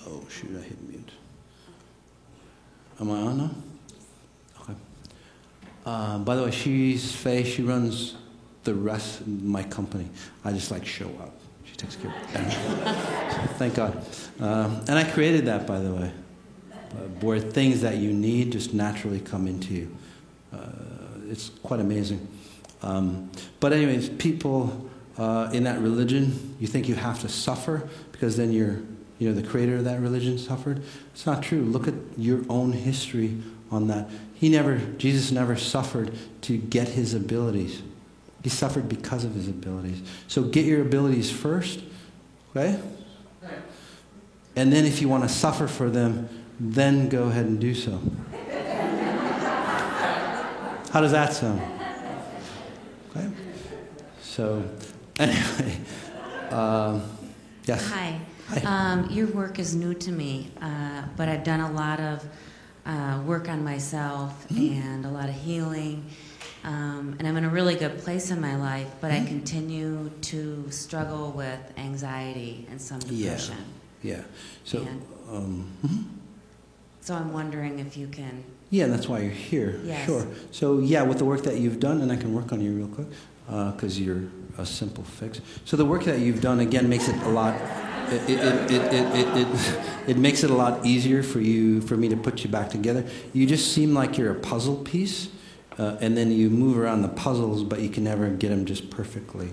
Oh, shoot, I hit mute. Am I on now? Okay. By the way, she's Faye. She runs the rest of my company. I just show up. She takes care of everything. Thank God. And I created that, by the way, where things that you need just naturally come into you. It's quite amazing. But anyways, people in that religion, you think you have to suffer because then the creator of that religion suffered. It's not true. Look at your own history on that. Jesus never suffered to get his abilities. He suffered because of his abilities. So get your abilities first, okay? And then if you want to suffer for them, then go ahead and do so. How does that sound? Okay? So, anyway, yes? Hi. Hi. Your work is new to me, but I've done a lot of work on myself and a lot of healing. And I'm in a really good place in my life, but I continue to struggle with anxiety and some depression. Yeah. So, so I'm wondering if you can... Yeah, that's why you're here. Yes. Sure. So, yeah, with the work that you've done, and I can work on you real quick, because you're a simple fix. So the work that you've done, again, makes it a lot... It makes it a lot easier for me to put you back together. You just seem like you're a puzzle piece, and then you move around the puzzles, but you can never get them just perfectly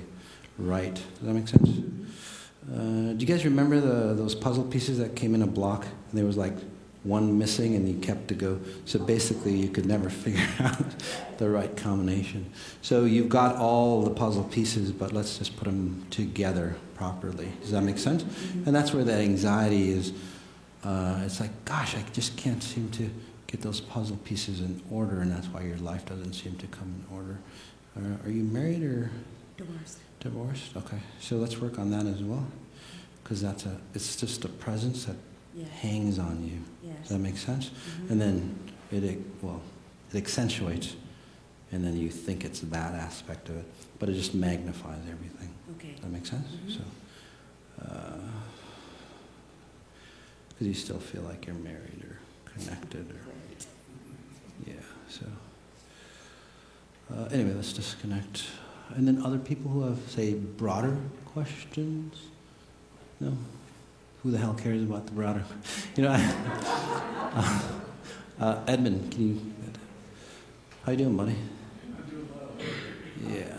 right. Does that make sense? Do you guys remember those puzzle pieces that came in a block, and there was one missing, and you kept to go? So basically, you could never figure out the right combination. So you've got all the puzzle pieces, but let's just put them together properly. Does that make sense? Mm-hmm. And that's where that anxiety is. It's gosh, I just can't seem to get those puzzle pieces in order, and that's why your life doesn't seem to come in order. Are you married or? Divorced. Divorced? Okay. So let's work on that as well, because it's just a presence that hangs on you. Yes. Does that make sense? Mm-hmm. And then it accentuates, and then you think it's that aspect of it, but it just magnifies everything. Okay. Does that make sense? Mm-hmm. So, because you still feel like you're married or connected, or yeah. So anyway, let's disconnect, and then other people who have, say, broader questions. No. Who the hell cares about the broader? Edmund, can you? How you doing, buddy? I'm doing well. Yeah.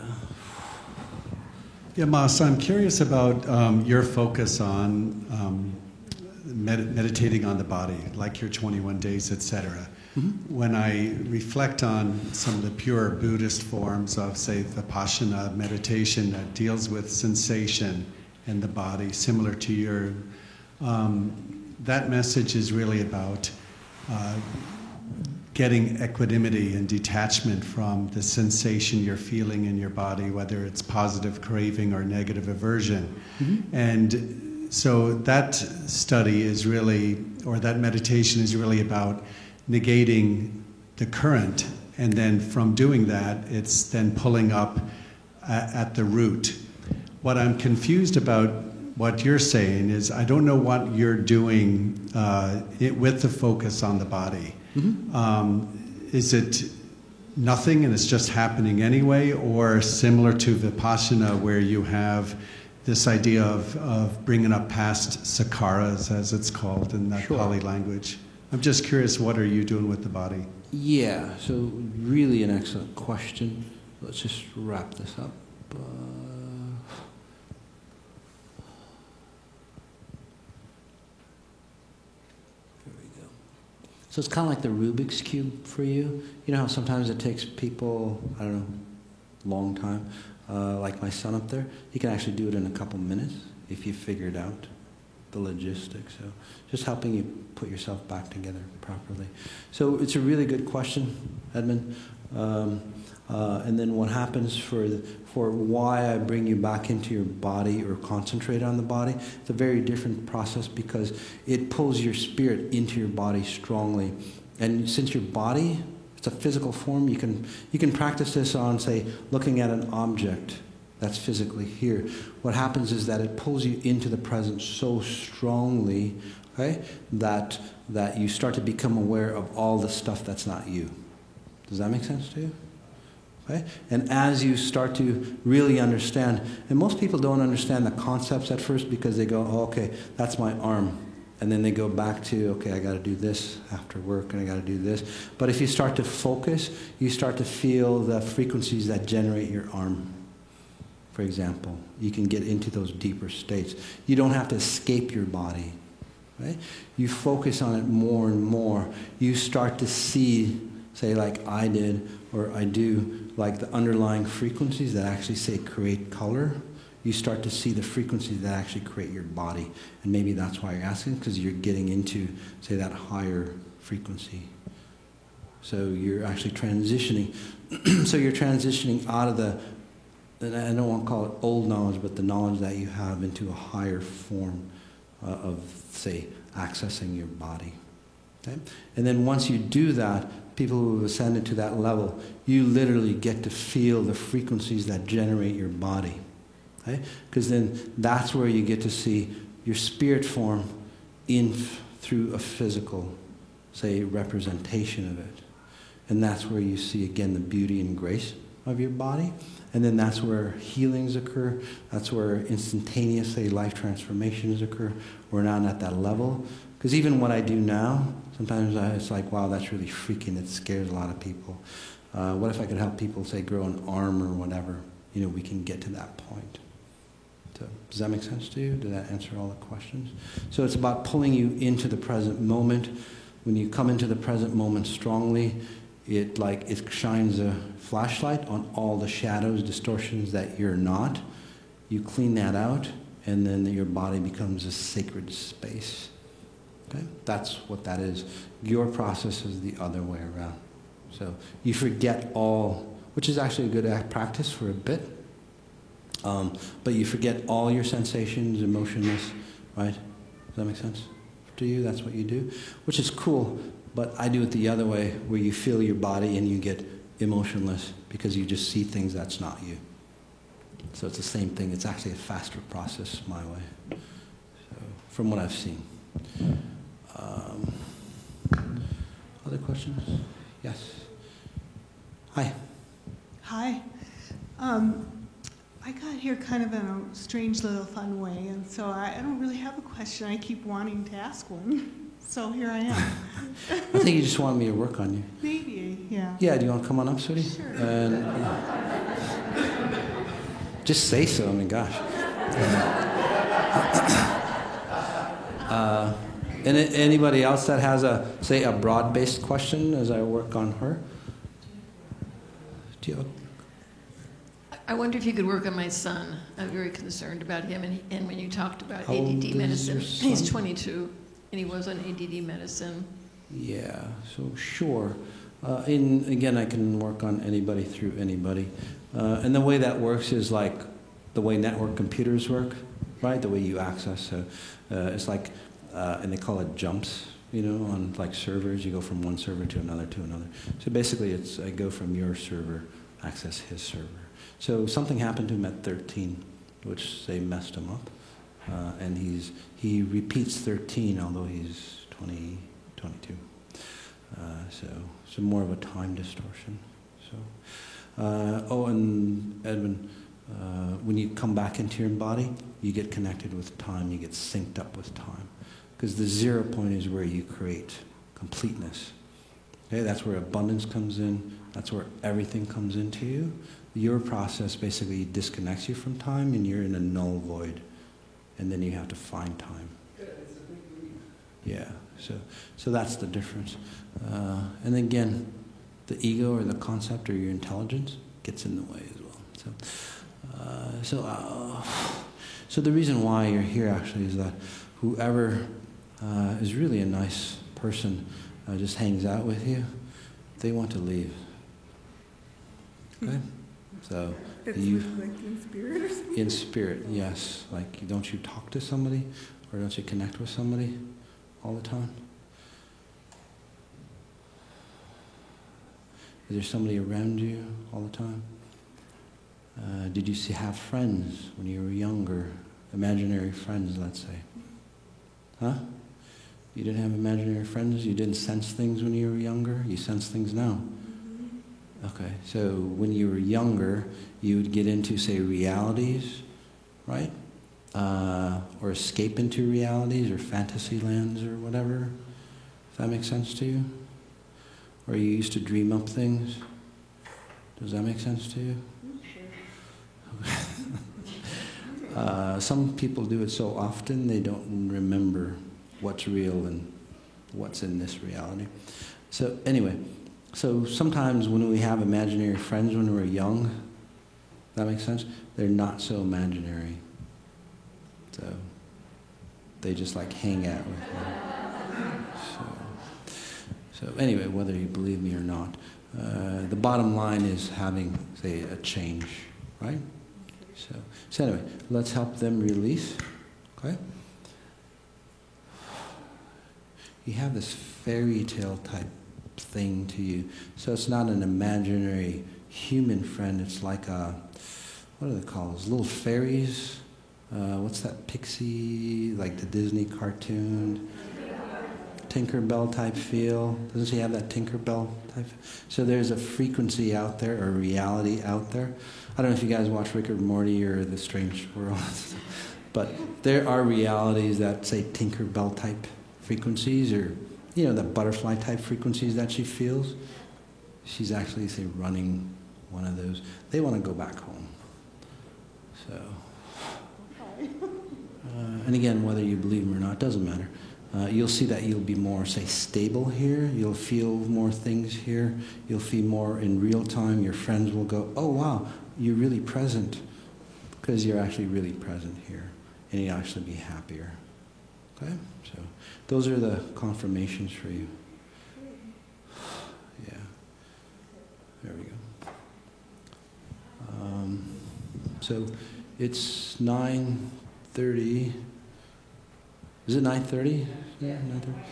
Yeah, Mas, I'm curious about your focus on meditating on the body, like your 21 days, etc. Mm-hmm. When I reflect on some of the pure Buddhist forms of, say, Vipassana meditation that deals with sensation in the body, similar to your, that message is really about getting equanimity and detachment from the sensation you're feeling in your body, whether it's positive craving or negative aversion. Mm-hmm. And so that study is really, or that meditation is really about negating the current, and then from doing that, it's then pulling up at the root. What I'm confused about what you're saying is I don't know what you're doing with the focus on the body. Mm-hmm. Is it nothing and it's just happening anyway, or similar to Vipassana where you have this idea of bringing up past sakkaras, as it's called in that Pali language? I'm just curious, what are you doing with the body? Yeah, so really an excellent question. Let's just wrap this up. So it's kind of like the Rubik's Cube for you. You know how sometimes it takes people, I don't know, a long time, like my son up there. He can actually do it in a couple minutes if you figure it out, the logistics. So just helping you put yourself back together properly. So it's a really good question, Edmund. And then what happens for why I bring you back into your body or concentrate on the body, it's a very different process because it pulls your spirit into your body strongly. And since your body, it's a physical form, you can practice this on, say, looking at an object that's physically here. What happens is that it pulls you into the present so strongly, okay, that you start to become aware of all the stuff that's not you. Does that make sense to you? Okay? And as you start to really understand, and most people don't understand the concepts at first because they go, oh, okay, that's my arm. And then they go back to, okay, I got to do this after work and I got to do this. But if you start to focus, you start to feel the frequencies that generate your arm. For example, you can get into those deeper states. You don't have to escape your body. Right? You focus on it more and more. You start to see, say like I did or I do, like the underlying frequencies that actually say create color. You start to see the frequencies that actually create your body. And maybe that's why you're asking, because you're getting into, say, that higher frequency. So you're actually transitioning. So you're transitioning out of the, and I don't want to call it old knowledge, but the knowledge that you have into a higher form of, say, accessing your body. Okay? And then once you do that, people who have ascended to that level, you literally get to feel the frequencies that generate your body. Okay? Because then that's where you get to see your spirit form through a physical, say, representation of it. And that's where you see, again, the beauty and grace of your body. And then that's where healings occur. That's where instantaneous, say, life transformations occur. We're not at that level. Because even what I do now, sometimes it's like, wow, that's really freaking. It scares a lot of people. What if I could help people, say, grow an arm or whatever? You know, we can get to that point. So, does that make sense to you? Did that answer all the questions? So it's about pulling you into the present moment. When you come into the present moment strongly, it shines a flashlight on all the shadows, distortions that you're not. You clean that out, and then your body becomes a sacred space. Okay? That's what that is. Your process is the other way around. So you forget all, which is actually a good practice for a bit, but you forget all your sensations, emotionless, right? Does that make sense to you? That's what you do, which is cool, but I do it the other way, where you feel your body and you get emotionless because you just see things that's not you. So it's the same thing. It's actually a faster process my way, so, from what I've seen. Other questions? Yes. Hi. Hi. I got here kind of in a strange little fun way, and so I don't really have a question. I keep wanting to ask one, so here I am. I think you just wanted me to work on you. Maybe, yeah. Yeah, do you want to come on up, sweetie? Sure. Just say so, I mean, gosh. And anybody else that has a broad-based question as I work on her? Do you have I wonder if you could work on my son. I'm very concerned about him. And when you talked about ADD medicine, he's 22, and he was on ADD medicine. Yeah, so sure. Again, I can work on anybody through anybody. And the way that works is like the way network computers work, right? The way you access. So it's like, and they call it jumps, you know, on like servers. You go from one server to another to another. So basically, it's I go from your server, access his server. So something happened to him at 13, which they messed him up. And he repeats 13, although he's 20, 22. So more of a time distortion. So, and Edwin, when you come back into your body, you get connected with time, you get synced up with time. Because the 0 point is where you create completeness. Okay, that's where abundance comes in. That's where everything comes into you. Your process basically disconnects you from time, and you're in a null void, and then you have to find time. Yeah, so that's the difference. And again, the ego or the concept or your intelligence gets in the way as well. So the reason why you're here actually is that whoever is really a nice person just hangs out with you, they want to leave. Okay? So That's you, like in spirit or something? In spirit, yes. Like, don't you talk to somebody, or don't you connect with somebody all the time? Is there somebody around you all the time? Did you have friends when you were younger? Imaginary friends, let's say. Huh? You didn't have imaginary friends? You didn't sense things when you were younger? You sense things now? Okay, so when you were younger, you would get into, say, realities, right? Or escape into realities or fantasy lands or whatever. Does that make sense to you? Or you used to dream up things? Does that make sense to you? Some people do it so often they don't remember what's real and what's in this reality. So anyway, so sometimes when we have imaginary friends when we're young, that makes sense? They're not so imaginary. So they just like hang out with you. So anyway, whether you believe me or not, the bottom line is having, say, a change, right? So anyway, let's help them release, okay? You have this fairy tale type thing to you. So it's not an imaginary human friend, it's like a, what are they called? Little fairies? What's that pixie, like the Disney cartoon? Tinkerbell type feel. Doesn't she have that Tinkerbell type? So there's a frequency out there, or reality out there. I don't know if you guys watch Rick and Morty or The Strange World, but there are realities that say Tinkerbell type frequencies, or the butterfly type frequencies that she feels. She's actually, say, running one of those. They want to go back home. So, and again, whether you believe them or not, doesn't matter. You'll see that you'll be more, say, stable here. You'll feel more things here. You'll feel more in real time. Your friends will go, oh, wow, you're really present, because you're actually really present here, and you'll actually be happier. Okay? So those are the confirmations for you. Yeah. There we go. So it's 9:30. Is it 9:30? Yeah, 9:30.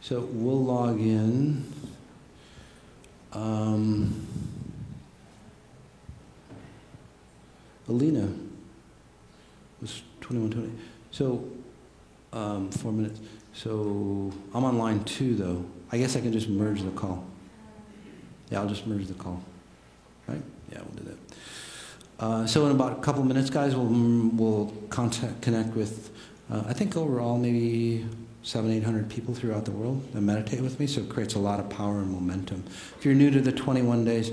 So we'll log in. Alina was 21:20. So 4 minutes. So I'm on line 2 though. I guess I can just merge the call. Yeah, I'll just merge the call. Right? Yeah, we'll do that. So in about a couple minutes, guys, we'll connect with. I think overall maybe 700-800 people throughout the world that meditate with me, so it creates a lot of power and momentum. If you're new to the 21 days,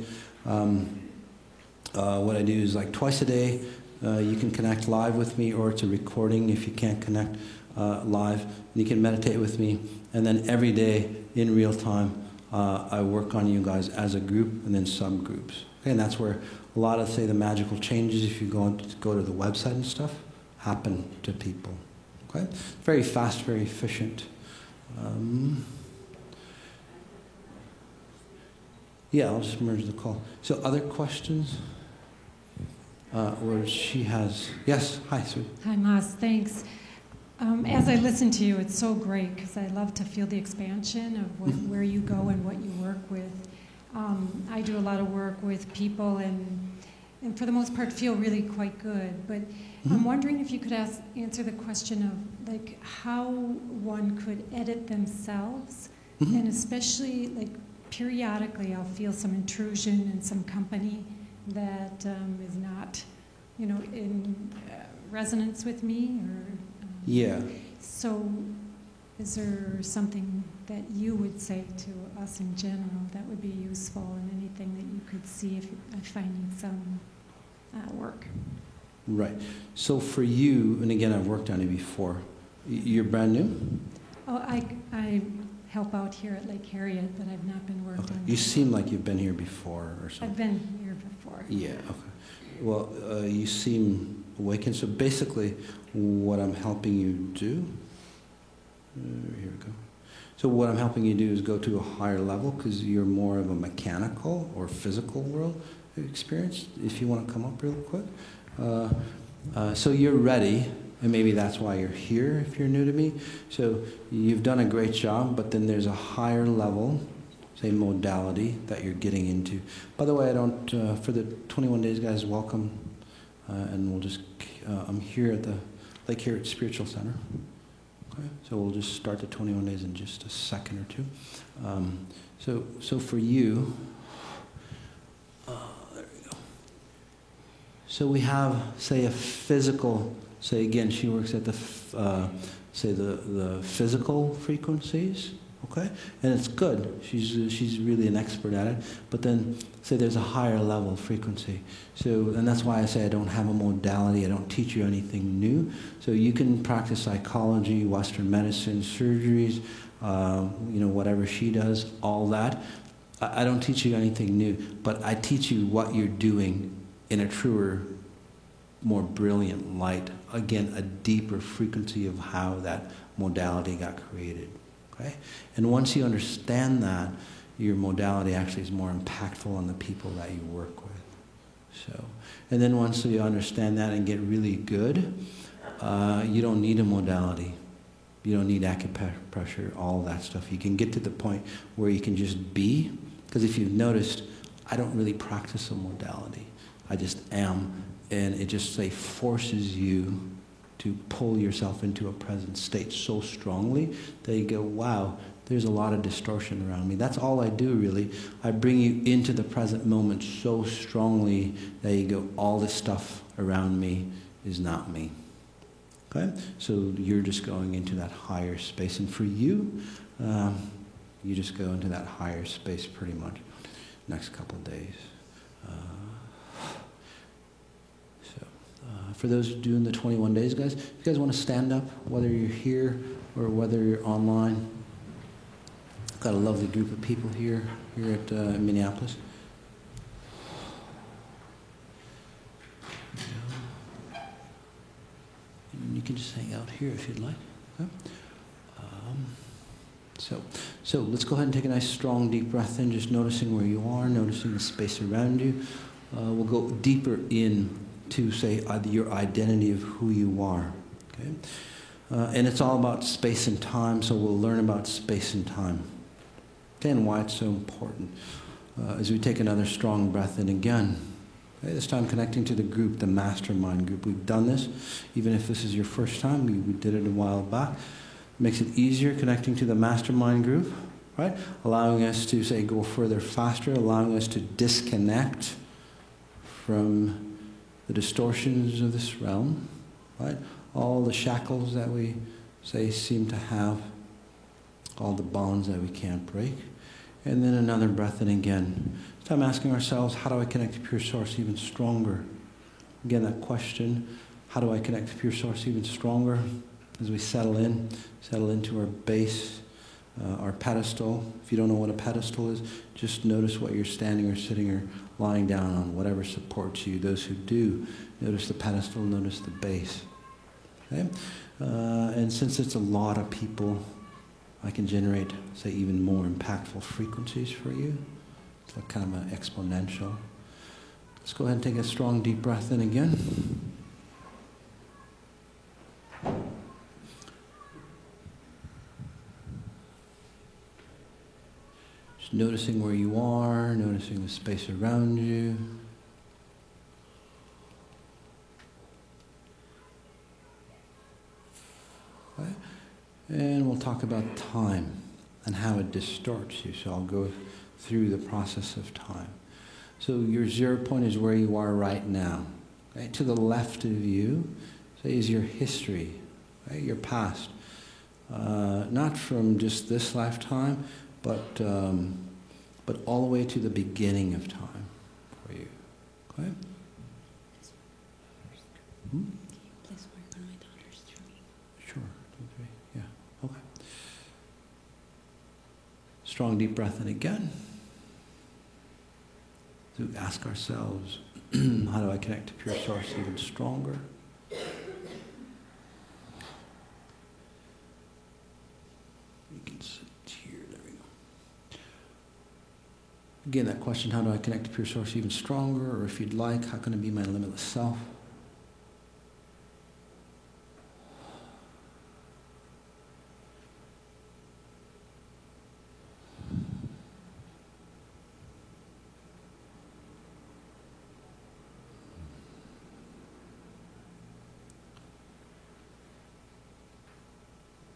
what I do is like twice a day, you can connect live with me, or it's a recording if you can't connect live. And you can meditate with me, and then every day in real time, I work on you guys as a group and then subgroups. Okay, and that's where a lot of, say, the magical changes, if you go to the website and stuff, happen to people. Okay? Very fast, very efficient. Yeah, I'll just merge the call. So other questions? Or she has... Yes, hi, sweet. Hi, Mas, thanks. As I listen to you, it's so great, because I love to feel the expansion of where you go and what you work with. I do a lot of work with people, and for the most part feel really quite good. But I'm wondering if you could answer the question of like how one could edit themselves, and especially like periodically I'll feel some intrusion in some company that is not, in resonance with me, or yeah. So is there something that you would say to us in general that would be useful, and anything that you could see if I need some work? Right. So for you, and again, I've worked on it before. You're brand new? Oh, I help out here at Lake Harriet, but I've not been working. Okay. You seem like you've been here before or something. I've been here before. Yeah, okay. Well, you seem awakened. So basically, what I'm helping you do, here we go. So what I'm helping you do is go to a higher level, because you're more of a mechanical or physical world experience, if you want to come up real quick. So you're ready, and maybe that's why you're here if you're new to me. So you've done a great job, but then there's a higher level, say modality, that you're getting into. By the way, I don't, for the 21 days, guys, welcome. And we'll just, I'm here at the Lake Harriet Spiritual Center. Okay, so we'll just start the 21 days in just a second or two. So for you, there we go. So we have, say, a physical, say again, she works at the, say the physical frequencies, okay? And it's good. She's really an expert at it. But then, say there's a higher level frequency. So, and that's why I say I don't have a modality. I don't teach you anything new. So you can practice psychology, Western medicine, surgeries, whatever she does, all that. I don't teach you anything new, but I teach you what you're doing in a truer, more brilliant light. Again, a deeper frequency of how that modality got created. Okay? And once you understand that, your modality actually is more impactful on the people that you work with. So, and then once you understand that and get really good, you don't need a modality. You don't need acupressure, all that stuff. You can get to the point where you can just be. Because if you've noticed, I don't really practice a modality. I just am. And it just, say, forces you to pull yourself into a present state so strongly that you go, wow, there's a lot of distortion around me. That's all I do, really. I bring you into the present moment so strongly that you go, all this stuff around me is not me. Okay? So you're just going into that higher space. And for you, you just go into that higher space pretty much next couple of days. For those doing the 21 days, guys, if you guys want to stand up, whether you're here or whether you're online. Got a lovely group of people here at Minneapolis. And you can just hang out here if you'd like. Okay? So let's go ahead and take a nice, strong, deep breath in, just noticing where you are, noticing the space around you. We'll go deeper in to, say, your identity of who you are. Okay? And it's all about space and time, so we'll learn about space and time. Okay, and why it's so important. As we take another strong breath in again. Okay, this time connecting to the group, the mastermind group. We've done this, even if this is your first time. We did it a while back. It makes it easier connecting to the mastermind group, right? Allowing us to, say, go further faster, allowing us to disconnect from the distortions of this realm, right? All the shackles that we, say, seem to have, all the bonds that we can't break. And then another breath in again. This time asking ourselves, how do I connect to pure source even stronger? Again, that question, how do I connect to pure source even stronger? As we settle into our base, our pedestal. If you don't know what a pedestal is, just notice what you're standing or sitting or lying down on, whatever supports you. Those who do, notice the pedestal, notice the base. Okay? And since it's a lot of people, I can generate, say, even more impactful frequencies for you. It's like kind of an exponential. Let's go ahead and take a strong, deep breath in again. Just noticing where you are, noticing the space around you. Okay. And we'll talk about time and how it distorts you. So I'll go through the process of time. So your 0 point is where you are right now. Okay? To the left of you, say, is your history, right? Your past. not from just this lifetime, but all the way to the beginning of time for you. Okay? Sure. 2, 3. Yeah. Okay. Strong deep breath in again. To ask ourselves, how do I connect to pure source even stronger? You can sit here, there we go. Again, that question, how do I connect to pure source even stronger? Or if you'd like, how can I be my limitless self?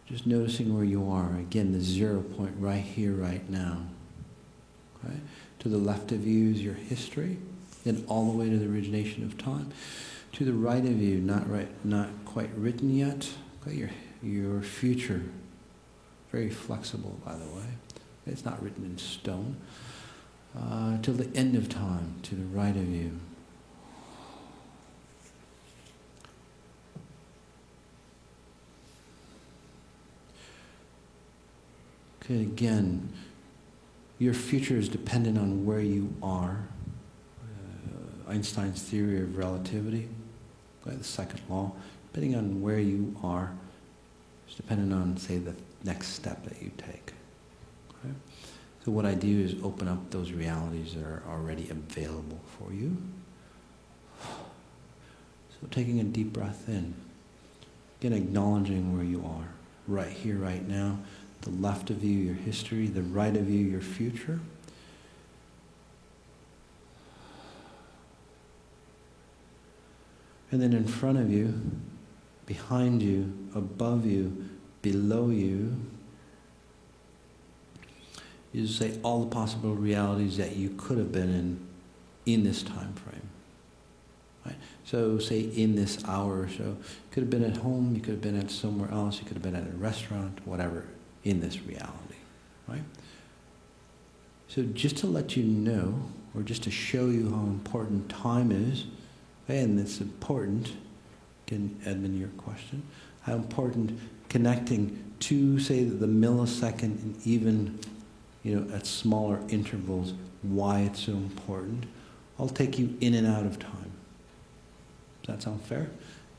Just noticing where you are. Again, the 0 point right here, right now. Okay? To the left of you is your history, then all the way to the origination of time. To the right of you, not quite written yet. Okay? Your future, very flexible, by the way. It's not written in stone. Till the end of time, to the right of you. Okay, again, your future is dependent on where you are. Einstein's theory of relativity, okay, the second law, depending on where you are, is dependent on, say, the next step that you take. Okay? So what I do is open up those realities that are already available for you. So taking a deep breath in, again acknowledging where you are, right here, right now. The left of you, your history. The right of you, your future. And then in front of you, behind you, above you, below you, you say all the possible realities that you could have been in this time frame. Right? So say in this hour or so. You could have been at home, you could have been at somewhere else, you could have been at a restaurant, whatever. In this reality, right? So just to let you know, or just to show you how important time is, and it's important, again, Edmund, your question, how important connecting to, say, the millisecond and even, at smaller intervals, why it's so important. I'll take you in and out of time. Does that sound fair?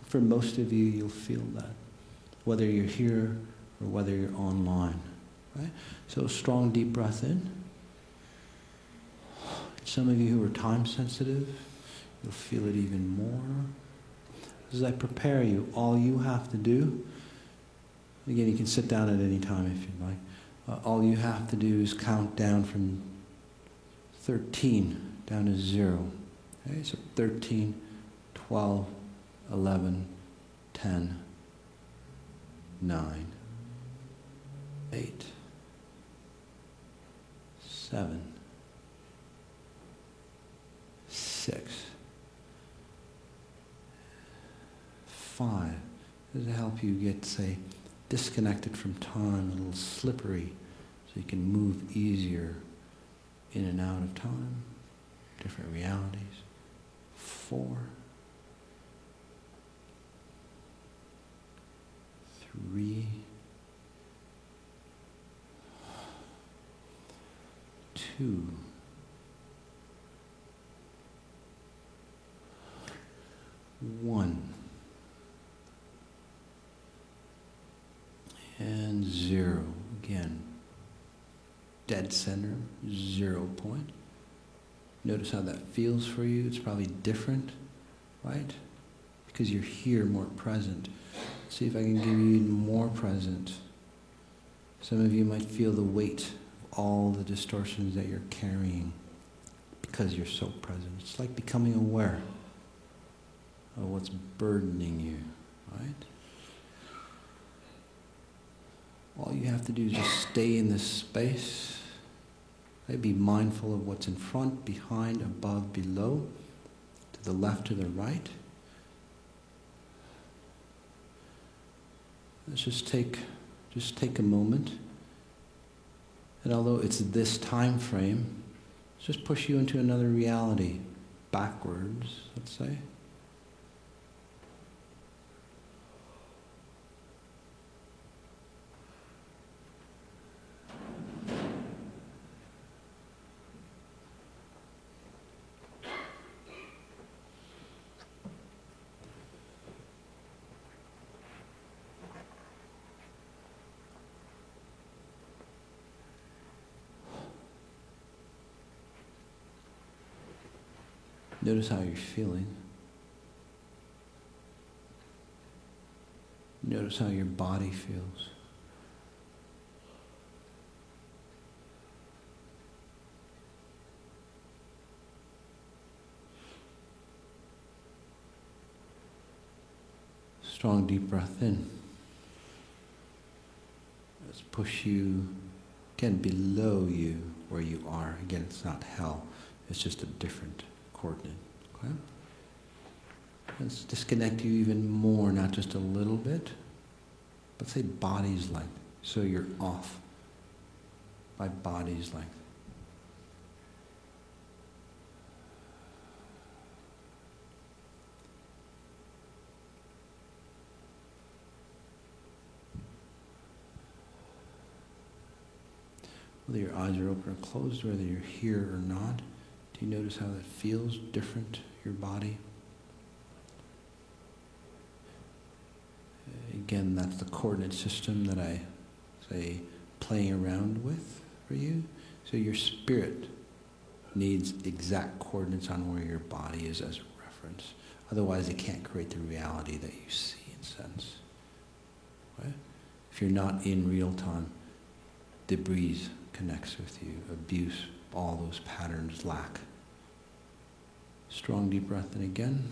For most of you, you'll feel that, whether you're here or whether you're online, right? So strong deep breath in. Some of you who are time sensitive, you'll feel it even more. As I prepare you, all you have to do, again, you can sit down at any time if you'd like, all you have to do is count down from 13 down to 0. Okay, so 13, 12, 11, 10, 9, 8, 7, 6, 5. This will help you get, say, disconnected from time, a little slippery, so you can move easier in and out of time, different realities. 4, 3, 2, 1, and 0. Again, dead center, 0 point. Notice how that feels for you. It's probably different, right? Because you're here, more present. See if I can give you even more present. Some of you might feel the weight of all the distortions that you're carrying because you're so present. It's like becoming aware of what's burdening you, right? All you have to do is just stay in this space. Be mindful of what's in front, behind, above, below, to the left, to the right. Let's just take Just take a moment. And although it's this time frame, just push you into another reality, backwards, let's say. Notice how you're feeling. Notice how your body feels. Strong deep breath in. Let's push you again below you where you are. Again, it's not hell. It's just a different coordinate. Okay? Let's disconnect you even more, not just a little bit, but say body's length. So you're off by body's length. Whether your eyes are open or closed, whether you're here or not, do you notice how that feels different, your body? Again, that's the coordinate system that I say playing around with for you. So your spirit needs exact coordinates on where your body is as a reference. Otherwise, it can't create the reality that you see and sense. Right? If you're not in real time, debris connects with you, abuse, all those patterns lack. Strong deep breath in again,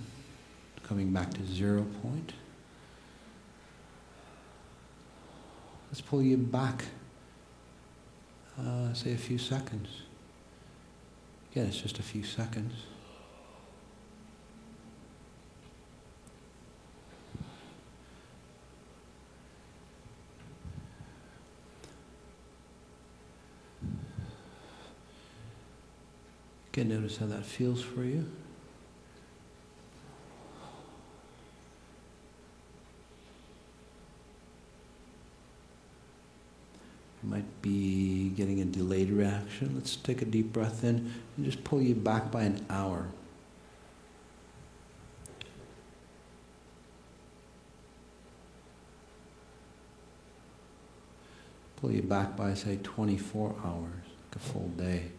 coming back to 0 point. Let's pull you back, say a few seconds. Again, it's just a few seconds. Again, notice how that feels for you. You might be getting a delayed reaction. Let's take a deep breath in and just pull you back by an hour. Pull you back by, say, 24 hours, like a full day.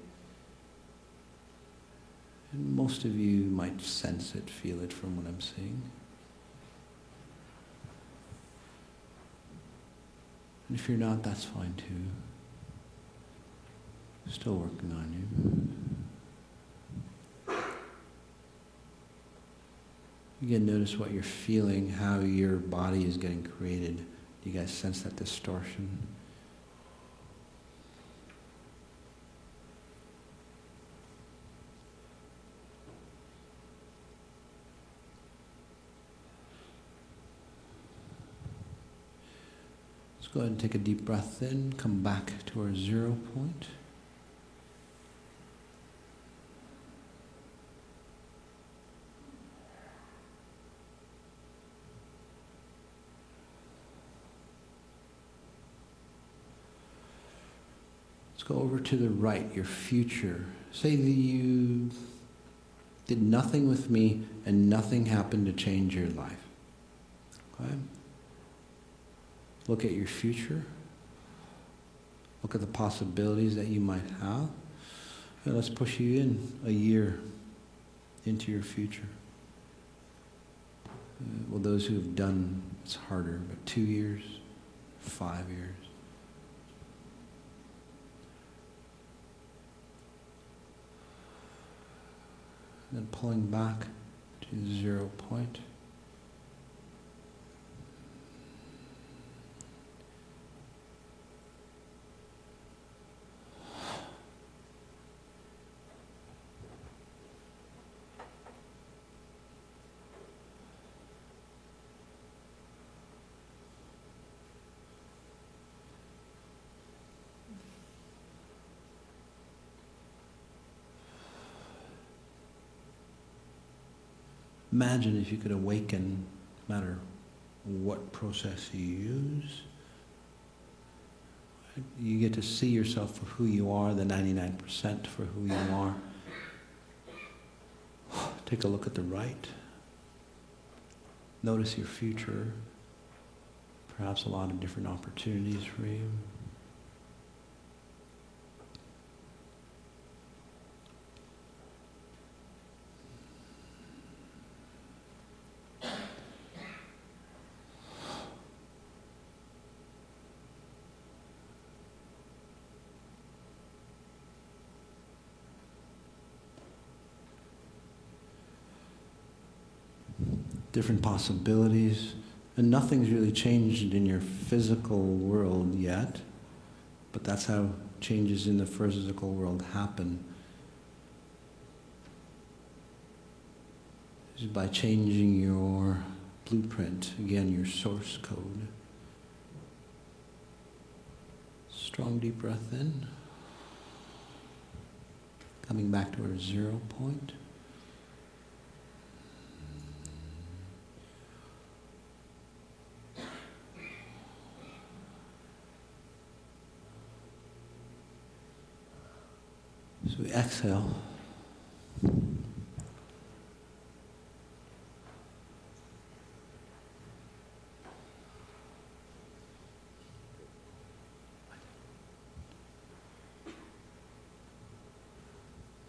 And most of you might sense it, feel it from what I'm saying. And if you're not, that's fine too. Still working on you. Again, notice what you're feeling, how your body is getting created. Do you guys sense that distortion? Go ahead and take a deep breath in, come back to our 0 point. Let's go over to the right, your future. Say that you did nothing with me and nothing happened to change your life. Okay? Look at your future. Look at the possibilities that you might have. And let's push you in a year into your future. Well, those who have done, it's harder, but 2 years, 5 years. And then pulling back to 0 point. Imagine if you could awaken, no matter what process you use. You get to see yourself for who you are, the 99% for who you are. Take a look at the right. Notice your future. Perhaps a lot of different opportunities for you. Different possibilities, and nothing's really changed in your physical world yet, but that's how changes in the physical world happen. Is by changing your blueprint, again, your source code. Strong deep breath in, coming back to our 0 point. So we exhale.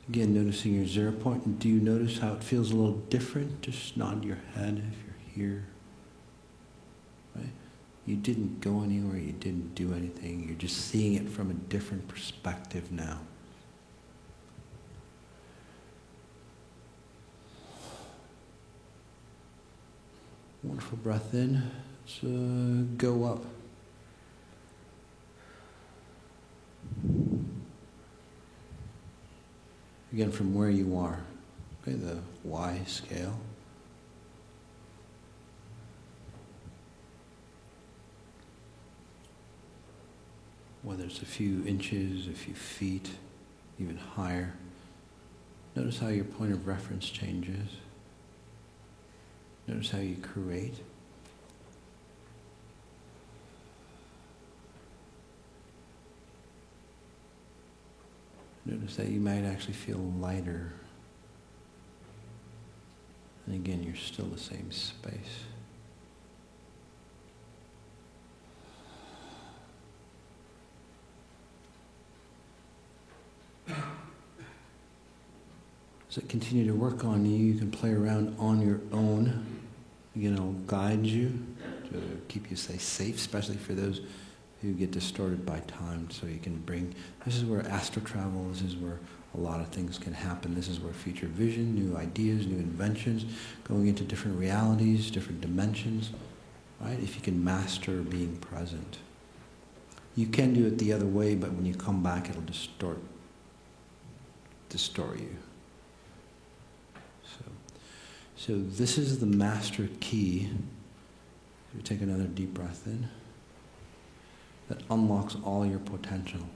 Again, noticing your 0 point. And do you notice how it feels a little different? Just nod your head if you're here. Right? You didn't go anywhere, you didn't do anything. You're just seeing it from a different perspective now. Wonderful breath in. Let's go up. Again, from where you are. Okay, the Y scale. Whether it's a few inches, a few feet, even higher. Notice how your point of reference changes. Notice how you create. Notice that you might actually feel lighter. And again, you're still the same space. As it continue to work on you, you can play around on your own. Again, it'll guide you to keep you safe, especially for those who get distorted by time. So you can bring, this is where astral travel, this is where a lot of things can happen. This is where future vision, new ideas, new inventions, going into different realities, different dimensions, right? If you can master being present. You can do it the other way, but when you come back, it'll distort you. So this is the master key. You take another deep breath in. That unlocks all your potential.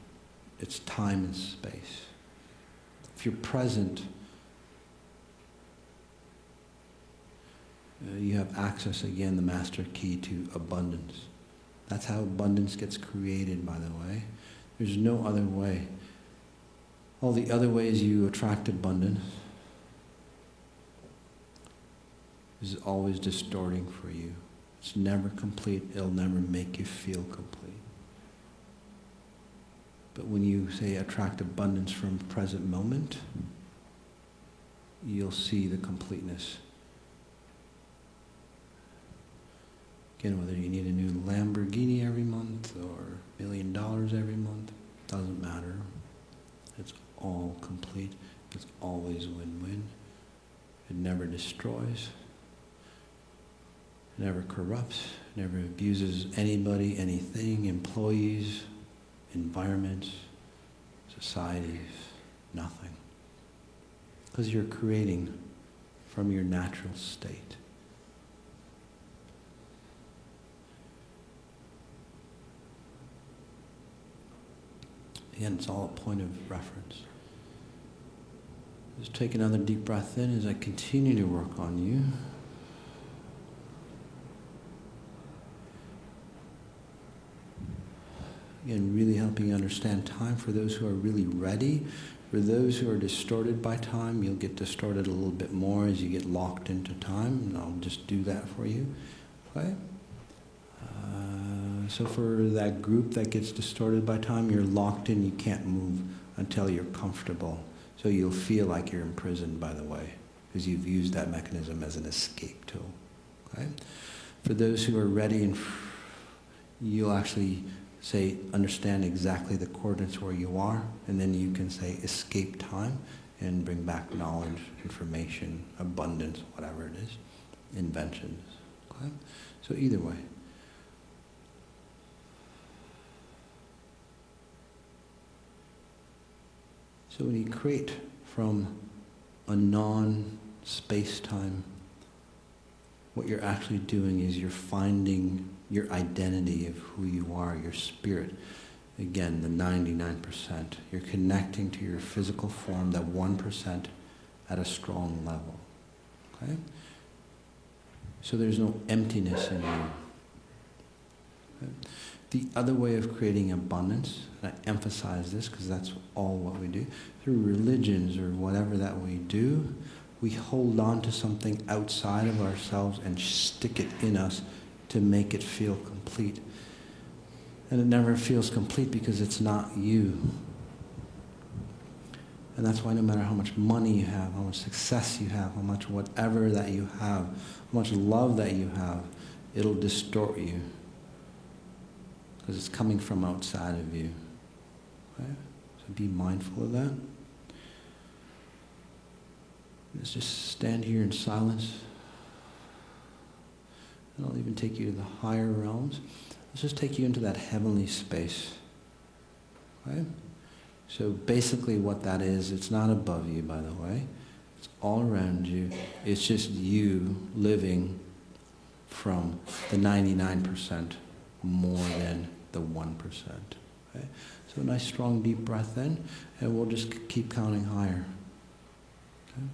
It's time and space. If you're present, you have access, again, the master key to abundance. That's how abundance gets created, by the way. There's no other way. All the other ways you attract abundance is always distorting for you. It's never complete. It'll never make you feel complete. But when you say attract abundance from present moment, you'll see the completeness. Again, whether you need a new Lamborghini every month or $1 million every month, doesn't matter. It's all complete. It's always win-win. It never destroys. Never corrupts, never abuses anybody, anything, employees, environments, societies, nothing. Because you're creating from your natural state. Again, it's all a point of reference. Just take another deep breath in as I continue to work on you. Again, really helping you understand time for those who are really ready. For those who are distorted by time, you'll get distorted a little bit more as you get locked into time, and I'll just do that for you. Okay? So for that group that gets distorted by time, you're locked in, you can't move until you're comfortable. So you'll feel like you're imprisoned, by the way, because you've used that mechanism as an escape tool. Okay? For those who are ready, and you'll actually say, understand exactly the coordinates where you are, and then you can say escape time and bring back knowledge, information, abundance, whatever it is, inventions. Okay? So either way. So when you create from a non-space-time, what you're actually doing is you're finding your identity of who you are, your spirit. Again, the 99%. You're connecting to your physical form, that 1% at a strong level. Okay? So there's no emptiness in you. Okay? The other way of creating abundance, and I emphasize this because that's all what we do, through religions or whatever that we do, we hold on to something outside of ourselves and stick it in us to make it feel complete. And it never feels complete because it's not you. And that's why no matter how much money you have, how much success you have, how much whatever that you have, how much love that you have, it'll distort you. Because it's coming from outside of you. Okay? So be mindful of that. Let's just stand here in silence. And I'll even take you to the higher realms. Let's just take you into that heavenly space. Okay? So basically what that is, it's not above you, by the way. It's all around you. It's just you living from the 99% more than the 1%. Okay? So a nice strong deep breath in, and we'll just keep counting higher. Okay?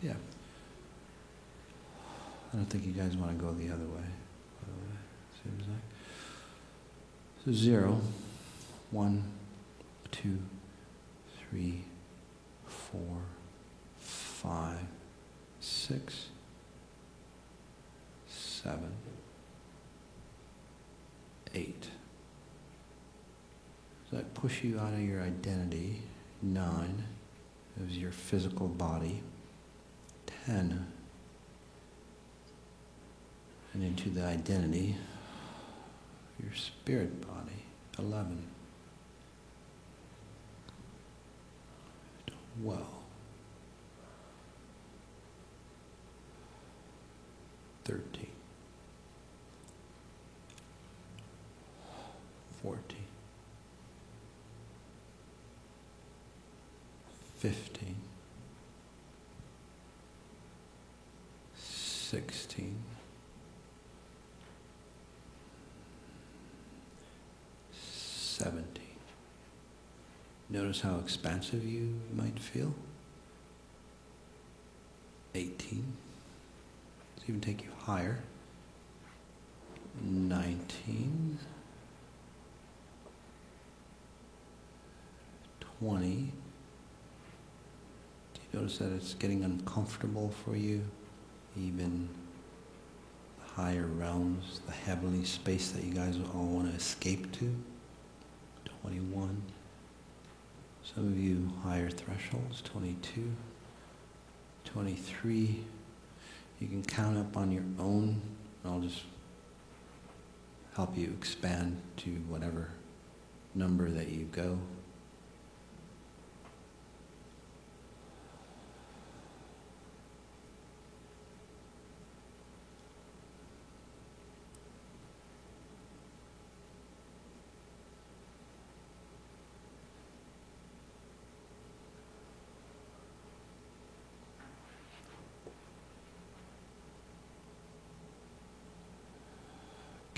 Yeah. I don't think you guys want to go the other way, by the way, seems like. So 0, 1, 2, 3, 4, 5, 6, 7, 8. So that push you out of your identity. 9 is your physical body. 10, and into the identity of your spirit body. 11. 12. 13. 14. 15. 16. 17. Notice how expansive you might feel. 18. Let's even take you higher. 19. 20. Do you notice that it's getting uncomfortable for you? Even the higher realms, the heavenly space that you guys all want to escape to. 21. Some of you higher thresholds. 22. 23. You can count up on your own. I'll just help you expand to whatever number that you go.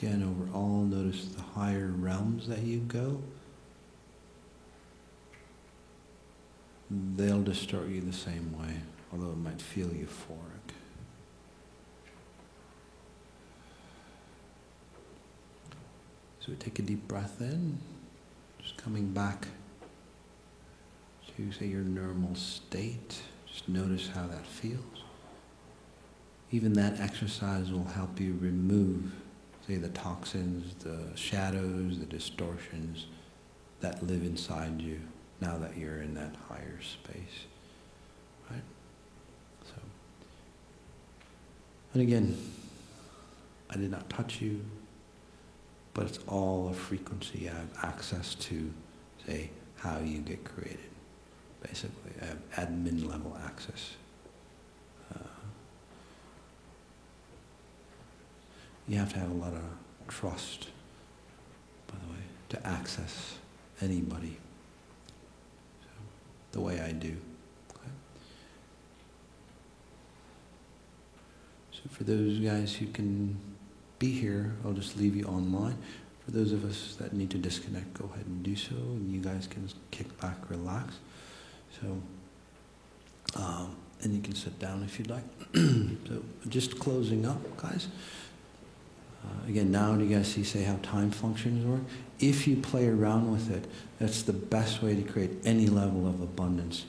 Again, overall, notice the higher realms that you go. they'll distort you the same way, although it might feel euphoric. So take a deep breath in, just coming back to, say, your normal state. Just notice how that feels. Even that exercise will help you remove, say, the toxins, the shadows, the distortions that live inside you now that you're in that higher space. Right? So, and again, I did not touch you, but it's all a frequency. I have access to, say, how you get created. Basically, I have admin level access. You have to have a lot of trust, by the way, to access anybody. So, the way I do. Okay? So for those guys who can be here, I'll just leave you online. For those of us that need to disconnect, go ahead and do so, and you guys can kick back, relax. So, and you can sit down if you'd like. So, just closing up, guys. Again, now do you guys see, say, how time functions work? If you play around with it, that's the best way to create any level of abundance.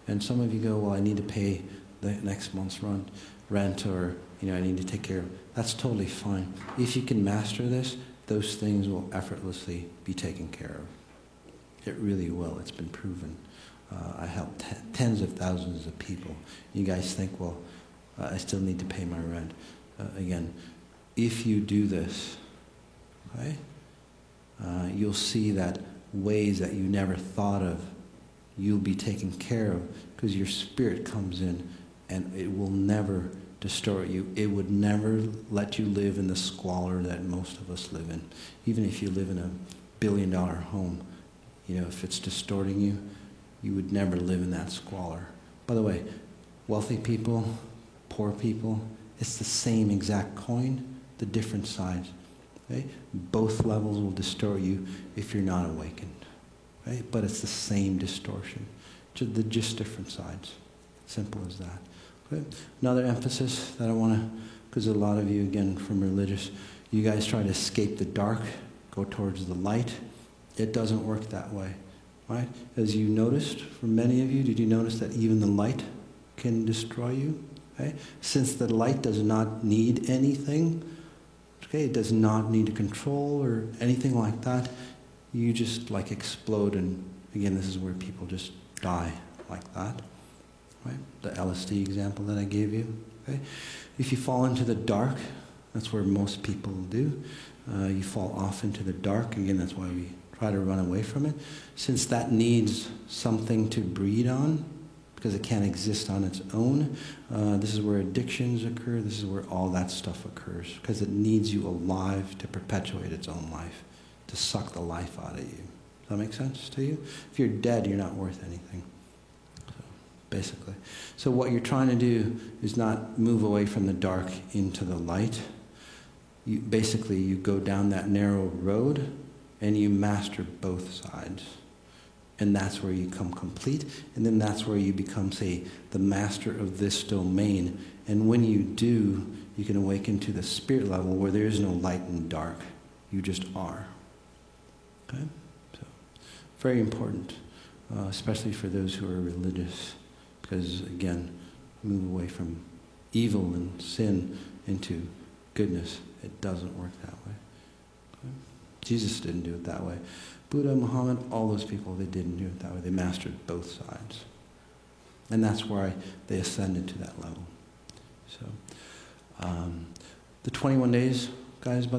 And some of you go, well, I need to pay the next month's rent, or I need to take care of it. That's totally fine. If you can master this, those things will effortlessly be taken care of. It really will. It's been proven. I helped tens of thousands of people. You guys think, well, I still need to pay my rent. Again, if you do this, okay, you'll see that ways that you never thought of, you'll be taken care of, because your spirit comes in and it will never distort you. It would never let you live in the squalor that most of us live in. Even if you live in a $1 billion home, if it's distorting you, you would never live in that squalor. By the way, wealthy people, poor people, it's the same exact coin, the different sides. Okay? Both levels will distort you if you're not awakened. Okay? But it's the same distortion. Just different sides. Simple as that. Okay? Another emphasis that I want to, because a lot of you, again, from religious, you guys try to escape the dark, go towards the light. It doesn't work that way. Right? As you noticed, for many of you, did you notice that even the light can destroy you? Okay? Since the light does not need anything, okay, it does not need to control or anything like that, you just like explode, and again, this is where people just die like that. Right? The LSD example that I gave you. Okay? If you fall into the dark, that's where most people do. You fall off into the dark. Again, that's why we try to run away from it. Since that needs something to breed on, because it can't exist on its own, this is where addictions occur. This is where all that stuff occurs, because it needs you alive to perpetuate its own life, to suck the life out of you. Does that make sense to you? If you're dead, you're not worth anything. Basically. So what you're trying to do is not move away from the dark into the light. Basically, you go down that narrow road and you master both sides. And that's where you come complete. And then that's where you become, say, the master of this domain. And when you do, you can awaken to the spirit level where there is no light and dark. You just are. Okay? So, very important, especially for those who are religious. Because, again, move away from evil and sin into goodness. It doesn't work that way. Okay? Jesus didn't do it that way. Buddha, Muhammad, all those people, they didn't do it that way. They mastered both sides. And that's why they ascended to that level. So, the 21 days, guys, by the